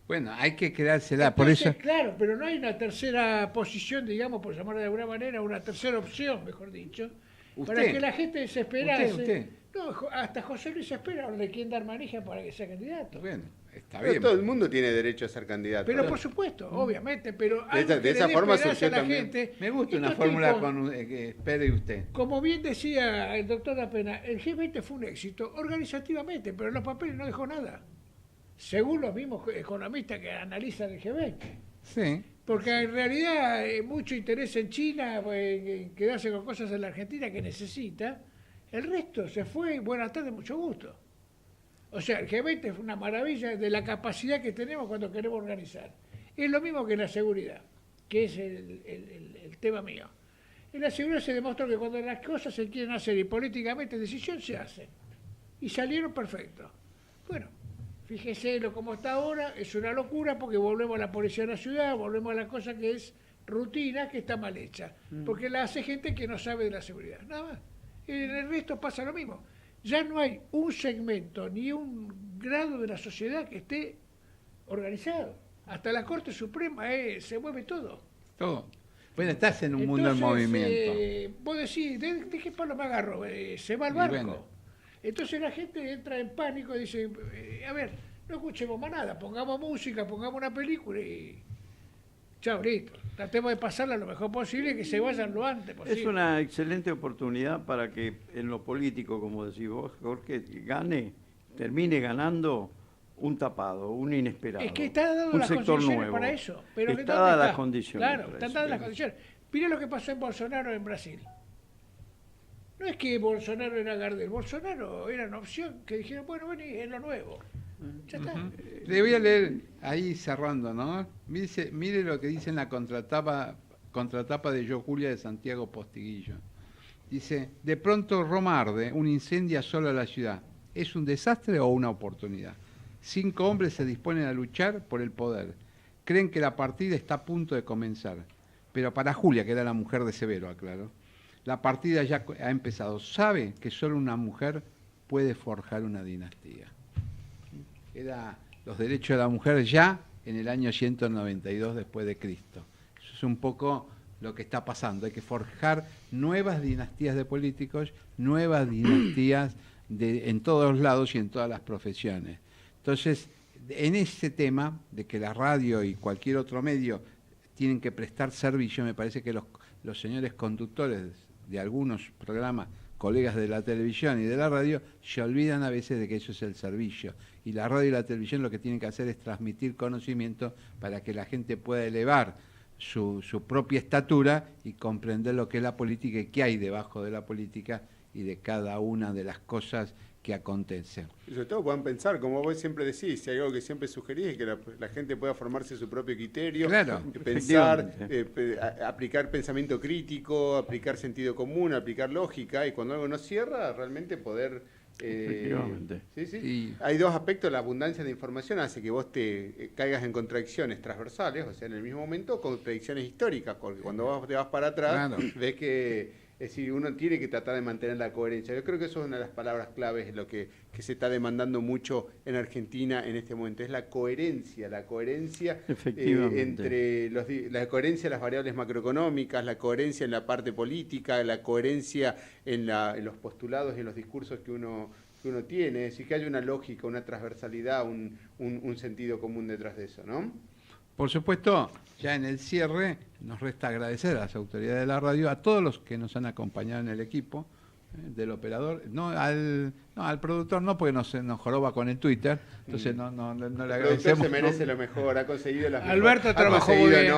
Bueno, hay que quedársela, entonces, por eso... Claro, pero no hay una tercera posición, digamos, por llamarla de alguna manera, una tercera opción, mejor dicho, para que la gente desesperase. Usted. No, hasta José Luis espera de quién dar manija para que sea candidato. Bueno, Está Pero bien. todo el mundo tiene derecho a ser candidato. Pero por supuesto, obviamente, pero de esa forma surgió la también. gente. Me gusta una Estos fórmula tipos, que espere usted. Como bien decía el doctor Dapena, el G20 fue un éxito organizativamente, pero en los papeles no dejó nada. Según los mismos economistas que analizan el G20. Sí. Porque en realidad hay mucho interés en China, en quedarse con cosas en la Argentina que necesita. El resto se fue, buenas tardes, mucho gusto. O sea, el G20 es una maravilla de la capacidad que tenemos cuando queremos organizar. Es lo mismo que la seguridad, que es el tema mío. En la seguridad se demostró que cuando las cosas se quieren hacer y políticamente decisión se hacen. Y salieron perfectos. Bueno, fíjese lo como está ahora, es una locura porque volvemos a la policía de la ciudad, volvemos a la cosa que es rutina, que está mal hecha. Porque la hace gente que no sabe de la seguridad, nada más. En el resto pasa lo mismo. Ya no hay un segmento ni un grado de la sociedad que esté organizado. Hasta la Corte Suprema se mueve todo. Todo. Bueno, estás en un mundo en movimiento. Vos decís, ¿de qué palo me agarro? Se va al barco. Bueno. Entonces la gente entra en pánico y dice, a ver, no escuchemos más nada, pongamos música, pongamos una película y... Chao, listo. Tratemos de pasarla lo mejor posible y que se vayan lo antes posible. Es una excelente oportunidad para que en lo político, como decís vos, Jorge, termine ganando un tapado, un inesperado. Es que está dado las condiciones para eso. Pero está dadas las condiciones. Claro, están dadas las condiciones. Mirá lo que pasó en Bolsonaro en Brasil. No es que Bolsonaro era Gardel, Bolsonaro era una opción que dijeron, bueno, es lo nuevo. Ya está. Le voy a leer ahí cerrando, ¿no? Mire lo que dice en la contratapa de Yo Julia de Santiago Postiguillo. Dice, de pronto Roma arde, un incendio asola la ciudad. ¿Es un desastre o una oportunidad? 5 hombres se disponen a luchar por el poder. Creen que la partida está a punto de comenzar. Pero para Julia, que era la mujer de Severo, aclaro, la partida ya ha empezado. Sabe que solo una mujer puede forjar una dinastía. Era los derechos de la mujer ya en el año 192 después de Cristo. Eso es un poco lo que está pasando. Hay que forjar nuevas dinastías de políticos, nuevas dinastías en todos lados y en todas las profesiones. Entonces, en ese tema de que la radio y cualquier otro medio tienen que prestar servicio, me parece que los señores conductores de algunos programas, colegas de la televisión y de la radio, se olvidan a veces de que eso es el servicio. Y la radio y la televisión lo que tienen que hacer es transmitir conocimiento para que la gente pueda elevar su propia estatura y comprender lo que es la política y qué hay debajo de la política y de cada una de las cosas que acontecen. Y sobre todo puedan pensar, como vos siempre decís, si hay algo que siempre sugerís, es que la gente pueda formarse su propio criterio, claro, pensar, aplicar pensamiento crítico, aplicar sentido común, aplicar lógica, y cuando algo no cierra, realmente poder... Sí. Y hay dos aspectos. La abundancia de información hace que vos te caigas en contradicciones transversales, o sea, en el mismo momento, contradicciones históricas, porque cuando vos te vas para atrás, claro, ves que... Es decir, uno tiene que tratar de mantener la coherencia. Yo creo que eso es una de las palabras claves, lo que se está demandando mucho en Argentina en este momento. Es la coherencia entre la coherencia en las variables macroeconómicas, la coherencia en la parte política, la coherencia en los postulados y en los discursos que uno tiene. Es decir, que haya una lógica, una transversalidad, un sentido común detrás de eso, ¿no? Por supuesto, ya en el cierre nos resta agradecer a las autoridades de la radio, a todos los que nos han acompañado en el equipo del operador, no al productor no, porque nos joroba con el Twitter, entonces no le agradecemos. El productor se merece lo mejor, ha conseguido las mejores. Alberto trabajó muy bien,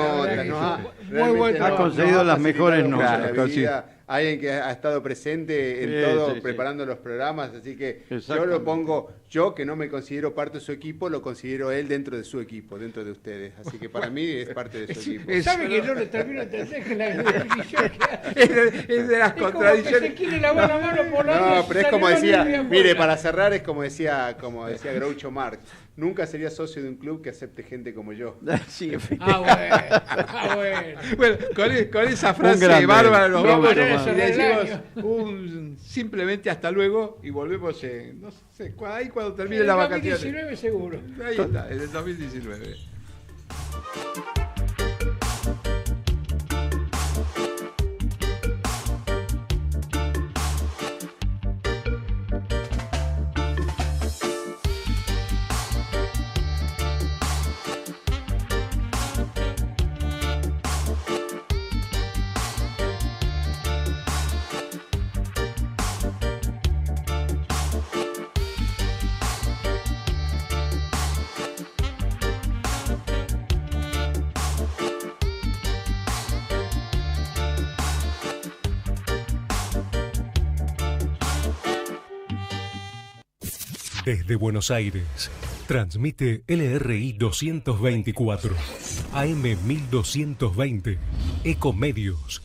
ha conseguido las mejores notas. Alguien que ha estado presente en todo, preparando los programas, así que yo lo pongo, yo que no me considero parte de su equipo, lo considero él dentro de su equipo, dentro de ustedes, así que para mí es parte de su equipo. ¿Sabe que yo le termino de entender que la definición es de las contradicciones? Como que se quiere lavar la mano por la No, pero es como decía, mire, para cerrar es como decía Groucho Marx, nunca sería socio de un club que acepte gente como yo. Sí, bueno, con esa frase bárbara nos vamos. Le decimos simplemente hasta luego y volvemos no sé, ahí cuando termine la vacaciones. En el 2019 seguro. Ahí está, en el 2019. Desde Buenos Aires, transmite LRI 224, AM 1220, Ecomedios,